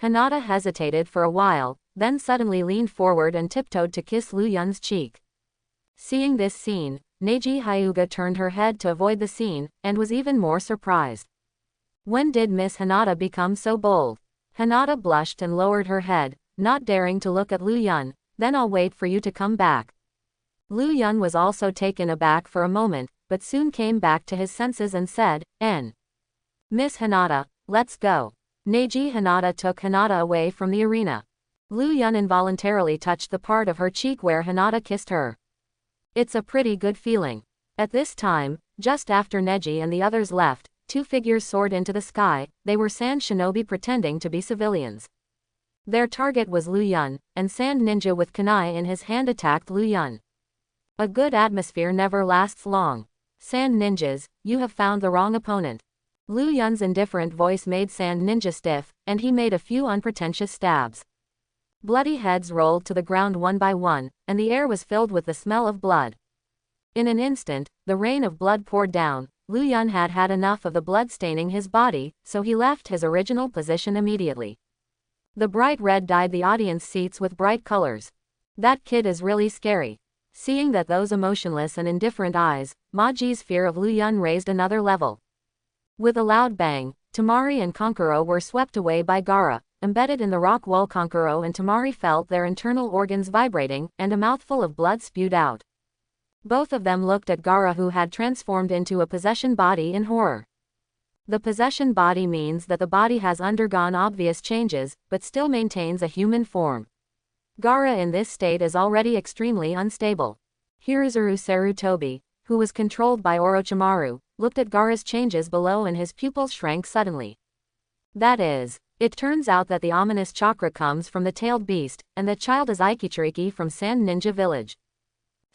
Speaker 1: Hinata hesitated for a while, then suddenly leaned forward and tiptoed to kiss Lu Yun's cheek. Seeing this scene, Neji Hyuga turned her head to avoid the scene, and was even more surprised. When did Miss Hinata become so bold? Hinata blushed and lowered her head, not daring to look at Lu Yun. Then I'll wait for you to come back. Lu Yun was also taken aback for a moment, but soon came back to his senses and said, Miss Hinata, let's go. Neji Hinata took Hinata away from the arena. Lu Yun involuntarily touched the part of her cheek where Hinata kissed her. It's a pretty good feeling. At this time, Just after Neji and the others left, two figures soared into the sky. They were sand shinobi pretending to be civilians. Their target was Lu Yun, and Sand Ninja with kunai in his hand attacked Lu Yun. A good atmosphere never lasts long. Sand Ninjas, you have found the wrong opponent. Lu Yun's indifferent voice made Sand Ninja stiff, and he made a few unpretentious stabs. Bloody heads rolled to the ground one by one, and the air was filled with the smell of blood. In an instant, the rain of blood poured down. Lu Yun had had enough of the blood staining his body, so he left his original position immediately. The bright red dyed the audience seats with bright colors. That kid is really scary. Seeing that those emotionless and indifferent eyes, Maji's fear of Lu Yun raised another level. With a loud bang, Tamari and Kankuro were swept away by Gaara. Embedded in the rock wall, Kankuro and Tamari felt their internal organs vibrating, and a mouthful of blood spewed out. Both of them looked at Gaara, who had transformed into a possession body, in horror. The possession body means that the body has undergone obvious changes, but still maintains a human form. Gaara in this state is already extremely unstable. Hiruzuru Sarutobi, who was controlled by Orochimaru, looked at Gaara's changes below and his pupils shrank suddenly. That is, it turns out that the ominous chakra comes from the tailed beast, and the child is Aikichiriki from Sand Ninja Village.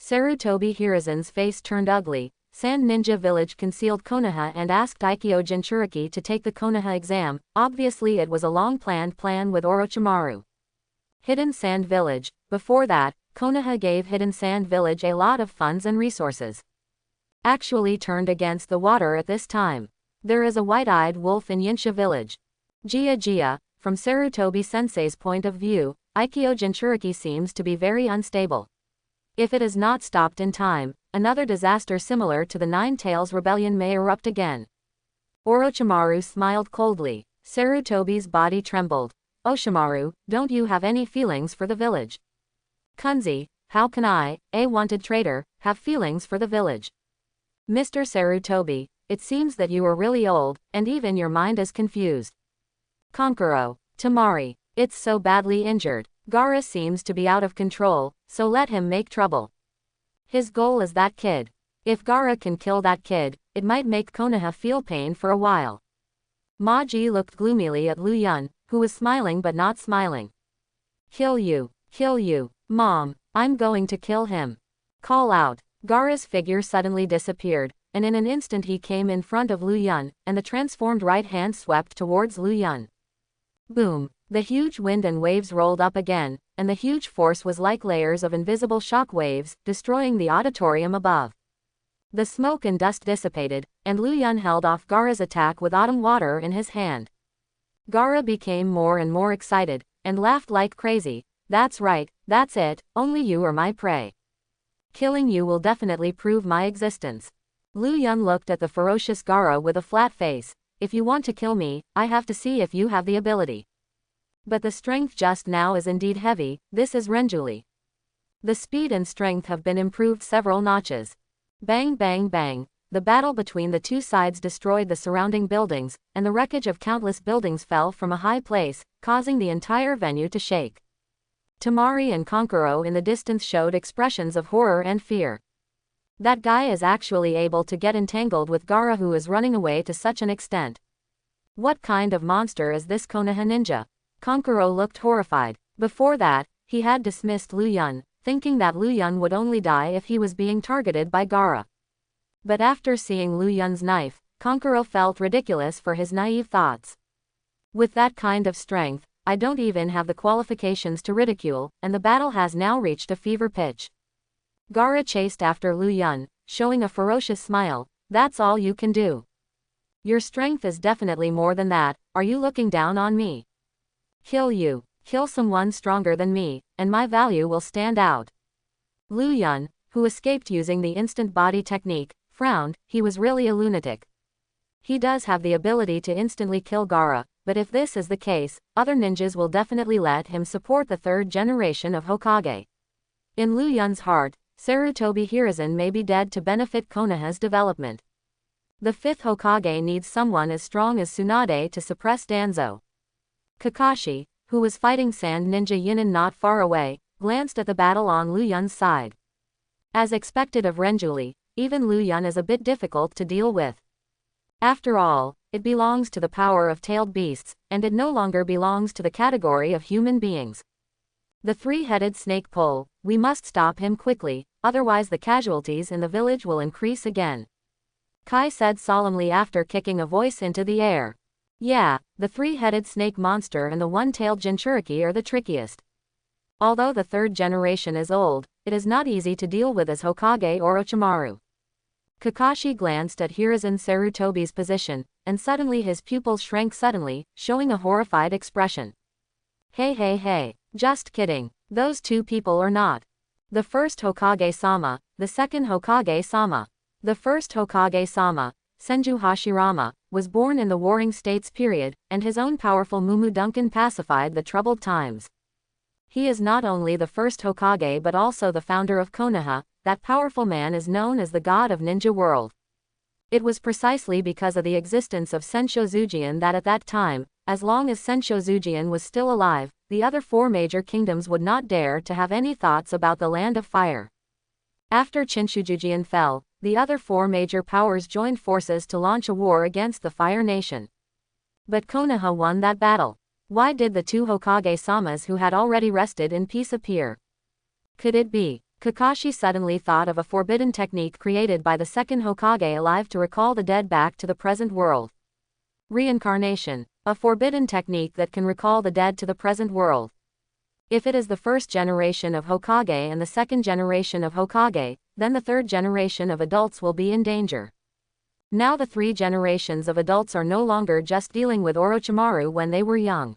Speaker 1: Sarutobi Hiruzen's face turned ugly. Sand Ninja Village concealed Konoha and asked Aikyo Jinchuriki to take the Konoha exam. Obviously it was a long-planned plan with Orochimaru. Hidden Sand Village. Before that, Konoha gave Hidden Sand Village a lot of funds and resources. Actually turned against the water at this time. There is a white-eyed wolf in Yinsha Village. Jia, from Sarutobi Sensei's point of view, Aikyo Jinchuriki seems to be very unstable. If it is not stopped in time, another disaster similar to the Nine Tails Rebellion may erupt again. Orochimaru smiled coldly. Sarutobi's body trembled. Oshimaru, don't you have any feelings for the village? Kunzi, how can I, a wanted traitor, have feelings for the village? Mr. Sarutobi, it seems that you are really old, and even your mind is confused. Kankuro, Tamari, it's so badly injured. Gaara seems to be out of control, so let him make trouble. His goal is that kid. If Gaara can kill that kid, it might make Konoha feel pain for a while. Maji looked gloomily at Lu Yun, who was smiling but not smiling. Kill you, Mom, I'm going to kill him. Call out. Gaara's figure suddenly disappeared, and in an instant he came in front of Lu Yun, and the transformed right hand swept towards Lu Yun. Boom. The huge wind and waves rolled up again, and the huge force was like layers of invisible shock waves, destroying the auditorium above. The smoke and dust dissipated, and Lu Yun held off Gaara's attack with autumn water in his hand. Gaara became more and more excited, and laughed like crazy. That's right, that's it, only you are my prey. Killing you will definitely prove my existence. Lu Yun looked at the ferocious Gaara with a flat face. If you want to kill me, I have to see if you have the ability. But the strength just now is indeed heavy. This is Renjuli. The speed and strength have been improved several notches. Bang bang bang. The battle between the two sides destroyed the surrounding buildings, and the wreckage of countless buildings fell from a high place, causing the entire venue to shake. Tamari and Kankuro in the distance showed expressions of horror and fear. That guy is actually able to get entangled with Gaara, who is running away to such an extent. What kind of monster is this Konoha ninja? Kankuro looked horrified. Before that, he had dismissed Lu Yun, thinking that Lu Yun would only die if he was being targeted by Gaara. But after seeing Lu Yun's knife, Kankuro felt ridiculous for his naive thoughts. With that kind of strength, I don't even have the qualifications to ridicule, and the battle has now reached a fever pitch. Gaara chased after Lu Yun, showing a ferocious smile. That's all you can do. Your strength is definitely more than that. Are you looking down on me? Kill you. Kill someone stronger than me, and my value will stand out. Lu Yun, who escaped using the instant body technique, frowned. He was really a lunatic. He does have the ability to instantly kill Gaara, but if this is the case, other ninjas will definitely let him support the third generation of Hokage. In Lu Yun's heart, Sarutobi Hiruzen may be dead to benefit Konoha's development. The fifth Hokage needs someone as strong as Tsunade to suppress Danzo. Kakashi, who was fighting Sand Ninja Yinin not far away, glanced at the battle on Lu Yun's side. As expected of Renjuli, even Lu Yun is a bit difficult to deal with. After all, it belongs to the power of tailed beasts, and it no longer belongs to the category of human beings. The three-headed snake pull, we must stop him quickly, otherwise the casualties in the village will increase again. Kai said solemnly after kicking a voice into the air. Yeah, the three-headed snake monster and the one-tailed Jinchuriki are the trickiest. Although the third generation is old, it is not easy to deal with as Hokage Orochimaru. Kakashi glanced at Hiruzen Sarutobi's position, and suddenly his pupils shrank suddenly, showing a horrified expression. Hey, just kidding, those two people are not. The first Hokage-sama, the second Hokage-sama. The first Hokage-sama, Senju Hashirama, was born in the Warring States period, and his own powerful Mumu Duncan pacified the troubled times. He is not only the first Hokage but also the founder of Konoha. That powerful man is known as the god of ninja world. It was precisely because of the existence of Sensho Zujian that at that time, as long as Sensho Zujian was still alive, the other four major kingdoms would not dare to have any thoughts about the land of fire. After Chinshujujian fell, the other four major powers joined forces to launch a war against the Fire Nation. But Konoha won that battle. Why did the two Hokage-samas who had already rested in peace appear? Could it be? Kakashi suddenly thought of a forbidden technique created by the second Hokage alive to recall the dead back to the present world. Reincarnation. A forbidden technique that can recall the dead to the present world. If it is the first generation of Hokage and the second generation of Hokage, then the third generation of adults will be in danger. Now the three generations of adults are no longer just dealing with Orochimaru when they were young.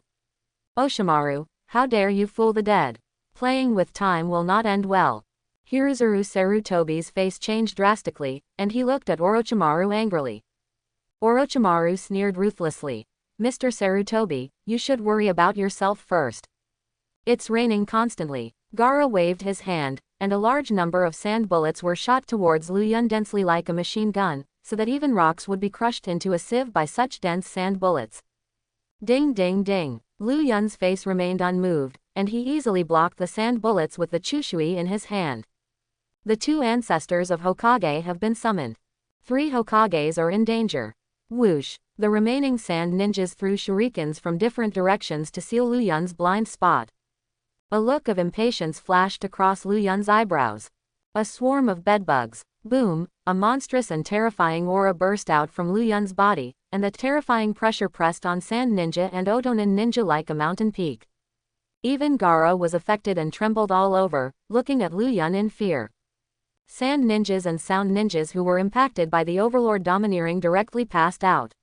Speaker 1: Oshimaru, how dare you fool the dead? Playing with time will not end well. Hiruzen Sarutobi's face changed drastically, and he looked at Orochimaru angrily. Orochimaru sneered ruthlessly. Mr. Sarutobi, you should worry about yourself first. It's raining constantly. Gaara waved his hand, and a large number of sand bullets were shot towards Lu Yun densely like a machine gun, so that even rocks would be crushed into a sieve by such dense sand bullets. Ding ding ding. Lu Yun's face remained unmoved, and he easily blocked the sand bullets with the chushui in his hand. The two ancestors of Hokage have been summoned. 3 Hokages are in danger. Whoosh! The remaining sand ninjas threw shurikens from different directions to seal Lu Yun's blind spot. A look of impatience flashed across Lu Yun's eyebrows. A swarm of bedbugs. Boom! A monstrous and terrifying aura burst out from Lu Yun's body, and the terrifying pressure pressed on Sand Ninja and Otonin Ninja like a mountain peak. Even Gaara was affected and trembled all over, looking at Lu Yun in fear. Sand ninjas and sound ninjas who were impacted by the Overlord domineering directly passed out.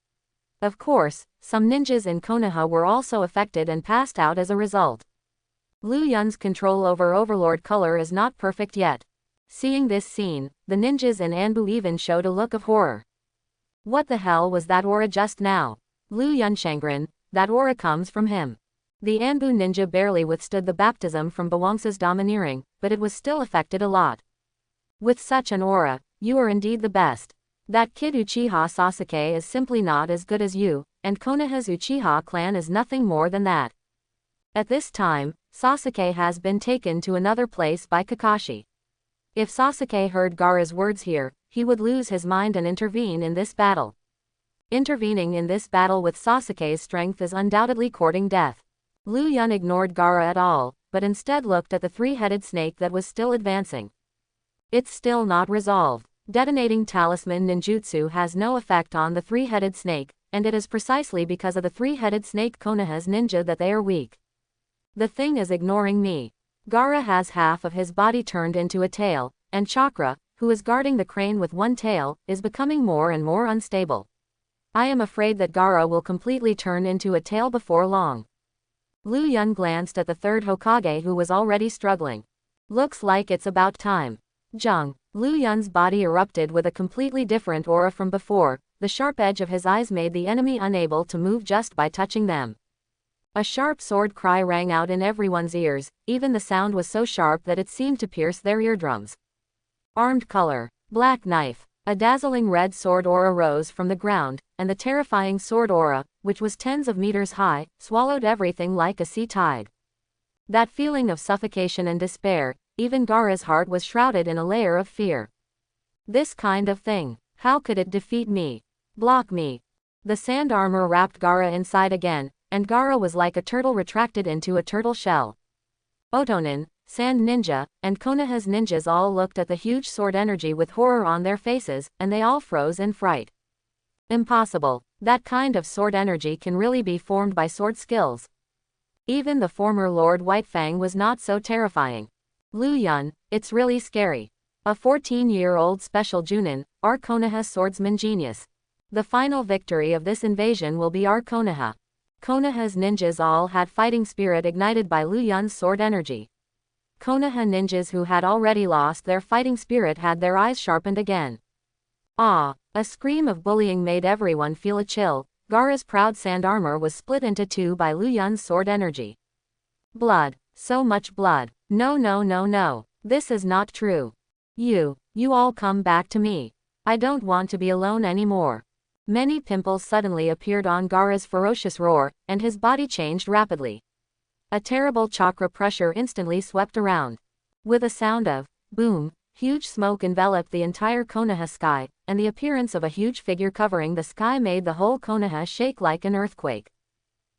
Speaker 1: Of course, some ninjas in Konoha were also affected and passed out as a result. Lu Yun's control over Overlord color is not perfect yet. Seeing this scene, the ninjas in Anbu even showed a look of horror. What the hell was that aura just now? Lu Yun Shangren, that aura comes from him. The Anbu ninja barely withstood the baptism from Bawangsa's domineering, but it was still affected a lot. With such an aura, you are indeed the best. That kid Uchiha Sasuke is simply not as good as you, and Konoha's Uchiha clan is nothing more than that. At this time, Sasuke has been taken to another place by Kakashi. If Sasuke heard Gaara's words here, he would lose his mind and intervene in this battle. Intervening in this battle with Sasuke's strength is undoubtedly courting death. Lu Yun ignored Gaara at all, but instead looked at the three-headed snake that was still advancing. It's still not resolved. Detonating talisman ninjutsu has no effect on the three-headed snake, and it is precisely because of the three-headed snake Konoha's ninja that they are weak. The thing is ignoring me. Gaara has half of his body turned into a tail, and Chakra, who is guarding the crane with one tail, is becoming more and more unstable. I am afraid that Gaara will completely turn into a tail before long. Lu Yun glanced at the third Hokage who was already struggling. Looks like it's about time. Jung. Lu Yun's body erupted with a completely different aura from before. The sharp edge of his eyes made the enemy unable to move just by touching them. A sharp sword cry rang out in everyone's ears, even the sound was so sharp that it seemed to pierce their eardrums. Armed color. Black knife. A dazzling red sword aura rose from the ground, and the terrifying sword aura, which was tens of meters high, swallowed everything like a sea tide. That feeling of suffocation and despair, even Gaara's heart was shrouded in a layer of fear. This kind of thing. How could it defeat me? Block me. The sand armor wrapped Gaara inside again, and Gaara was like a turtle retracted into a turtle shell. Otonin, Sand Ninja, and Konoha's ninjas all looked at the huge sword energy with horror on their faces, and they all froze in fright. Impossible. That kind of sword energy can really be formed by sword skills. Even the former Lord Whitefang was not so terrifying. Lu Yun, it's really scary. A 14-year-old special Junin, our Konoha swordsman genius. The final victory of this invasion will be our Konoha. Konoha's ninjas all had fighting spirit ignited by Lu Yun's sword energy. Konoha ninjas who had already lost their fighting spirit had their eyes sharpened again. Ah! A scream of bullying made everyone feel a chill. Gaara's proud sand armor was split into two by Lu Yun's sword energy. Blood. So much blood. No no no no. This is not true. You all come back to me. I don't want to be alone anymore. Many pimples suddenly appeared on Gaara's ferocious roar, and his body changed rapidly. A terrible chakra pressure instantly swept around. With a sound of boom, huge smoke enveloped the entire Konoha sky, and the appearance of a huge figure covering the sky made the whole Konoha shake like an earthquake.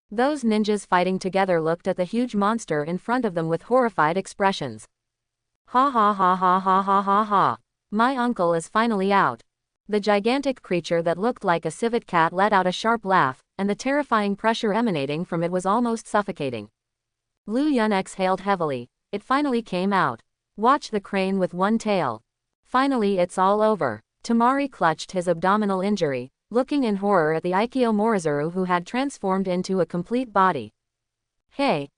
Speaker 1: Those ninjas fighting together looked at the huge monster in front of them with horrified expressions. Ha ha ha ha ha ha ha ha. My uncle is finally out. The gigantic creature that looked like a civet cat let out a sharp laugh, and the terrifying pressure emanating from it was almost suffocating. Lu Yun exhaled heavily. It finally came out. Watch the crane with one tail. Finally it's all over. Tamari clutched his abdominal injury, looking in horror at the Aikyo Morizuru who had transformed into a complete body. Hey,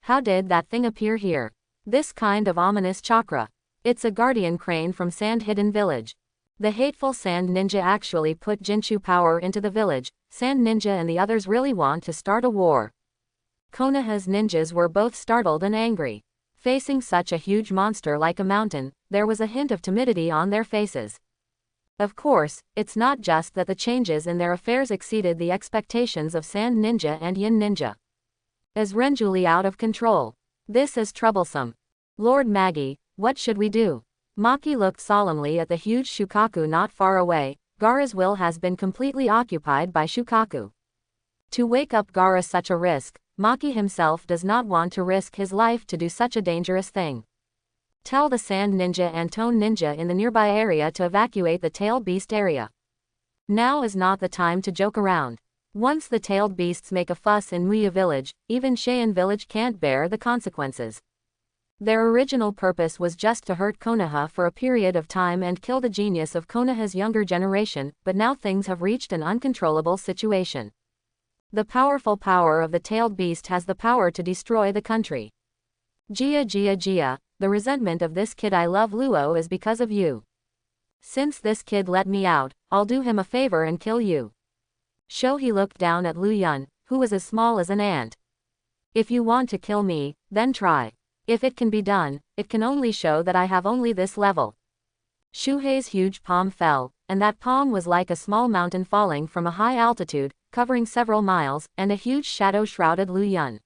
Speaker 1: how did that thing appear here? This kind of ominous chakra. It's a guardian crane from Sand Hidden Village. The hateful Sand Ninja actually put Jinshu power into the village. Sand Ninja and the others really want to start a war. Konoha's ninjas were both startled and angry. Facing such a huge monster like a mountain, there was a hint of timidity on their faces. Of course, it's not just that the changes in their affairs exceeded the expectations of Sand Ninja and Yin Ninja. Is Renjuli out of control? This is troublesome. Lord Magi, what should we do? Maki looked solemnly at the huge Shukaku not far away. Gaara's will has been completely occupied by Shukaku. To wake up Gaara such a risk, Maki himself does not want to risk his life to do such a dangerous thing. Tell the Sand Ninja and Tone Ninja in the nearby area to evacuate the Tailed Beast area. Now is not the time to joke around. Once the Tailed Beasts make a fuss in Muya village, even Cheyenne village can't bear the consequences. Their original purpose was just to hurt Konoha for a period of time and kill the genius of Konoha's younger generation, but now things have reached an uncontrollable situation. The powerful power of the Tailed Beast has the power to destroy the country. Gia, the resentment of this kid I love Luo is because of you. Since this kid let me out, I'll do him a favor and kill you. Shohei looked down at Lu Yun, who was as small as an ant. If you want to kill me, then try. If it can be done, it can only show that I have only this level. Shuhei's huge palm fell, and that palm was like a small mountain falling from a high altitude, covering several miles, and a huge shadow shrouded Lu Yun.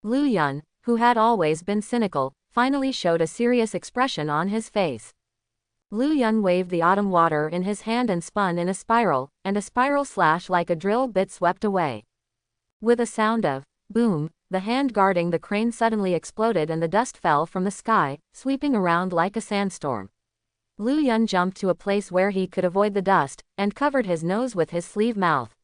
Speaker 1: Lu Yun, who had always been cynical, finally showed a serious expression on his face. Lu Yun waved the autumn water in his hand and spun in a spiral, and a spiral slash like a drill bit swept away. With a sound of boom, the hand guarding the crane suddenly exploded and the dust fell from the sky, sweeping around like a sandstorm. Lu Yun jumped to a place where he could avoid the dust, and covered his nose with his sleeve mouth.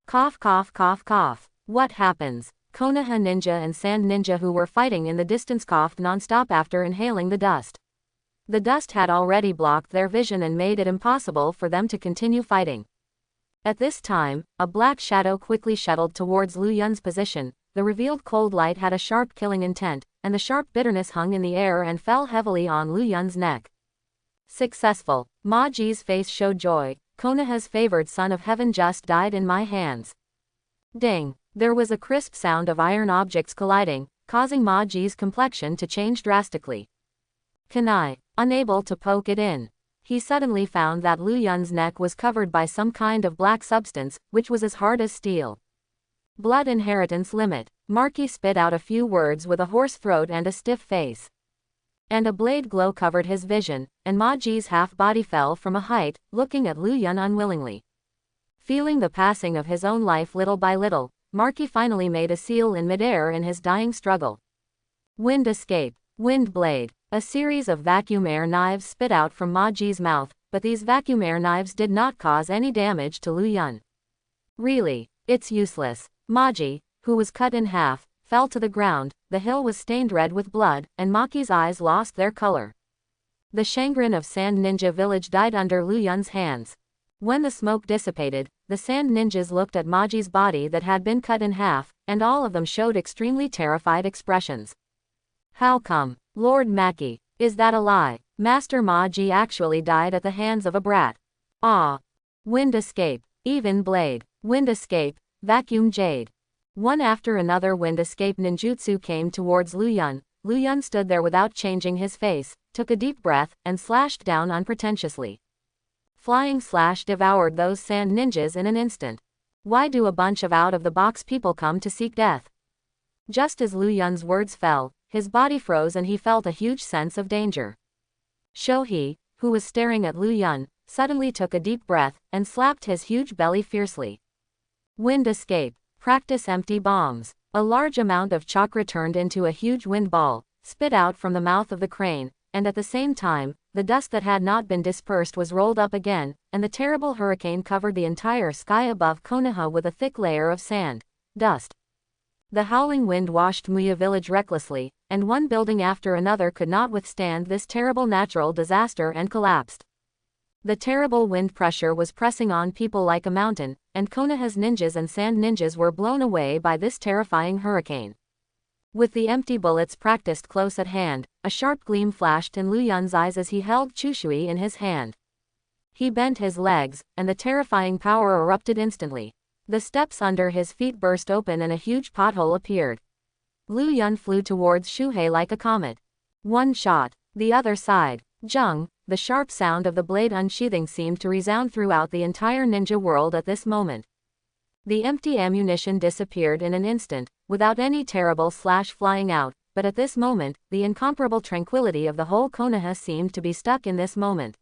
Speaker 1: Cough cough cough cough. What happens? Konoha Ninja and Sand Ninja who were fighting in the distance coughed non-stop after inhaling the dust. The dust had already blocked their vision and made it impossible for them to continue fighting. At this time, a black shadow quickly shuttled towards Lu Yun's position. The revealed cold light had a sharp killing intent, and the sharp bitterness hung in the air and fell heavily on Lu Yun's neck. Successful. Ma Ji's face showed joy. Konoha's favored son of heaven just died in my hands. Ding. There was a crisp sound of iron objects colliding, causing Ma Ji's complexion to change drastically. Kunai, unable to poke it in. He suddenly found that Lu Yun's neck was covered by some kind of black substance, which was as hard as steel. Blood inheritance limit. Marky spit out a few words with a hoarse throat and a stiff face. And a blade glow covered his vision, and Maji's half-body fell from a height, looking at Lu Yun unwillingly. Feeling the passing of his own life little by little, Marky finally made a seal in midair in his dying struggle. Wind escape. Wind blade. A series of vacuum air knives spit out from Maji's mouth, but these vacuum air knives did not cause any damage to Lu Yun. Really, it's useless. Maji, who was cut in half, fell to the ground, the hill was stained red with blood, and Maki's eyes lost their color. The Shangrin of Sand Ninja Village died under Lu Yun's hands. When the smoke dissipated, the Sand Ninjas looked at Maji's body that had been cut in half, and all of them showed extremely terrified expressions. How come? Lord Maki, is that a lie? Master Maji actually died at the hands of a brat. Ah. Wind escape. Even blade. Wind escape. Vacuum jade. One after another wind escape ninjutsu came towards Lu Yun. Lu Yun stood there without changing his face, took a deep breath, and slashed down unpretentiously. Flying slash devoured those sand ninjas in an instant. Why do a bunch of out-of-the-box people come to seek death? Just as Lu Yun's words fell, his body froze and he felt a huge sense of danger. Shohei, who was staring at Lu Yun, suddenly took a deep breath, and slapped his huge belly fiercely. Wind escape. Practice empty bombs. A large amount of chakra turned into a huge wind ball, spit out from the mouth of the crane, and at the same time, the dust that had not been dispersed was rolled up again, and the terrible hurricane covered the entire sky above Konoha with a thick layer of sand, dust. The howling wind washed Muya village recklessly, and one building after another could not withstand this terrible natural disaster and collapsed. The terrible wind pressure was pressing on people like a mountain, and Konoha's ninjas and sand ninjas were blown away by this terrifying hurricane. With the empty bullets practiced close at hand, a sharp gleam flashed in Lu Yun's eyes as he held Chushui in his hand. He bent his legs, and the terrifying power erupted instantly. The steps under his feet burst open and a huge pothole appeared. Lu Yun flew towards Shuhei like a comet. One shot. The other side. Jung. The sharp sound of the blade unsheathing seemed to resound throughout the entire ninja world at this moment. The empty ammunition disappeared in an instant, without any terrible slash flying out, but at this moment, the incomparable tranquility of the whole Konoha seemed to be stuck in this moment.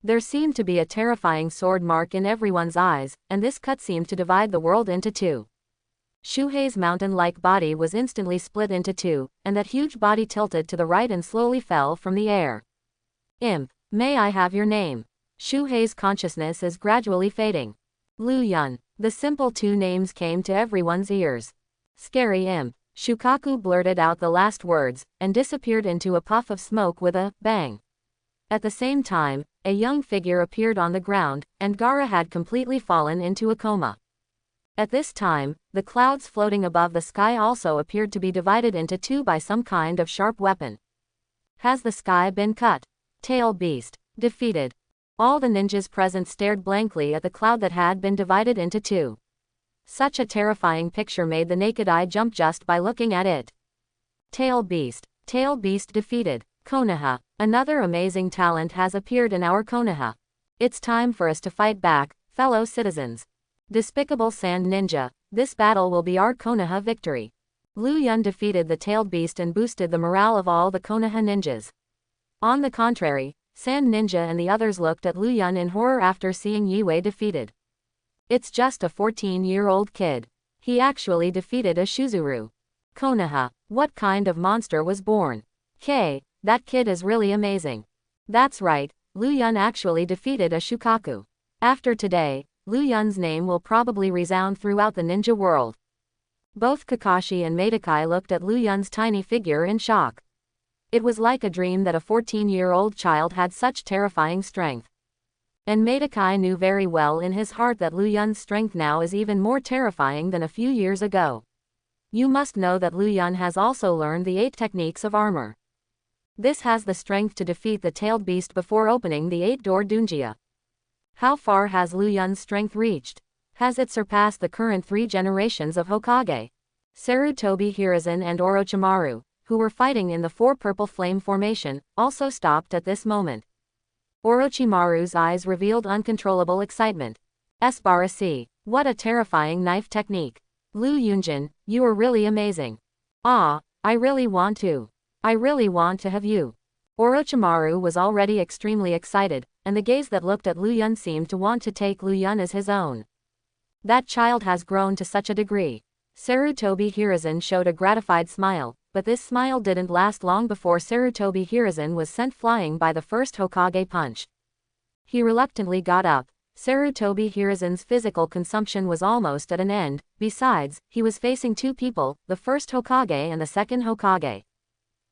Speaker 1: There seemed to be a terrifying sword mark in everyone's eyes, and this cut seemed to divide the world into two. Shuhei's mountain-like body was instantly split into two, and that huge body tilted to the right and slowly fell from the air. Imp, may I have your name? Shuhei's consciousness is gradually fading. Lu Yun. The simple two names came to everyone's ears. Scary imp. Shukaku blurted out the last words, and disappeared into a puff of smoke with a bang. At the same time, a young figure appeared on the ground, and Gaara had completely fallen into a coma. At this time, the clouds floating above the sky also appeared to be divided into two by some kind of sharp weapon. Has the sky been cut? Tail Beast. Defeated. All the ninjas present stared blankly at the cloud that had been divided into two. Such a terrifying picture made the naked eye jump just by looking at it. Tail Beast. Tail Beast defeated. Konoha. Another amazing talent has appeared in our Konoha. It's time for us to fight back, fellow citizens. Despicable Sand Ninja, this battle will be our Konoha victory. Lu Yun defeated the tailed beast and boosted the morale of all the Konoha ninjas. On the contrary, Sand Ninja and the others looked at Lu Yun in horror after seeing Yue defeated. It's just a 14-year-old kid. He actually defeated a Shuzuru. Konoha, what kind of monster was born? That kid is really amazing. That's right, Lu Yun actually defeated a Shukaku. After today, Lu Yun's name will probably resound throughout the ninja world. Both Kakashi and Madokai looked at Lu Yun's tiny figure in shock. It was like a dream that a 14-year-old child had such terrifying strength. And Madokai knew very well in his heart that Lu Yun's strength now is even more terrifying than a few years ago. You must know that Lu Yun has also learned the 8 techniques of armor. This has the strength to defeat the tailed beast before opening the 8-door Dunjia. How far has Lu Yun's strength reached? Has it surpassed the current 3 generations of Hokage? Sarutobi Hiruzen and Orochimaru, who were fighting in the 4 purple flame formation, also stopped at this moment. Orochimaru's eyes revealed uncontrollable excitement. Esbarasi, what a terrifying knife technique. Lu Yunjin, you are really amazing. I really want to have you. Orochimaru was already extremely excited, and the gaze that looked at Lu Yun seemed to want to take Lu Yun as his own. That child has grown to such a degree. Sarutobi Hiruzen showed a gratified smile, but this smile didn't last long before Sarutobi Hiruzen was sent flying by the first Hokage punch. He reluctantly got up. Sarutobi Hiruzen's physical consumption was almost at an end. Besides, he was facing two people, the first Hokage and the second Hokage.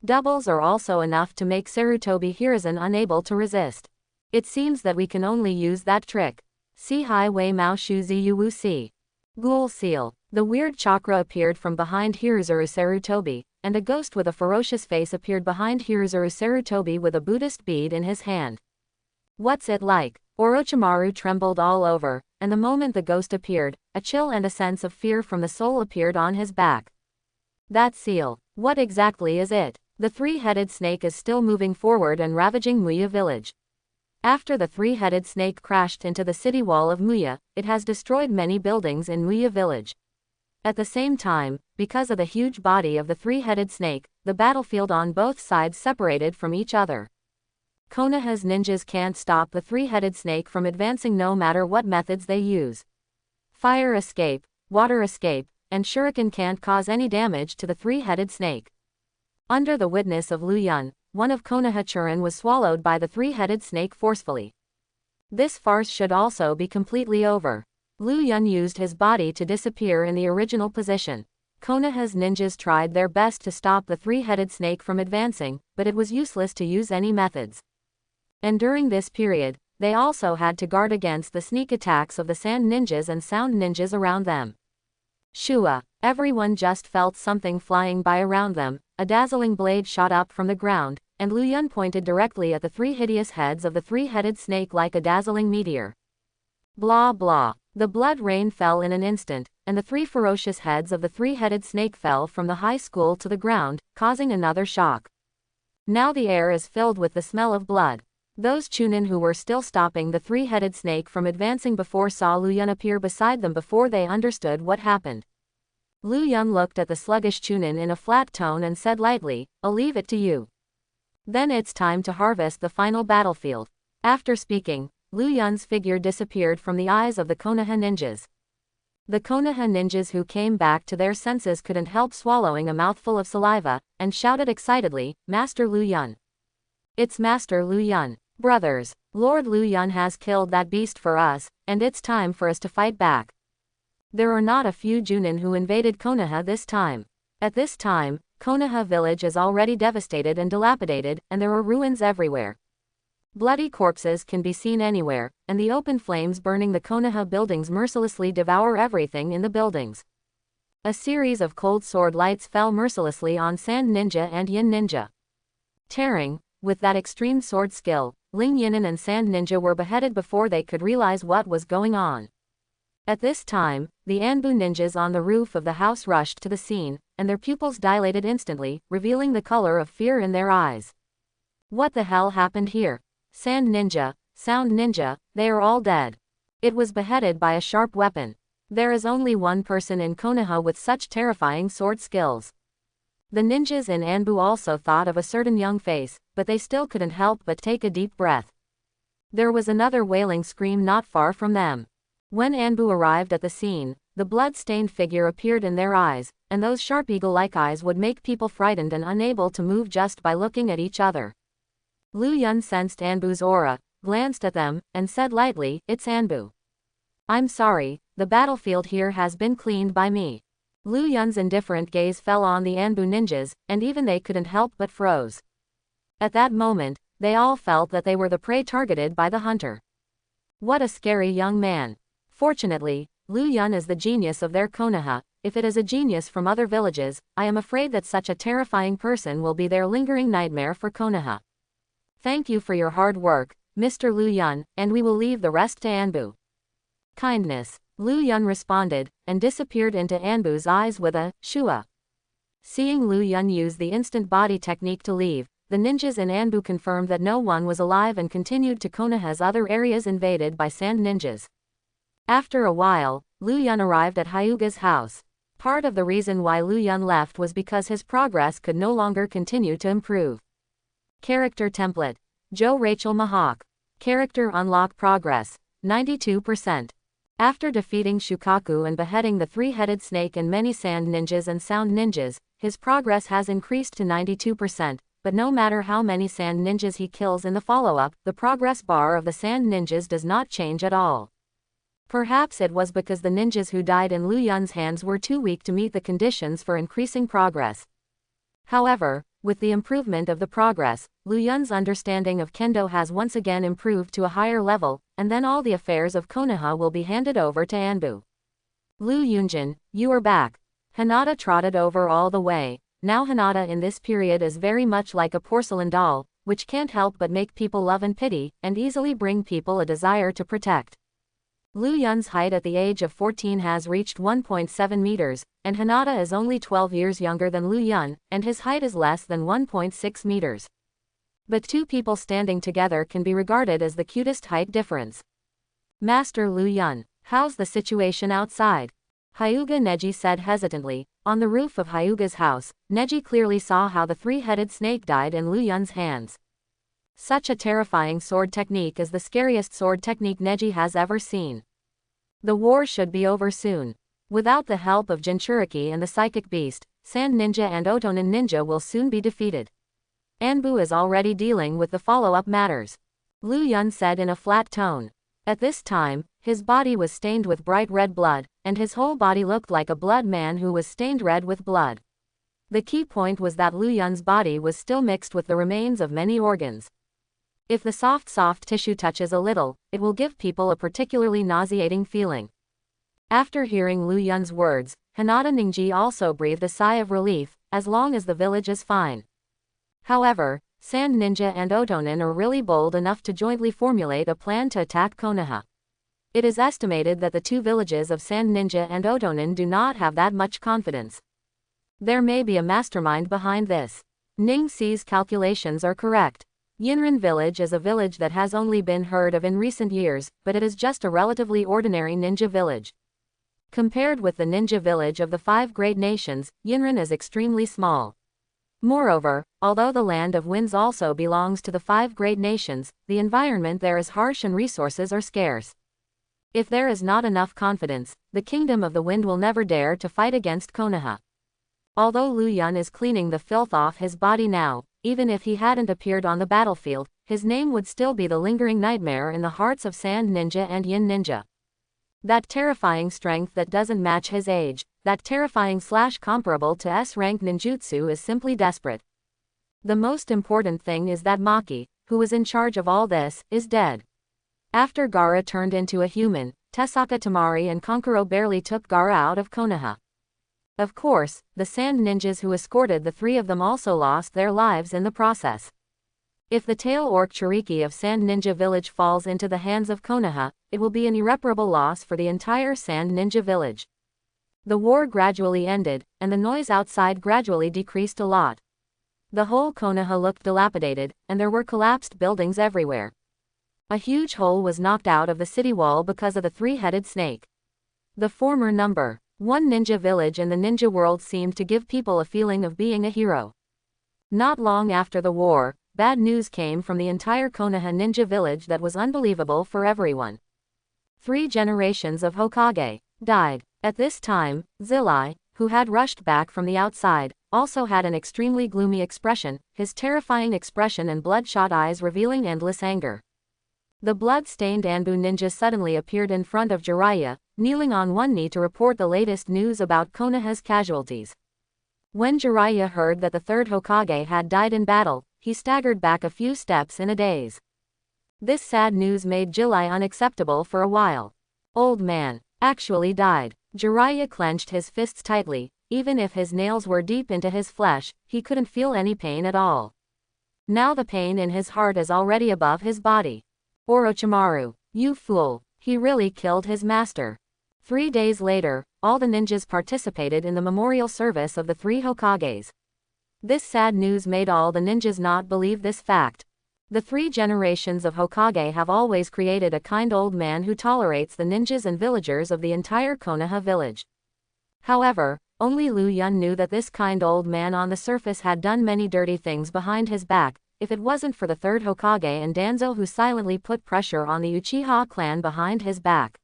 Speaker 1: Doubles are also enough to make Sarutobi Hiruzen unable to resist. It seems that we can only use that trick. See Highway Mao Shu Ziyuwu Si. Ghoul Seal. The weird chakra appeared from behind Hiruzuru Sarutobi, and a ghost with a ferocious face appeared behind Hiruzuru Sarutobi with a Buddhist bead in his hand. What's it like? Orochimaru trembled all over, and the moment the ghost appeared, a chill and a sense of fear from the soul appeared on his back. That seal. What exactly is it? The three-headed snake is still moving forward and ravaging Muya village. After the three-headed snake crashed into the city wall of Muya, it has destroyed many buildings in Muya village. At the same time, because of the huge body of the three-headed snake, the battlefield on both sides separated from each other. Konoha's ninjas can't stop the three-headed snake from advancing no matter what methods they use. Fire escape, water escape, and shuriken can't cause any damage to the three-headed snake. Under the witness of Lu Yun, one of Konoha Churin was swallowed by the three-headed snake forcefully. This farce should also be completely over. Lu Yun used his body to disappear in the original position. Konoha's ninjas tried their best to stop the three-headed snake from advancing, but it was useless to use any methods. And during this period, they also had to guard against the sneak attacks of the sand ninjas and sound ninjas around them. Shua. Everyone just felt something flying by around them. A dazzling blade shot up from the ground, and Lu Yun pointed directly at the three hideous heads of the three-headed snake like a dazzling meteor. Blah blah. The blood rain fell in an instant, and the three ferocious heads of the three-headed snake fell from the high school to the ground, causing another shock. Now the air is filled with the smell of blood. Those Chunin who were still stopping the three-headed snake from advancing before saw Lu Yun appear beside them before they understood what happened. Lu Yun looked at the sluggish Chunin in a flat tone and said lightly, "I'll leave it to you. Then it's time to harvest the final battlefield." After speaking, Lu Yun's figure disappeared from the eyes of the Konoha ninjas. The Konoha ninjas who came back to their senses couldn't help swallowing a mouthful of saliva, and shouted excitedly, "Master Lu Yun! It's Master Lu Yun! Brothers, Lord Lu Yun has killed that beast for us, and it's time for us to fight back." There are not a few Junin who invaded Konoha this time. At this time, Konoha village is already devastated and dilapidated, and there are ruins everywhere. Bloody corpses can be seen anywhere, and the open flames burning the Konoha buildings mercilessly devour everything in the buildings. A series of cold sword lights fell mercilessly on Sand Ninja and Yin Ninja. Tearing, with that extreme sword skill, Ling Yinin and Sand Ninja were beheaded before they could realize what was going on. At this time, the Anbu ninjas on the roof of the house rushed to the scene, and their pupils dilated instantly, revealing the color of fear in their eyes. What the hell happened here? Sand Ninja, Sound Ninja, they are all dead. It was beheaded by a sharp weapon. There is only one person in Konoha with such terrifying sword skills. The ninjas in Anbu also thought of a certain young face, but they still couldn't help but take a deep breath. There was another wailing scream not far from them. When Anbu arrived at the scene, the blood-stained figure appeared in their eyes, and those sharp eagle-like eyes would make people frightened and unable to move just by looking at each other. Lu Yun sensed Anbu's aura, glanced at them, and said lightly, "It's Anbu. I'm sorry, the battlefield here has been cleaned by me." Lu Yun's indifferent gaze fell on the Anbu ninjas, and even they couldn't help but froze. At that moment, they all felt that they were the prey targeted by the hunter. What a scary young man. Fortunately, Lu Yun is the genius of their Konoha. If it is a genius from other villages, I am afraid that such a terrifying person will be their lingering nightmare for Konoha. Thank you for your hard work, Mr. Lu Yun, and we will leave the rest to Anbu. Kindness. Lu Yun responded, and disappeared into Anbu's eyes with a shua. Seeing Lu Yun use the instant body technique to leave, the ninjas in Anbu confirmed that no one was alive and continued to Konoha's other areas invaded by sand ninjas. After a while, Lu Yun arrived at Hyuga's house. Part of the reason why Lu Yun left was because his progress could no longer continue to improve. Character template. Joe Rachel Mahawk. Character unlock progress. 92%. After defeating Shukaku and beheading the three-headed snake and many sand ninjas and sound ninjas, his progress has increased to 92%, but no matter how many sand ninjas he kills in the follow-up, the progress bar of the sand ninjas does not change at all. Perhaps it was because the ninjas who died in Lu Yun's hands were too weak to meet the conditions for increasing progress. However, with the improvement of the progress, Lu Yun's understanding of Kendo has once again improved to a higher level, and then all the affairs of Konoha will be handed over to Anbu. Lu Yunjin, you are back. Hinata trotted over all the way. Now Hinata in this period is very much like a porcelain doll, which can't help but make people love and pity, and easily bring people a desire to protect. Lu Yun's height at the age of 14 has reached 1.7 meters, and Hinata is only 12 years younger than Lu Yun, and his height is less than 1.6 meters. But two people standing together can be regarded as the cutest height difference. Master Lu Yun, how's the situation outside? Hyuga Neji said hesitantly. On the roof of Hyuga's house, Neji clearly saw how the three-headed snake died in Lu Yun's hands. Such a terrifying sword technique is the scariest sword technique Neji has ever seen. The war should be over soon. Without the help of Jinchuriki and the Psychic Beast, Sand Ninja and Otonin Ninja will soon be defeated. Anbu is already dealing with the follow-up matters. Lu Yun said in a flat tone. At this time, his body was stained with bright red blood, and his whole body looked like a blood man who was stained red with blood. The key point was that Lu Yun's body was still mixed with the remains of many organs. If the soft tissue touches a little, it will give people a particularly nauseating feeling. After hearing Lu Yun's words, Hinata Ningji also breathed a sigh of relief, as long as the village is fine. However, Sand Ninja and Otonin are really bold enough to jointly formulate a plan to attack Konoha. It is estimated that the two villages of Sand Ninja and Otonin do not have that much confidence. There may be a mastermind behind this. Ning Si's calculations are correct. Yinran village is a village that has only been heard of in recent years, but it is just a relatively ordinary ninja village. Compared with the ninja village of the five great nations, Yinran is extremely small. Moreover, although the land of winds also belongs to the five great nations, the environment there is harsh and resources are scarce. If there is not enough confidence, the kingdom of the wind will never dare to fight against Konoha. Although Lu Yun is cleaning the filth off his body now, even if he hadn't appeared on the battlefield, his name would still be the lingering nightmare in the hearts of Sand Ninja and Yin Ninja. That terrifying strength that doesn't match his age, that terrifying / comparable to S-rank ninjutsu is simply desperate. The most important thing is that Maki, who was in charge of all this, is dead. After Gaara turned into a human, Tesaka Tamari and Kankuro barely took Gaara out of Konoha. Of course, the sand ninjas who escorted the three of them also lost their lives in the process. If the tail orc Chiriki of Sand Ninja Village falls into the hands of Konoha, it will be an irreparable loss for the entire Sand Ninja Village. The war gradually ended, and the noise outside gradually decreased a lot. The whole Konoha looked dilapidated, and there were collapsed buildings everywhere. A huge hole was knocked out of the city wall because of the three-headed snake. The former number 1 ninja village in the ninja world seemed to give people a feeling of being a hero. Not long after the war, bad news came from the entire Konoha ninja village that was unbelievable for everyone. 3 generations of Hokage died. At this time, Zillai, who had rushed back from the outside, also had an extremely gloomy expression, his terrifying expression and bloodshot eyes revealing endless anger. The blood-stained Anbu ninja suddenly appeared in front of Jiraiya, kneeling on one knee to report the latest news about Konoha's casualties. When Jiraiya heard that the third Hokage had died in battle, he staggered back a few steps in a daze. This sad news made Jiraiya unacceptable for a while. Old man actually died. Jiraiya clenched his fists tightly. Even if his nails were deep into his flesh, he couldn't feel any pain at all. Now the pain in his heart is already above his body. Orochimaru, you fool, he really killed his master. 3 days later, all the ninjas participated in the memorial service of the 3 Hokages. This sad news made all the ninjas not believe this fact. The 3 generations of Hokage have always created a kind old man who tolerates the ninjas and villagers of the entire Konoha village. However, only Lu Yun knew that this kind old man on the surface had done many dirty things behind his back, if it wasn't for the third Hokage and Danzo who silently put pressure on the Uchiha clan behind his back.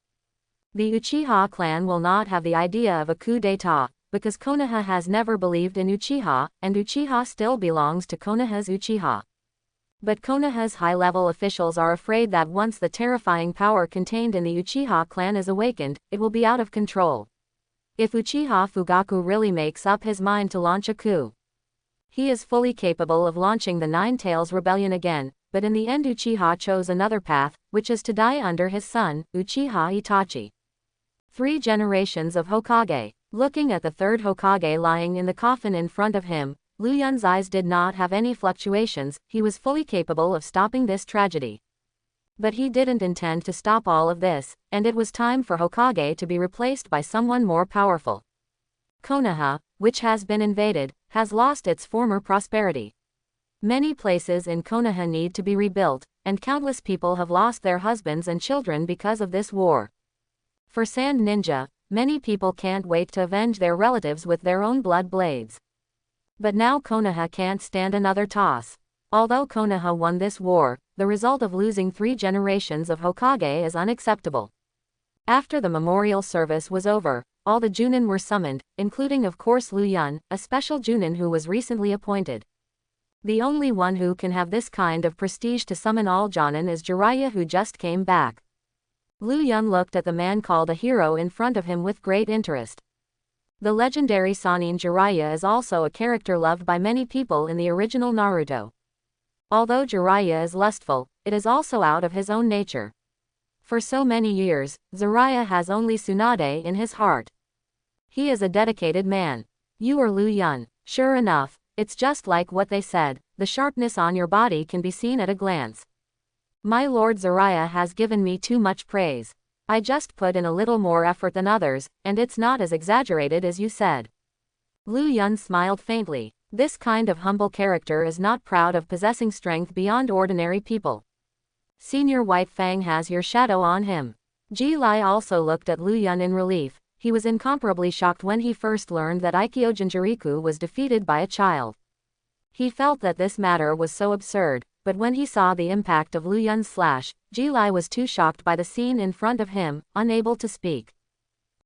Speaker 1: The Uchiha clan will not have the idea of a coup d'état, because Konoha has never believed in Uchiha, and Uchiha still belongs to Konoha's Uchiha. But Konoha's high-level officials are afraid that once the terrifying power contained in the Uchiha clan is awakened, it will be out of control. If Uchiha Fugaku really makes up his mind to launch a coup, he is fully capable of launching the Nine Tails Rebellion again, but in the end Uchiha chose another path, which is to die under his son, Uchiha Itachi. 3 generations of Hokage. Looking at the third Hokage lying in the coffin in front of him, Lu Yun's eyes did not have any fluctuations. He was fully capable of stopping this tragedy. But he didn't intend to stop all of this, and it was time for Hokage to be replaced by someone more powerful. Konoha, which has been invaded, has lost its former prosperity. Many places in Konoha need to be rebuilt, and countless people have lost their husbands and children because of this war. For Sand Ninja, many people can't wait to avenge their relatives with their own blood blades. But now Konoha can't stand another toss. Although Konoha won this war, the result of losing 3 generations of Hokage is unacceptable. After the memorial service was over, all the Junin were summoned, including of course Lu Yun, a special Junin who was recently appointed. The only one who can have this kind of prestige to summon all Jonin is Jiraiya, who just came back. Lu Yun looked at the man called a hero in front of him with great interest. The legendary Sannin Jiraiya is also a character loved by many people in the original Naruto. Although Jiraiya is lustful, it is also out of his own nature. For so many years, Jiraiya has only Tsunade in his heart. He is a dedicated man. You are Lu Yun. Sure enough, it's just like what they said, the sharpness on your body can be seen at a glance. My lord Jiraiya has given me too much praise. I just put in a little more effort than others, and it's not as exaggerated as you said. Lu Yun smiled faintly. This kind of humble character is not proud of possessing strength beyond ordinary people. Senior White Fang has your shadow on him. Ji Lai also looked at Lu Yun in relief. He was incomparably shocked when he first learned that Aikyo Jinchuriku was defeated by a child. He felt that this matter was so absurd, but when he saw the impact of Lu Yun's slash, Ji Lai was too shocked by the scene in front of him, unable to speak.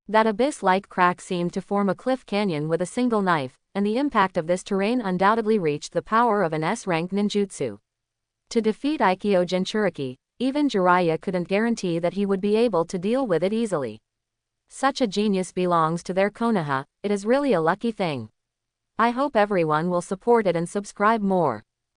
Speaker 1: That abyss-like crack seemed to form a cliff canyon with a single knife, and the impact of this terrain undoubtedly reached the power of an S-rank ninjutsu. To defeat Aikyo Jinchuriki, even Jiraiya couldn't guarantee that he would be able to deal with it easily. Such a genius belongs to their Konoha. It is really a lucky thing. I hope everyone will support it and subscribe more.